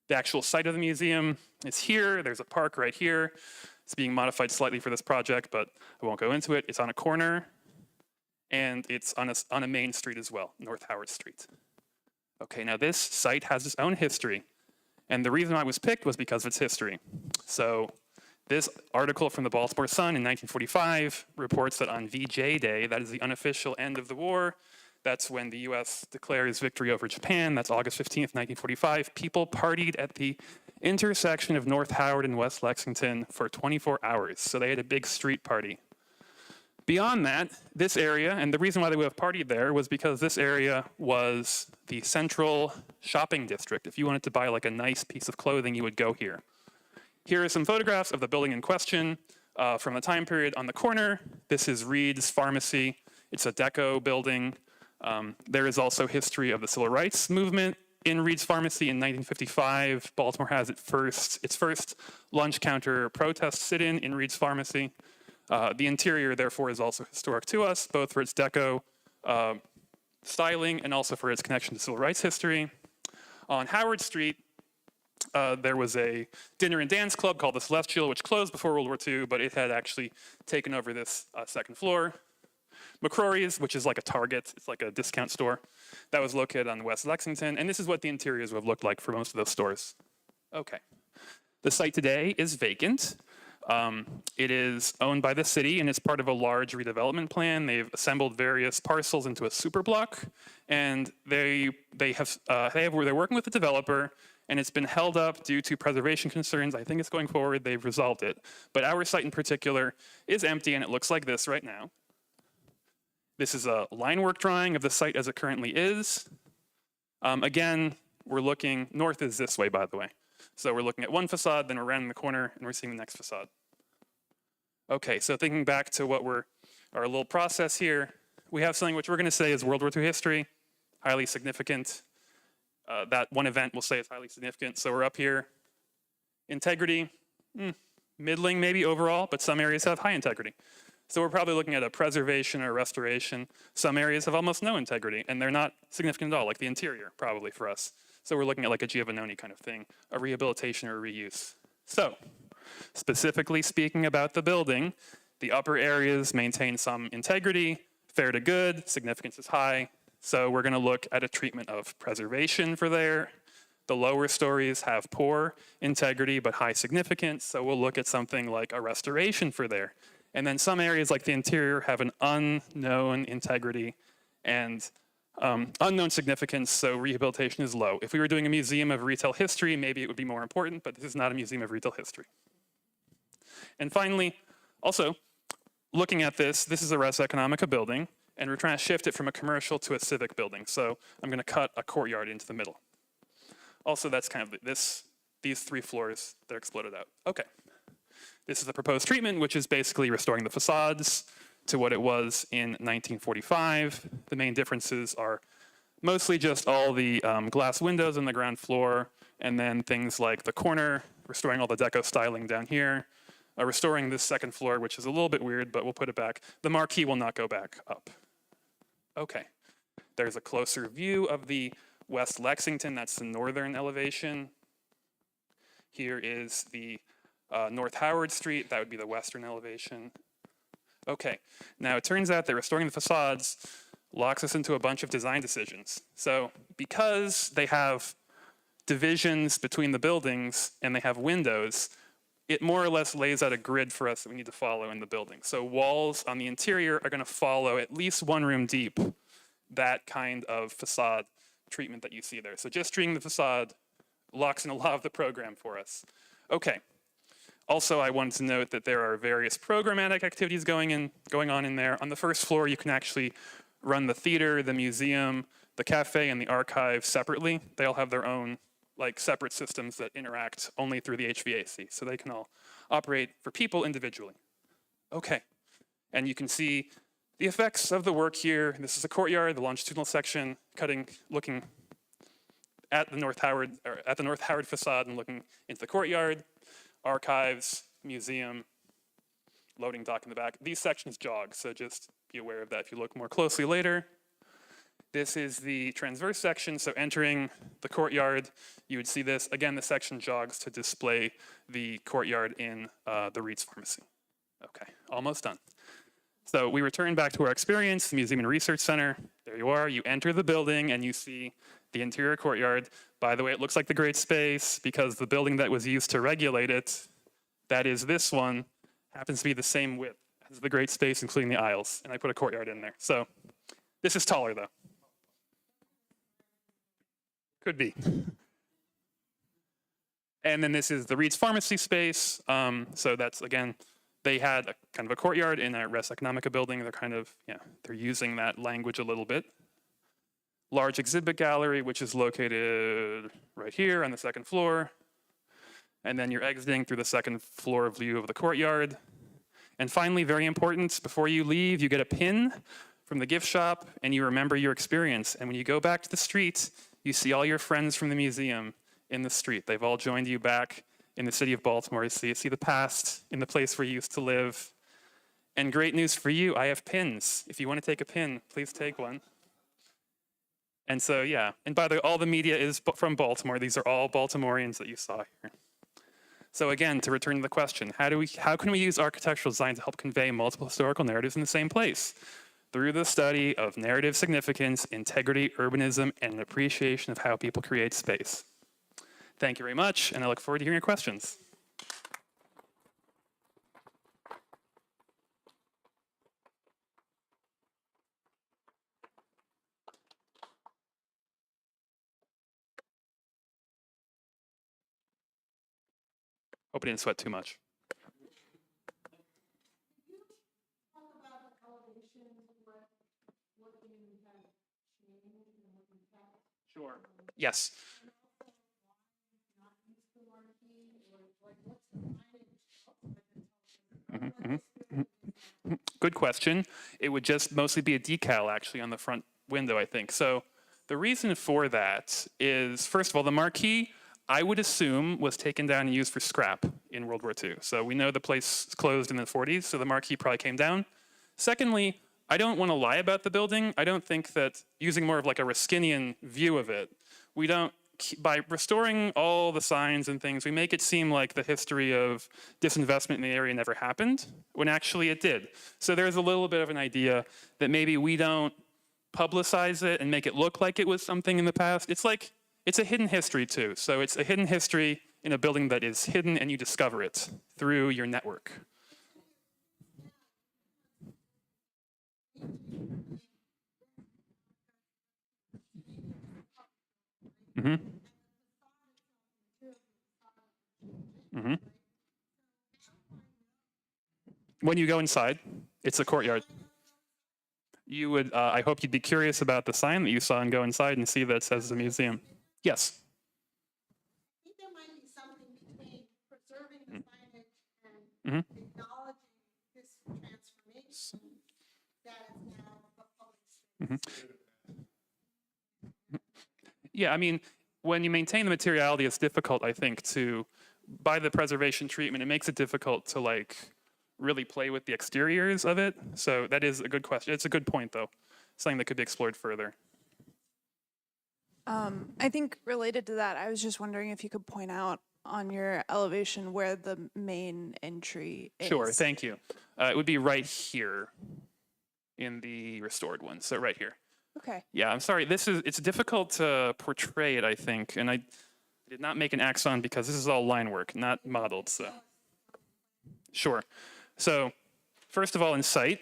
The actual site of the museum is here. There's a park right here. It's being modified slightly for this project, but I won't go into it. It's on a corner, and it's on a main street as well, North Howard Street. Okay, now this site has its own history. And the reason I was picked was because of its history. So This article from the Baltimore Sun in 1945 reports that on VJ Day, that is the unofficial end of the war, that's when the US declares victory over Japan, that's August 15th, 1945, people partied at the intersection of North Howard and West Lexington for 24 hours. So they had a big street party. Beyond that, this area, and the reason why they would have partied there was because this area was the central shopping district. If you wanted to buy like a nice piece of clothing, you would go here. Here are some photographs of the building in question from the time period on the corner. This is Reed's Pharmacy. It's a deco building. There is also history of the civil rights movement in Reed's Pharmacy in 1955. Baltimore has its first lunch counter protest sit-in in Reed's Pharmacy. The interior, therefore, is also historic to us, both for its deco styling and also for its connection to civil rights history. On Howard Street, there was a dinner and dance club called the Celestial, which closed before World War II, but it had actually taken over this second floor. McCrory's, which is like a Target, it's like a discount store, that was located on West Lexington, and this is what the interiors would have looked like for most of those stores. Okay. The site today is vacant. It is owned by the city and it's part of a large redevelopment plan. They've assembled various parcels into a super block, and they're working with the developer, and it's been held up due to preservation concerns. I think it's going forward. They've resolved it. But our site in particular is empty, and it looks like this right now. This is a line work drawing of the site as it currently is. Again, we're looking, north is this way, by the way. So we're looking at one facade, then we're rounding the corner, and we're seeing the next facade. Okay, so thinking back to our little process here, we have something which we're gonna say is World War II history, highly significant. That one event we'll say is highly significant. So we're up here. Integrity, middling maybe overall, but some areas have high integrity. So we're probably looking at a preservation or restoration. Some areas have almost no integrity, and they're not significant at all, like the interior, probably for us. So we're looking at like a Giovannone kind of thing, a rehabilitation or a reuse. So, specifically speaking about the building, the upper areas maintain some integrity, fair to good, significance is high. So we're gonna look at a treatment of preservation for there. The lower stories have poor integrity but high significance, so we'll look at something like a restoration for there. And then some areas like the interior have an unknown integrity and unknown significance, so rehabilitation is low. If we were doing a museum of retail history, maybe it would be more important, but this is not a museum of retail history. And finally, also, looking at this is a res economica building, and we're trying to shift it from a commercial to a civic building. So I'm gonna cut a courtyard into the middle. Also, that's kind of these three floors that are exploded out. Okay. This is the proposed treatment, which is basically restoring the facades to what it was in 1945. The main differences are mostly just all the glass windows on the ground floor, and then things like the corner, restoring all the deco styling down here, restoring this second floor, which is a little bit weird, but we'll put it back. The marquee will not go back up. Okay, there's a closer view of the West Lexington, that's the northern elevation. Here is the North Howard Street, that would be the western elevation. Okay, now it turns out that restoring the facades locks us into a bunch of design decisions. So because they have divisions between the buildings and they have windows, it more or less lays out a grid for us that we need to follow in the building. So walls on the interior are gonna follow at least one room deep that kind of facade treatment that you see there. So just treating the facade locks in a lot of the program for us. Okay. Also, I wanted to note that there are various programmatic activities going on in there. On the first floor, you can actually run the theater, the museum, the cafe, and the archive separately. They all have their own like separate systems that interact only through the HVAC, so they can all operate for people individually. Okay, and you can see the effects of the work here. This is the courtyard, the longitudinal section, looking at the North Howard facade and looking into the courtyard. Archives, museum, loading dock in the back. These sections jog, so just be aware of that if you look more closely later. This is the transverse section, so entering the courtyard, you would see this. Again, the section jogs to display the courtyard in the Reed's Pharmacy. Okay, almost done. So we return back to our experience, the Museum and Research Center. There you are, you enter the building and you see the interior courtyard. By the way, it looks like the great space because the building that was used to regulate it That is, this one happens to be the same width as the great space, including the aisles, and I put a courtyard in there. So this is taller, though. Could be. And then this is the Reed's Pharmacy space. So that's, again, they had a kind of a courtyard in that Res Economica building. They're kind of, they're using that language a little bit. Large exhibit gallery, which is located right here on the second floor. And then you're exiting through the second floor view of the courtyard. And finally, very important, before you leave, you get a pin from the gift shop and you remember your experience. And when you go back to the street, you see all your friends from the museum in the street. They've all joined you back in the city of Baltimore. You see the past in the place where you used to live. And great news for you, I have pins. If you want to take a pin, please take one. And so, yeah, and by the way, all the media is from Baltimore. These are all Baltimoreans that you saw here. So again, to return to the question, how can we use architectural design to help convey multiple historical narratives in the same place? Through the study of narrative significance, integrity, urbanism, and an appreciation of how people create space. Thank you very much, and I look forward to hearing your questions. Hope I didn't sweat too much. Sure. Yes. Good question. It would just mostly be a decal, actually, on the front window, I think. So the reason for that is, first of all, the marquee, I would assume, was taken down and used for scrap in World War II. So we know the place closed in the 40s, so the marquee probably came down. Secondly, I don't want to lie about the building. I don't think that, using more of like a Ruskinian view of it, we don't, by restoring all the signs and things, we make it seem like the history of disinvestment in the area never happened, when actually it did. So there's a little bit of an idea that maybe we don't publicize it and make it look like it was something in the past. It's like, it's a hidden history too. So it's a hidden history in a building that is hidden and you discover it through your network. Mm-hmm. Mm-hmm. When you go inside, it's a courtyard. You would, I hope you'd be curious about the sign that you saw and go inside and see that it says the museum. Yes? I think there might be something between preserving the signage and acknowledging this transformation that is now a public space. Yeah, I mean, when you maintain the materiality, it's difficult, I think, by the preservation treatment, it makes it difficult to like really play with the exteriors of it. So that is a good question. It's a good point, though. Something that could be explored further. I think related to that, I was just wondering if you could point out on your elevation where the main entry is. Sure, thank you. It would be right here in the restored one, so right here. Okay. Yeah, I'm sorry, it's difficult to portray it, I think, and I did not make an axon because this is all line work, not modeled, so. Sure. So, first of all, in sight,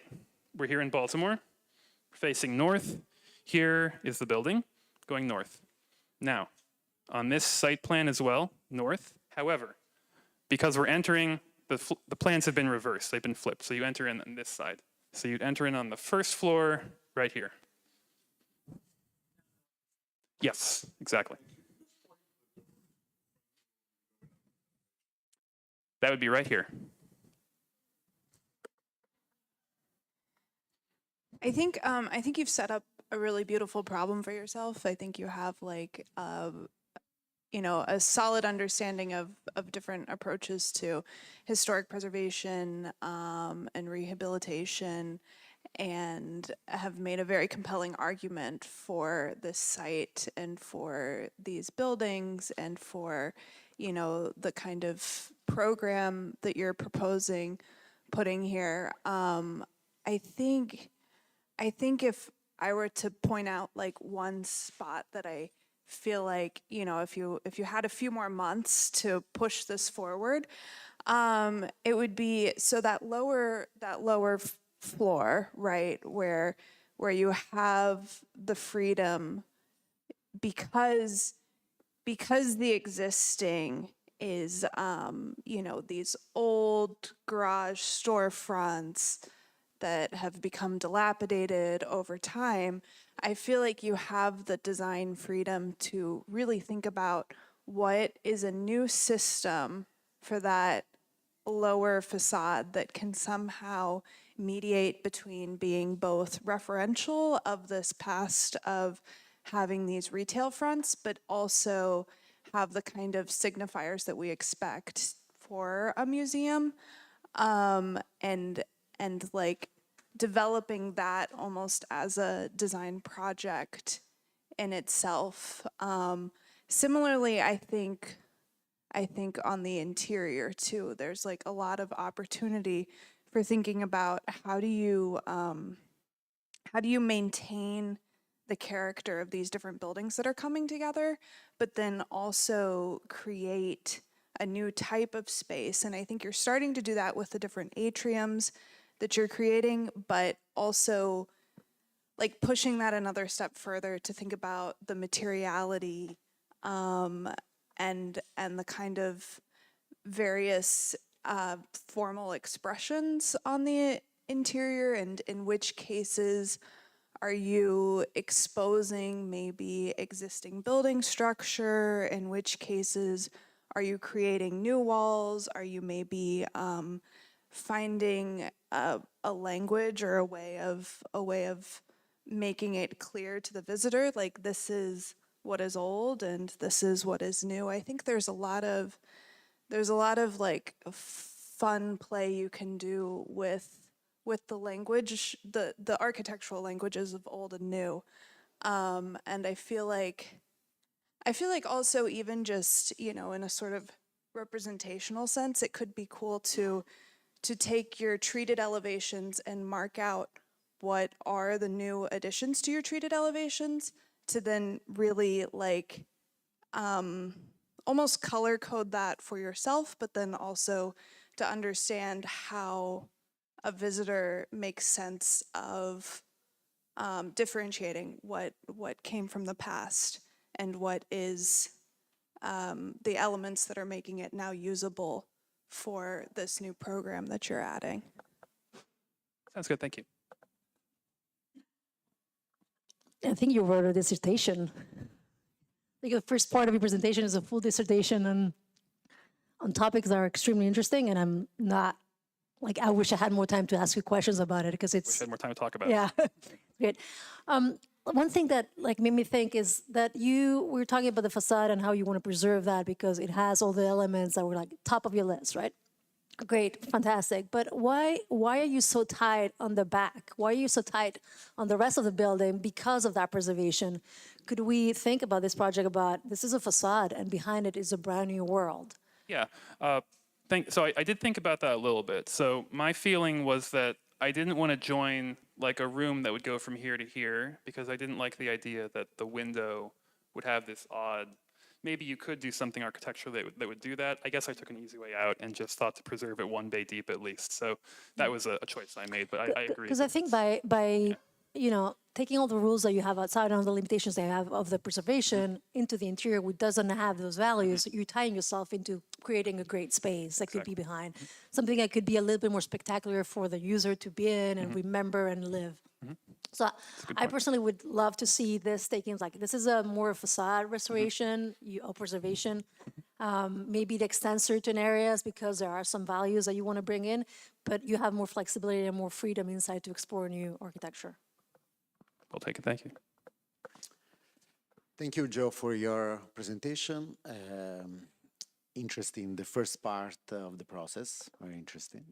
we're here in Baltimore, facing north. Here is the building, going north. Now, on this site plan as well, north. However, because we're entering, the plans have been reversed, they've been flipped, so you enter in on this side. So you'd enter in on the first floor, right here. Yes, exactly. That would be right here. I think you've set up a really beautiful problem for yourself. I think you have like you know, a solid understanding of different approaches to historic preservation and rehabilitation, and have made a very compelling argument for this site and for these buildings and for, you know, the kind of program that you're proposing putting here. I think if I were to point out like one spot that I feel like, you know, if you had a few more months to push this forward, It would be so that lower floor, right, where you have the freedom because the existing is these old garage storefronts that have become dilapidated over time. I feel like you have the design freedom to really think about what is a new system for that lower facade that can somehow mediate between being both referential of this past of having these retail fronts, but also have the kind of signifiers that we expect for a museum, and like developing that almost as a design project in itself. Similarly, I think on the interior too, there's like a lot of opportunity for thinking about how do you maintain the character of these different buildings that are coming together, but then also create a new type of space. And I think you're starting to do that with the different atriums that you're creating, but also like pushing that another step further to think about the materiality and the kind of various formal expressions on the interior, and in which cases are you exposing maybe existing building structure? In which cases are you creating new walls? Are you maybe finding a language or a way of making it clear to the visitor, like this is what is old and this is what is new? I think there's a lot of like fun play you can do with the language, the architectural languages of old and new. And I feel like also even just, in a sort of representational sense, it could be cool to take your treated elevations and mark out what are the new additions to your treated elevations, to then really like almost color code that for yourself, but then also to understand how a visitor makes sense of differentiating what came from the past and what is the elements that are making it now usable for this new program that you're adding. Sounds good, thank you. I think you wrote a dissertation. I think the first part of your presentation is a full dissertation on topics that are extremely interesting, and I'm not, like, I wish I had more time to ask you questions about it because it's... Wish I had more time to talk about Yeah, great. One thing that like made me think is that we were talking about the facade and how you want to preserve that because it has all the elements that were like top of your list, right? Great, fantastic. But why are you so tight on the back? Why are you so tight on the rest of the building because of that preservation? Could we think about this project about this is a facade and behind it is a brand new world? Yeah, so I did think about that a little bit. So my feeling was that I didn't want to join like a room that would go from here to here because I didn't like the idea that the window would have this odd, maybe you could do something architecturally that would do that. I guess I took an easy way out and just thought to preserve it one bay deep at least. So that was a choice I made, but I agree. Because I think by taking all the rules that you have outside and all the limitations that you have of the preservation into the interior, which doesn't have those values, you're tying yourself into creating a great space that could be behind. Something that could be a little bit more spectacular for the user to be in and remember and live. So I personally would love to see this taking, like, this is a more facade restoration or preservation. Maybe it extends certain areas because there are some values that you want to bring in, but you have more flexibility and more freedom inside to explore new architecture. I'll take it, thank you. Thank you, Joe, for your presentation. Interesting, the first part of the process, very interesting.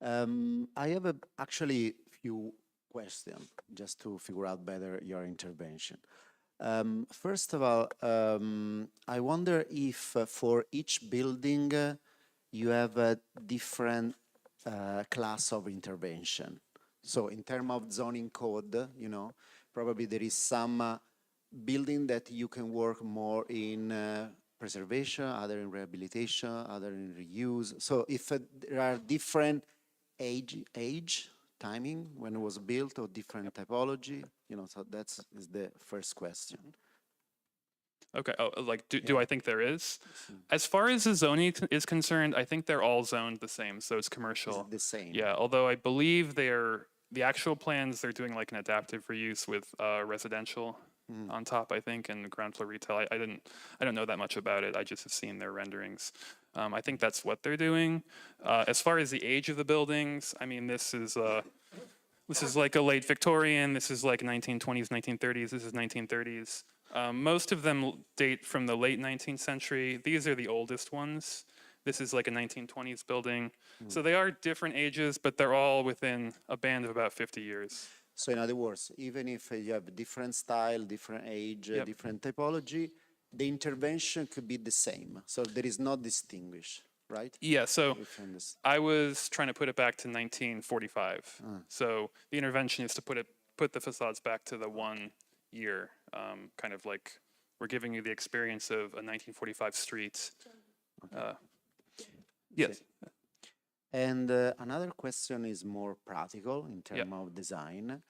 I have actually few questions just to figure out better your intervention. First of all, I wonder if for each building you have a different class of intervention. So in terms of zoning code, probably there is some building that you can work more in preservation, other in rehabilitation, other in reuse. So if there are different age, timing when it was built, or different typology, so that's is the first question. Okay. Oh, like, do I think there is? As far as the zoning is concerned, I think they're all zoned the same, so it's commercial. The same. Yeah. Although I believe the actual plans, they're doing like an adaptive reuse with residential on top, I think, and ground floor retail. I don't know that much about it. I just have seen their renderings. I think that's what they're doing. As far as the age of the buildings, I mean, this is like a late Victorian. This is like 1920s, 1930s. This is 1930s. Most of them date from the late 19th century. These are the oldest ones. This is like a 1920s building. So they are different ages, but they're all within a band of about 50 years. So in other words, even if you have different style, different age, different typology, the intervention could be the same. So there is no distinguish, right? Yeah, so I was trying to put it back to 1945. So the intervention is to put the facades back to the 1 year, kind of like we're giving you the experience of a 1945 street. Yes. And another question is more practical in terms of design,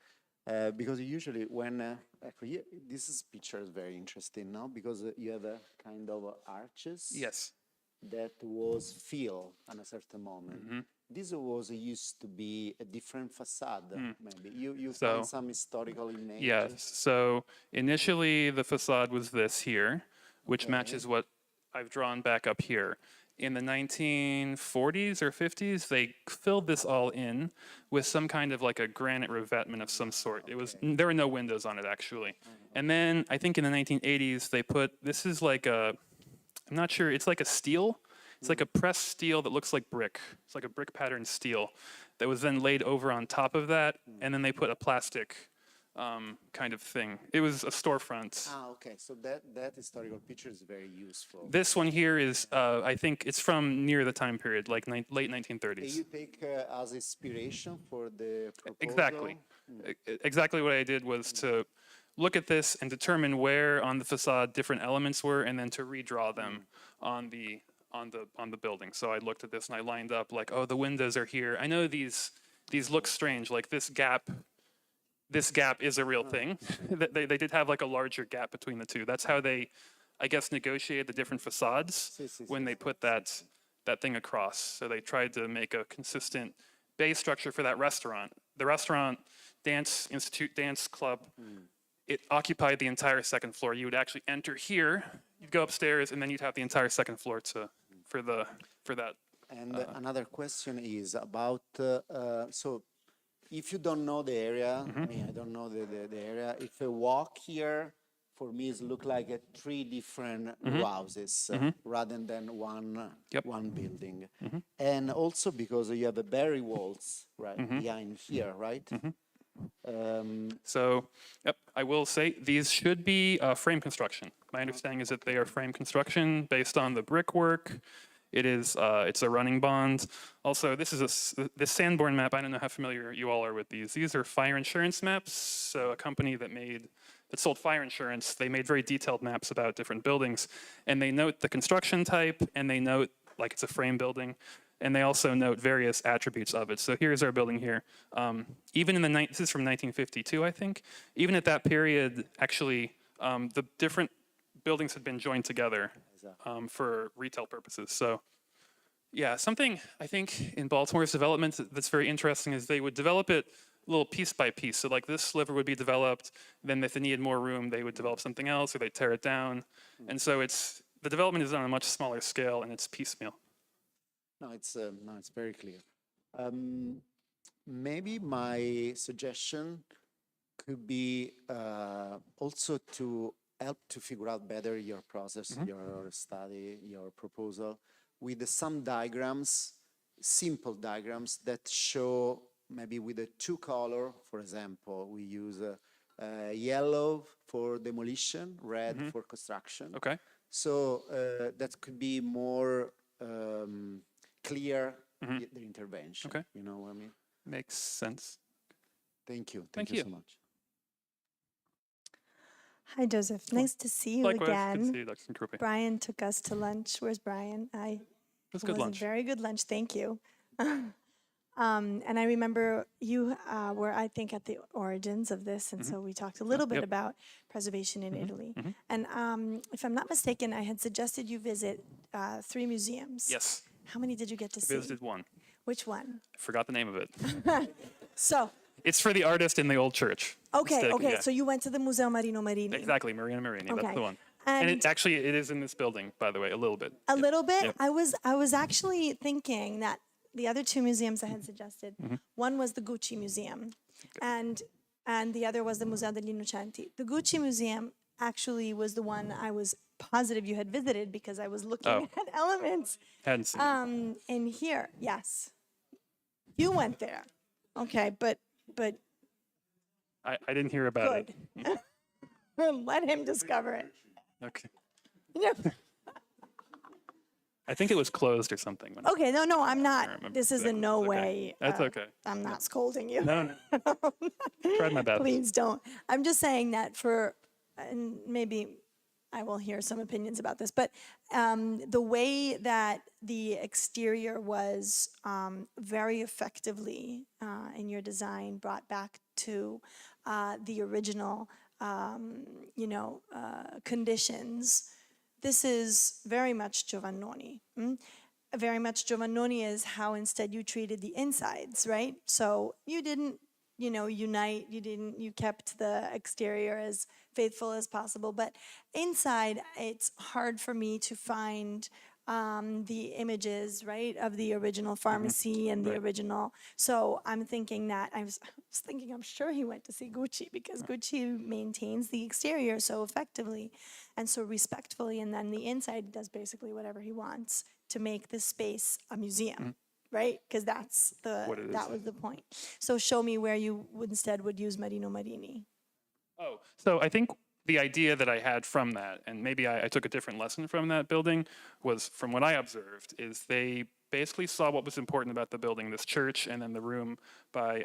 because usually when actually this picture is very interesting now because you have a kind of arches. Yes. That was filled at a certain moment. This was used to be a different facade, maybe. You found some historical images? Yes, so initially the facade was this here, which matches what I've drawn back up here. In the 1940s or 50s, they filled this all in with some kind of like a granite revetment of some sort. There were no windows on it actually. And then I think in the 1980s, they put, this is like I'm not sure, it's like a steel. It's like a pressed steel that looks like brick. It's like a brick pattern steel that was then laid over on top of that, and then they put a plastic kind of thing. It was a storefront. Okay, so that historical picture is very useful. This one here is, I think it's from near the time period, like late 1930s. You take as inspiration for the proposal? Exactly. Exactly what I did was to look at this and determine where on the facade different elements were, and then to redraw them on the building. So I looked at this and I lined up like, oh, the windows are here. I know these look strange, like this gap is a real thing. They did have like a larger gap between the two. That's how they, I guess, negotiated the different facades when they put that thing across. So they tried to make a consistent base structure for that restaurant. The restaurant, dance club, it occupied the entire second floor. You would actually enter here, you'd go upstairs, and then you'd have the entire second floor for that. And another question is about, so if you don't know the area, I mean, I don't know the area, if I walk here, for me, it look like 3 different houses rather than one building. And also because you have a barrier walls behind here, right? So, yep, I will say these should be frame construction. My understanding is that they are frame construction based on the brickwork. It's a running bond. Also, this is this Sanborn map. I don't know how familiar you all are with these. These are fire insurance maps. So a company that sold fire insurance, they made very detailed maps about different buildings, and they note the construction type, and they note like it's a frame building. And they also note various attributes of it. So here's our building here. Even in this is from 1952, I think. Even at that period, actually, the different buildings had been joined together for retail purposes. So yeah, something I think in Baltimore's development that's very interesting is they would develop it a little piece by piece. So like this sliver would be developed, then if they needed more room, they would develop something else, or they'd tear it down. And so the development is on a much smaller scale, and it's piecemeal. No, it's very clear. Maybe my suggestion could be also to help to figure out better your process, your study, your proposal, with some diagrams, simple diagrams that show maybe with a 2 color. For example, we use yellow for demolition, red for construction. Okay. So that could be more clear the intervention. Okay. You know what I mean? Makes sense. Thank you. Thank you you so much. Hi, Joseph. Nice to see you Likewise, good to again. see you, Dr. Nkrupe. Brian took us to lunch. Where's Brian? It was It good was a lunch. very good lunch. Thank you. And I remember you were, I think, at the origins of this, and so we talked a little bit Yep. about preservation in Italy. And if I'm not mistaken, I had suggested you visit 3 museums. Yes, How many did you get to I see? visited one. Which one? I forgot the name of it. So, It's for the artist in the old church. okay, Stick, okay. yeah. So you went to the Museo Marino Marini. Exactly, Marina Marini, Okay. that's the one. And And it actually, it is in this building, by the way, a little bit. a Yeah. little bit. Yep. I was actually thinking that the other 2 museums I had suggested, one was the Gucci Museum, and the other was the Museo degli Innocenti. The Gucci Museum actually was the one I was positive you had visited because I was looking Oh. at elements Hadn't seen it. in here. Yes, you went there. Okay, but I didn't hear about good. it. Let him discover it. Okay. No. I think it was closed or something. When Okay, no, I'm not. remember This is in exactly. no It's okay. way. That's okay. I'm not scolding you. No, no. Tried my best. Please don't. I'm just saying that and maybe I will hear some opinions about this, but the way that the exterior was very effectively in your design brought back to the original, conditions. This is very much Giovannoni. Very much Giovannoni is how instead you treated the insides, right? So you didn't, unite, you kept the exterior as faithful as possible. But inside, it's hard for me to find the images, right, of the original pharmacy and the original. So I'm thinking that, I was thinking, I'm sure he went to see Gucci because Gucci maintains the exterior so effectively and so respectfully. And then the inside does basically whatever he wants to make this space a museum. Right, because that's What it that is. was the point. So show me where you would use Marino Marini. Oh, so I think the idea that I had from that, and maybe I took a different lesson from that building, was from what I observed, is they basically saw what was important about the building, this church, and then the room by,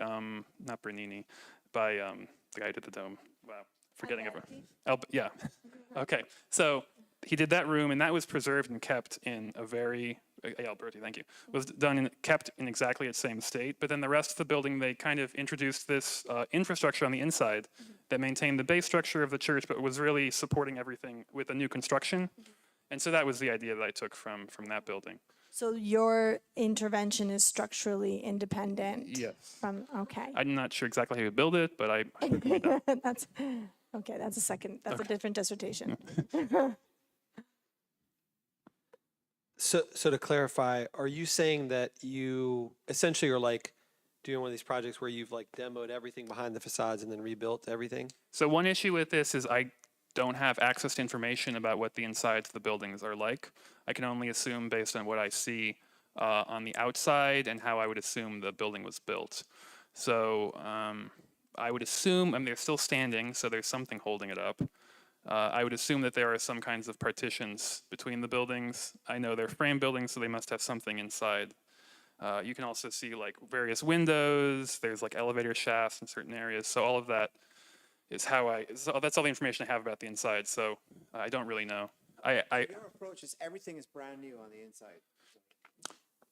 not Bernini, by the guy who did the dome. Wow, forgetting everyone. Yeah, okay. So he did that room, and that was preserved and kept in a very, Alberti, thank you, was done and kept in exactly its same state. But then the rest of the building, they kind of introduced this infrastructure on the inside that maintained the base structure of the church, but was really supporting everything with a new construction. And so that was the idea that I took from that building. So your intervention is structurally independent. Yes. From okay. I'm not sure exactly how you build it, but I certainly know. That's okay. That's a different dissertation. So to clarify, are you saying that you essentially are like doing one of these projects where you've like demoed everything behind the facades and then rebuilt everything? So one issue with this is I don't have access to information about what the insides of the buildings are like. I can only assume based on what I see on the outside and how I would assume the building was built. So I would assume, they're still standing, so there's something holding it up. I would assume that there are some kinds of partitions between the buildings. I know they're frame buildings, so they must have something inside. You can also see like various windows. There's like elevator shafts in certain areas. So all of that is that's all the information I have about the inside. So I don't really know. Your approach is everything is brand new on the inside.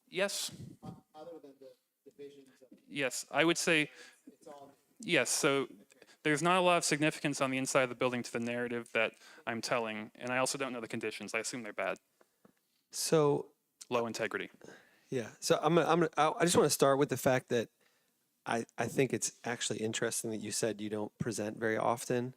Yes. Other than the divisions of Yes, I would say it's all yes. So there's not a lot of significance on the inside of the building to the narrative that I'm telling, and I also don't know the conditions. I assume they're bad, So low integrity. yeah, so I just want to start with the fact that I think it's actually interesting that you said you don't present very often,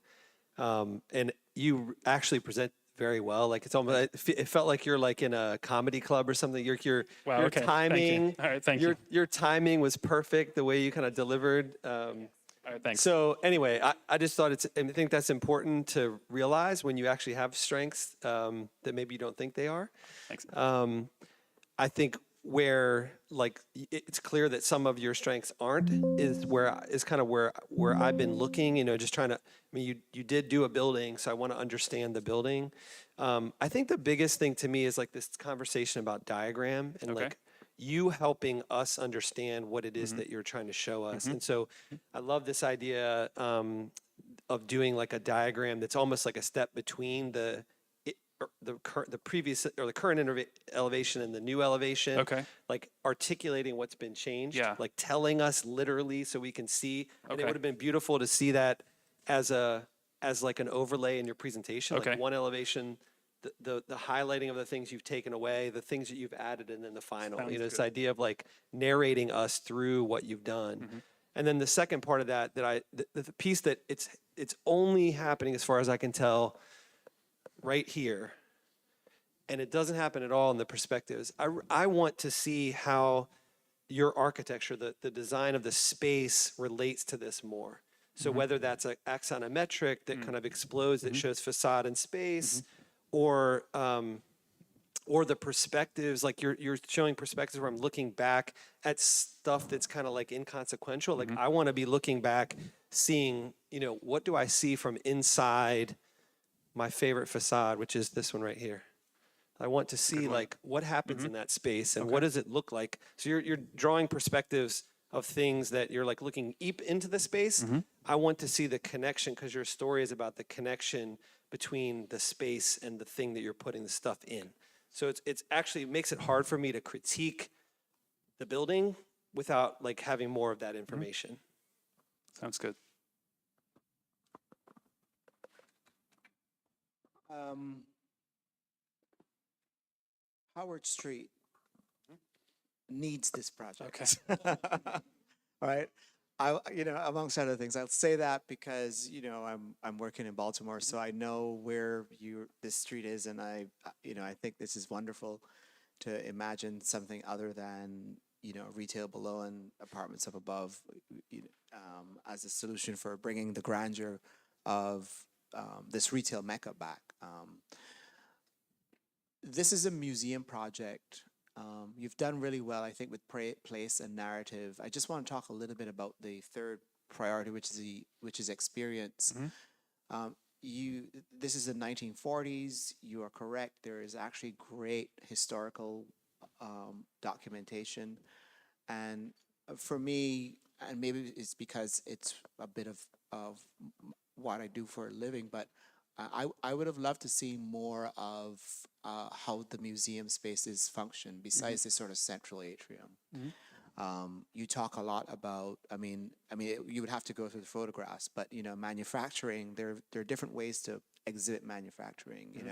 and you actually present very well. Like it's almost it felt like you're like in a comedy club or something. Your Wow, okay, thank you. timing, All right, thank you. your timing was perfect. The way you kind of delivered. All right, thanks. So anyway, I just thought I think that's important to realize when you actually have strengths that maybe you don't think they are. Thanks. I think where like it's clear that some of your strengths aren't is kind of where I've been looking, just trying to, you did do a building, so I want to understand the building. I think the biggest thing to me is like this conversation about diagram and Okay. like you helping us understand what it is that you're trying to show us. And so I love this idea of doing like a diagram that's almost like a step between the previous or the current elevation and the new elevation. Okay. Like articulating what's been changed. Yeah. Like telling us literally so we can see. And it Okay. would have been beautiful to see that as like an overlay in your presentation. Okay. Like one elevation, the highlighting of the things you've taken away, the things that you've added, and then the final. Sounds This good. idea of like narrating us through what you've done. Mm-hmm. And then the second part of that, the piece that it's only happening as far as I can tell right here. And it doesn't happen at all in the perspectives. I want to see how your architecture, the design of the space relates to this more. So whether that's an axonometric that kind of explodes, that shows facade and space, or the perspectives, like you're showing perspectives where I'm looking back at stuff that's kind of like inconsequential. Like I want to be looking back, seeing, what do I see from inside my favorite facade, which is this one right here. I want to see like what happens in that space and what does it look like. So you're drawing perspectives of things that you're like looking deep into the space. I want to see the connection because your story is about the connection between the space and the thing that you're putting the stuff in. So it's actually makes it hard for me to critique the building without like having more of that information. Sounds good. Howard Street needs this project. Okay. All right. Amongst other things, I'll say that because I'm working in Baltimore, so I know where this street is, and I think this is wonderful to imagine something other than retail below and apartments up above, as a solution for bringing the grandeur of this retail mecca back. This is a museum project. You've done really well, I think, with place and narrative. I just want to talk a little bit about the third priority, which is experience. This is the 1940s. You are correct. There is actually great historical documentation, and for me, and maybe it's because it's a bit of what I do for a living, but I would have loved to see more of how the museum spaces function besides this sort of central atrium. You talk a lot about, you would have to go through the photographs, but manufacturing, there are different ways to exhibit manufacturing.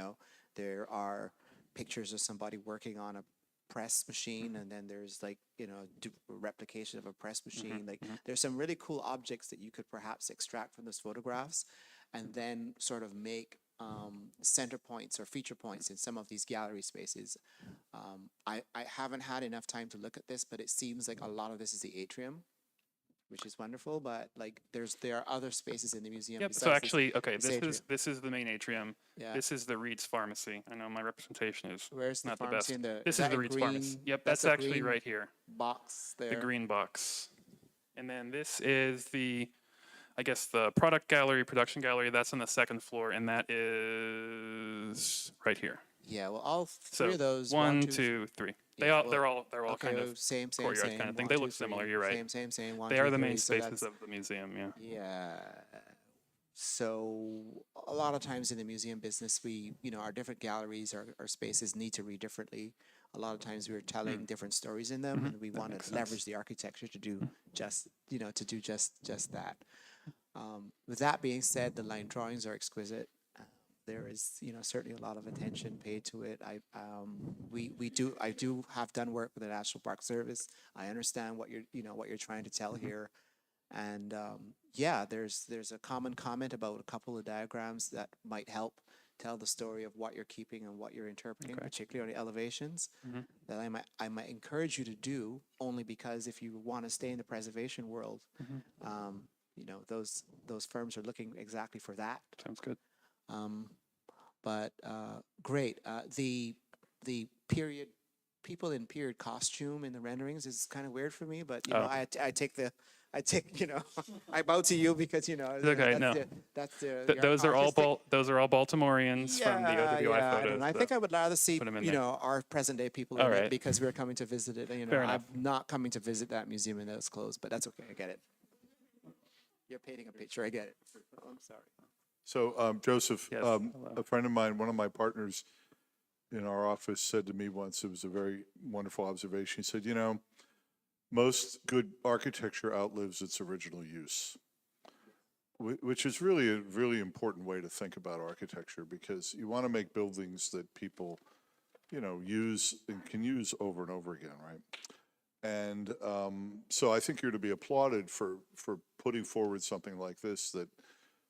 There are pictures of somebody working on a press machine, and then there's like replication of a press machine. There's some really cool objects that you could perhaps extract from those photographs and then sort of make center points or feature points in some of these gallery spaces. I haven't had enough time to look at this, but it seems like a lot of this is the atrium, which is wonderful, but like there are other spaces in the museum. Yep. So besides actually, okay, this atrium. this is the main atrium. Yeah. This is the Reed's Pharmacy. I know my representation is Where's the not the pharmacy best. in This is is that the a Reed's Pharmacy. green- Yep, that's that's a actually green right here. box there. The green box. And then this is the product gallery, production gallery. That's on the second floor, and that is right here. Yeah, well, all So three of those. 1, 2, 3. Yeah, They're all okay, kind well, of same courtyard kind of thing. They look similar. You're right. Same. One, They two, are the main three, so spaces that's- of the museum. Yeah. Yeah. So a lot of times in the museum business, our different galleries or spaces need to read differently. A lot of times we're telling different stories in them, and we want to leverage the architecture to do just that. With that being said, the line drawings are exquisite. There is, certainly a lot of attention paid to it. I do have done work with the National Park Service. I understand what you're trying to tell here, and there's a common comment about a couple of diagrams that might help tell the story of what you're keeping and what you're interpreting, particularly on the elevations. That I might encourage you to do, only because if you want to stay in the preservation world, those firms are looking exactly for that. Sounds good. But great. The period people in period costume in the renderings is kind of weird for me, but I bow to you because Okay, those are all Baltimoreans from the OWI photos. And I think I would rather see our present day people in it because we're coming to visit it. Fair I'm enough. not coming to visit that museum and it's closed, but that's okay. I get it. You're painting a picture. I get it. I'm sorry. So, Joseph, Yes, a hello. friend of mine, one of my partners in our office said to me once, it was a very wonderful observation. He said, you know, most good architecture outlives its original use, which is really a really important way to think about architecture, because you want to make buildings that people, you know, use and can use over and over again, right? And so I think you're to be applauded for putting forward something like this that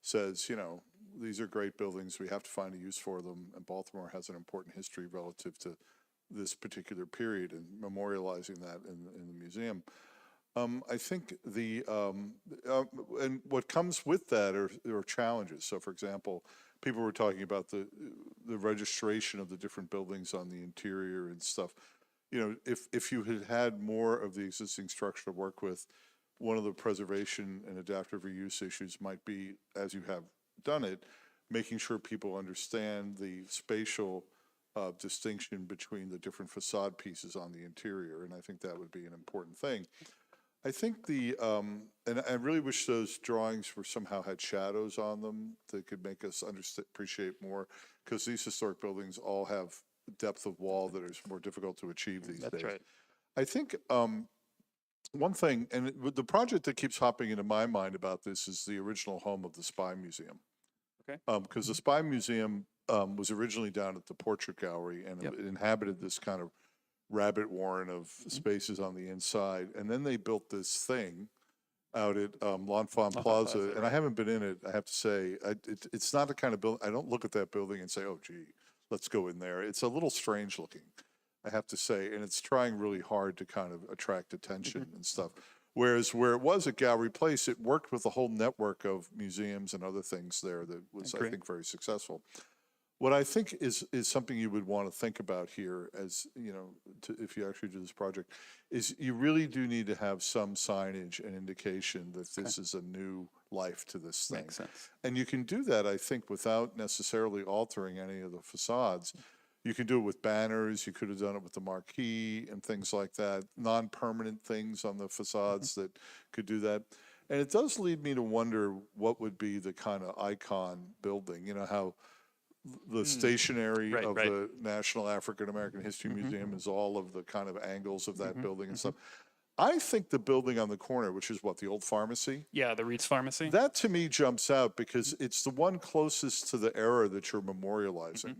says, you know, these are great buildings, we have to find a use for them, and Baltimore has an important history relative to this particular period, and memorializing that in the museum. I think and what comes with that are challenges. So, for example, people were talking about the registration of the different buildings on the interior and stuff. You know, if you had had more of the existing structure to work with, one of the preservation and adaptive reuse issues might be, as you have done it, making sure people understand the spatial distinction between the different facade pieces on the interior, and I think that would be an important thing. I think and I really wish those drawings were somehow had shadows on them that could make us appreciate more, because these historic buildings all have depth of wall that is more difficult to achieve these days. That's right. I think one thing, and the project that keeps hopping into my mind about this is the original home of the Spy Museum. Okay. Because the Spy Museum was originally down at the Portrait Gallery, and it inhabited this kind of rabbit warren of spaces on the inside. And then they built this thing out at L'Enfant Plaza, and I haven't been in it, I have to say. It's not the kind of building, I don't look at that building and say, oh, gee, let's go in there. It's a little strange looking, I have to say, and it's trying really hard to kind of attract attention and stuff. Whereas where it was at Gallery Place, it worked with a whole network of museums and other things there that was, I think, very successful. What I think is something you would want to think about here, as you know, if you actually do this project, is you really do need to have some signage and indication that this is a new life to this thing. Makes sense. And you can do that, I think, without necessarily altering any of the facades. You can do it with banners, you could have done it with the marquee and things like that, non-permanent things on the facades that could do that. And it does lead me to wonder what would be the kind of icon building, you know, how the stationary of the National African American History Museum is all of the kind of angles of that building and stuff. I think the building on the corner, which is what, the old pharmacy? Yeah, the Reed's Pharmacy. That to me jumps out because it's the one closest to the era that you're memorializing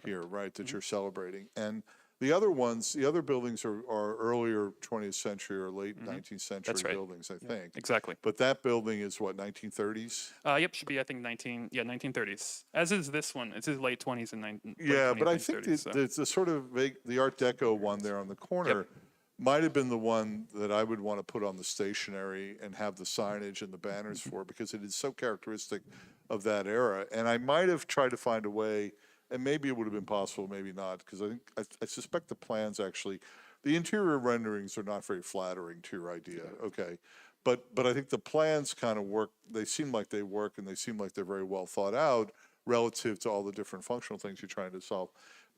here, right, that you're celebrating. And the other ones, the other buildings are earlier 20th century or late 19th century buildings, I think. Exactly. But that building is what, 1930s? Yep, should be, I think, 1930s. As is this one. It's his late 20s and 19. Yeah, but I think the sort of the Art Deco one there on the corner might have been the one that I would want to put on the stationery and have the signage and the banners for, because it is so characteristic of that era. And I might have tried to find a way, and maybe it would have been possible, maybe not, because I suspect the plans actually, the interior renderings are not very flattering to your idea, okay? But I think the plans kind of work, they seem like they work, and they seem like they're very well thought out relative to all the different functional things you're trying to solve.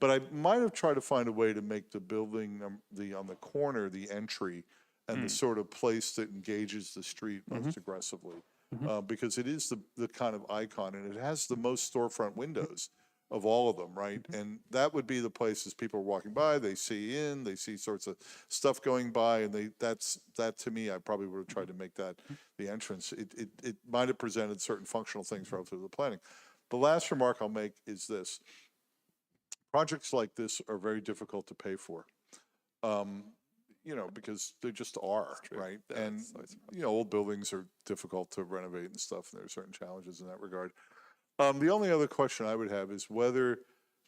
But I might have tried to find a way to make the building, on the corner, the entry, and the sort of place that engages the street most aggressively. Because it is the kind of icon, and it has the most storefront windows of all of them, right? And that would be the place as people are walking by, they see sorts of stuff going by, and that to me, I probably would have tried to make that the entrance. It might have presented certain functional things relative to the planning. The last remark I'll make is this. Projects like this are very difficult to pay for, you know, because they just are, right? And, you know, old buildings are difficult to renovate and stuff, and there are certain challenges in that regard. The only other question I would have is whether,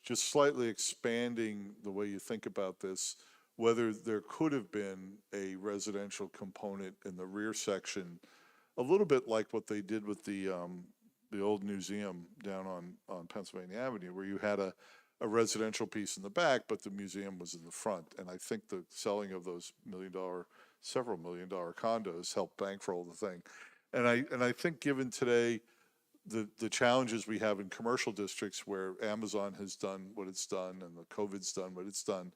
just slightly expanding the way you think about this, whether there could have been a residential component in the rear section, a little bit like what they did with the old museum down on Pennsylvania Avenue, where you had a residential piece in the back, but the museum was in the front. And I think the selling of those several million dollar condos helped bankroll the thing. And I think given today the challenges we have in commercial districts where Amazon has done what it's done and the COVID's done what it's done,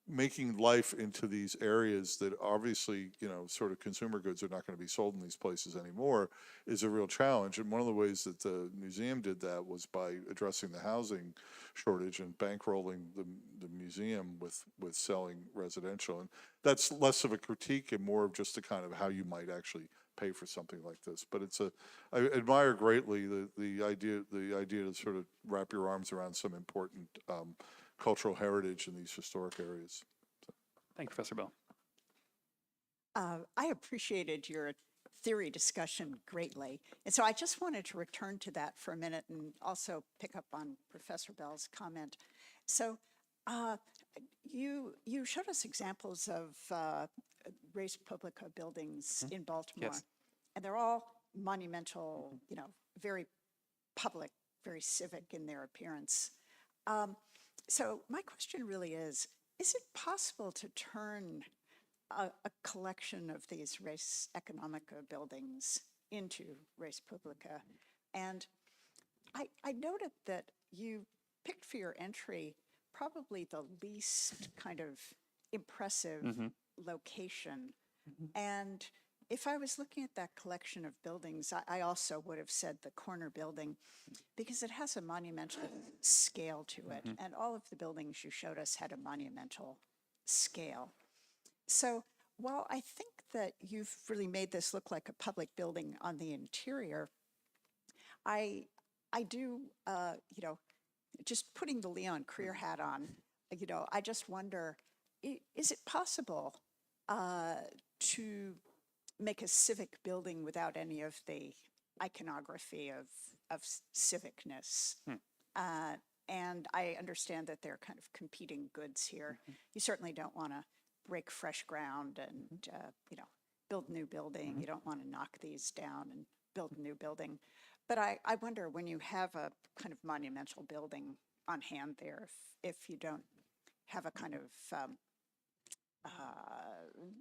making life into these areas that obviously, you know, sort of consumer goods are not going to be sold in these places anymore is a real challenge. And one of the ways that the museum did that was by addressing the housing shortage and bankrolling the museum with selling residential. And that's less of a critique and more of just a kind of how you might actually pay for something like this. But I admire greatly the idea to sort of wrap your arms around some important cultural heritage in these historic areas. Thank you, Professor Bell. I appreciated your theory discussion greatly. And so I just wanted to return to that for a minute and also pick up on Professor Bell's comment. So you showed us examples of Res Publica buildings in Baltimore. Yes. And they're all monumental, you know, very public, very civic in their appearance. So my question really is it possible to turn a collection of these Res Economica buildings into Res Publica? And I noted that you picked for your entry probably the least kind of impressive location. And if I was looking at that collection of buildings, I also would have said the corner building because it has a monumental scale to it. And all of the buildings you showed us had a monumental scale. So while I think that you've really made this look like a public building on the interior, I do, you know, just putting the Leon Creer hat on, you know, I just wonder, is it possible to make a civic building without any of the iconography of civicness? And I understand that they're kind of competing goods here. You certainly don't want to break fresh ground and, you know, build a new building. You don't want to knock these down and build a new building. But I wonder when you have a kind of monumental building on hand there, if you don't have a kind of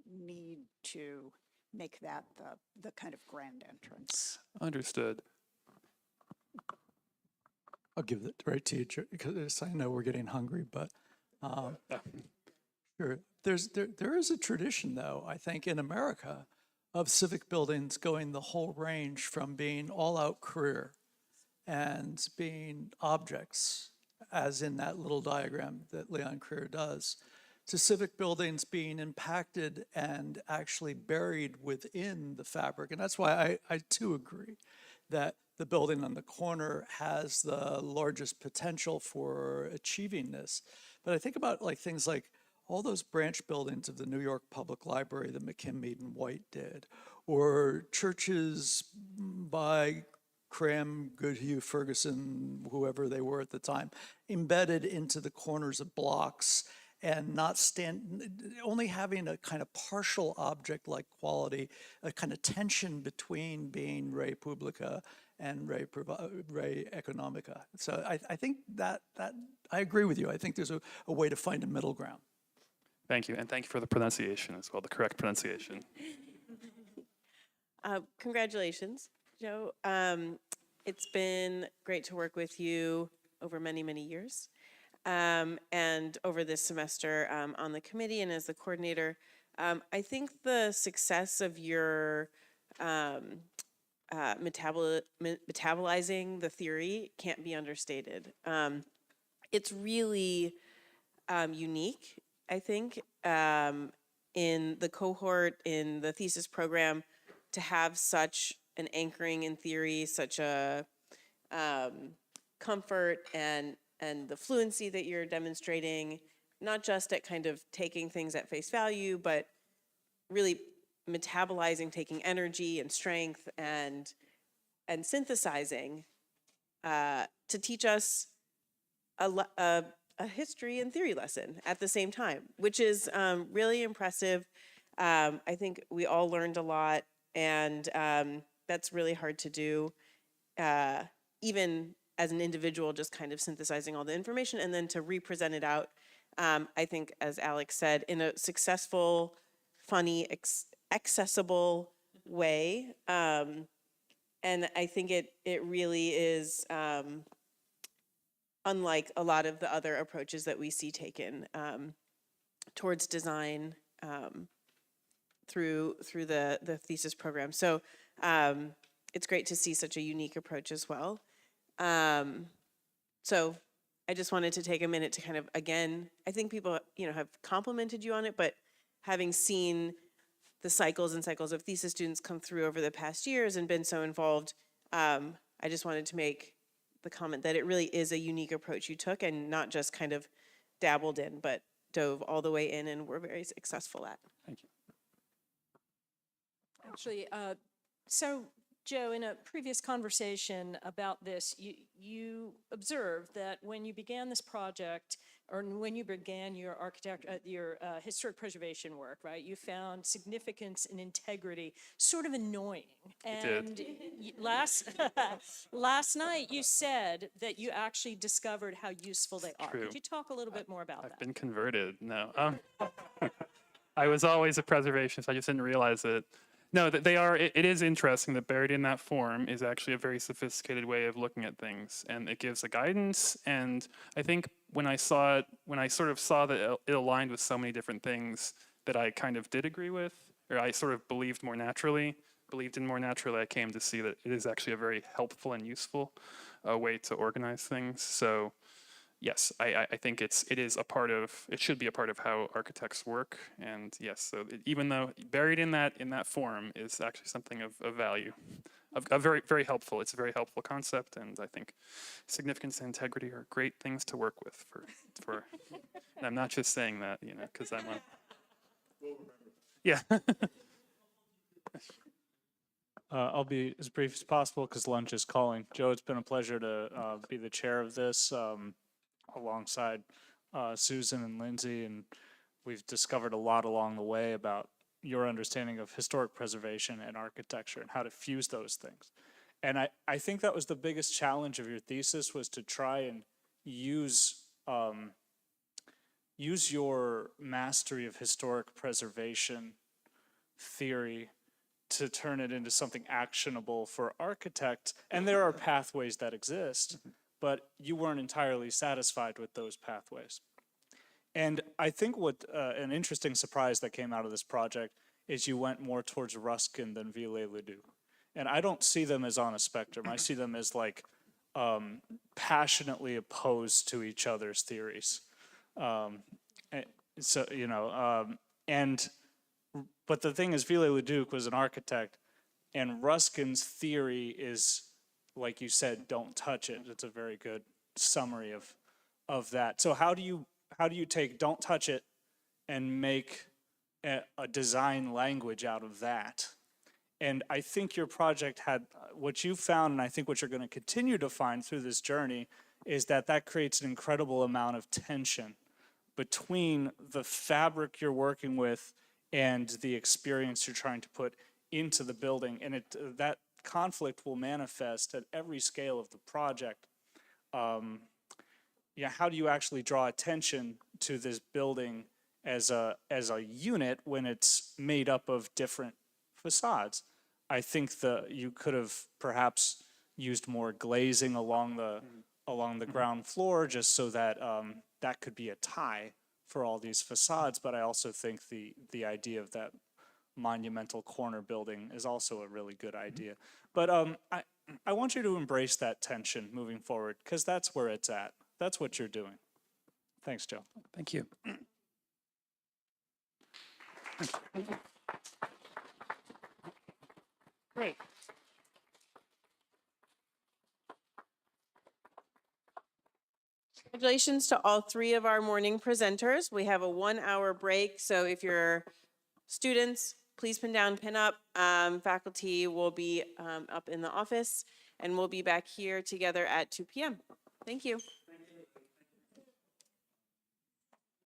need to make that the kind of grand entrance. Understood. I'll give it right to you, because I know we're getting hungry, but sure. There is a tradition, though, I think, in America of civic buildings going the whole range from being all-out career and being objects, as in that little diagram that Leon Creer does, to civic buildings being impacted and actually buried within the fabric. And that's why I too agree that the building on the corner has the largest potential for achieving this. But I think about like things like all those branch buildings of the New York Public Library that McKim, Mead, and White did, or churches by Cram, Goodhue, Ferguson, whoever they were at the time, embedded into the corners of blocks and only having a kind of partial object-like quality, a kind of tension between being Re Publica and Re Economica. So I think that I agree with you. I think there's a way to find a middle ground. Thank you, and thank you for the pronunciation as well, the correct pronunciation. Congratulations, Joe. It's been great to work with you over many, many years. And over this semester on the committee and as the coordinator. I think the success of your metabolizing the theory can't be understated. It's really unique, I think, in the cohort, in the thesis program, to have such an anchoring in theory, such a comfort and the fluency that you're demonstrating, not just at kind of taking things at face value, but really metabolizing, taking energy and strength and synthesizing to teach us a history and theory lesson at the same time, which is really impressive. I think we all learned a lot, and that's really hard to do, even as an individual, just kind of synthesizing all the information and then to represent it out, I think, as Alex said, in a successful, funny, accessible way. And I think it really is unlike a lot of the other approaches that we see taken towards design through the thesis program. So it's great to see such a unique approach as well. So I just wanted to take a minute to kind of, again, I think people, have complimented you on it, but having seen the cycles and cycles of thesis students come through over the past years and been so involved, I just wanted to make the comment that it really is a unique approach you took and not just kind of dabbled in, but dove all the way in and were very successful at. Thank you. Actually, so Joe, in a previous conversation about this, you observed that when you began this project, or when you began your historic preservation work, right, you found significance and integrity sort of annoying. And last night you said that you actually discovered how useful they are. True. Could you talk a little bit more about that? I've been converted. No. I was always a preservationist. I just didn't realize it. No, that they are. It is interesting that buried in that form is actually a very sophisticated way of looking at things, and it gives a guidance. And I think when I saw it, when I sort of saw that it aligned with so many different things that I kind of did agree with, or I sort of believed in more naturally, I came to see that it is actually a very helpful and useful way to organize things. So yes, I think it should be a part of how architects work. And yes, so even though buried in that form is actually something of value, very, very helpful. It's a very helpful concept, and I think significance and integrity are great things to work with for and I'm not just saying that, because I'm on. Yeah. I'll be as brief as possible because lunch is calling. Joe, it's been a pleasure to be the chair of this alongside Susan and Lindsay, and we've discovered a lot along the way about your understanding of historic preservation and architecture and how to fuse those things. And I think that was the biggest challenge of your thesis, was to try and use your mastery of historic preservation theory to turn it into something actionable for architects. And there are pathways that exist, but you weren't entirely satisfied with those pathways. And I think what an interesting surprise that came out of this project is you went more towards Ruskin than Viollet-le-Duc. And I don't see them as on a spectrum. I see them as like passionately opposed to each other's theories. But the thing is, Viollet-le-Duc was an architect, and Ruskin's theory is, like you said, don't touch it. It's a very good summary of that. So how do you take don't touch it and make a design language out of that? And I think your project had what you found, and I think what you're going to continue to find through this journey is that creates an incredible amount of tension between the fabric you're working with and the experience you're trying to put into the building. And that conflict will manifest at every scale of the project. How do you actually draw attention to this building as a unit when it's made up of different facades? I think you could have perhaps used more glazing along the ground floor, just so that that could be a tie for all these facades. But I also think the idea of that monumental corner building is also a really good idea. But I want you to embrace that tension moving forward, because that's where it's at. That's what you're doing. Thanks, Joe. Thank you. Great. Congratulations to all three of our morning presenters. We have a 1-hour break, so if you're students, please pin down, pin up. Faculty will be up in the office, and we'll be back here together at 2 p.m. Thank you.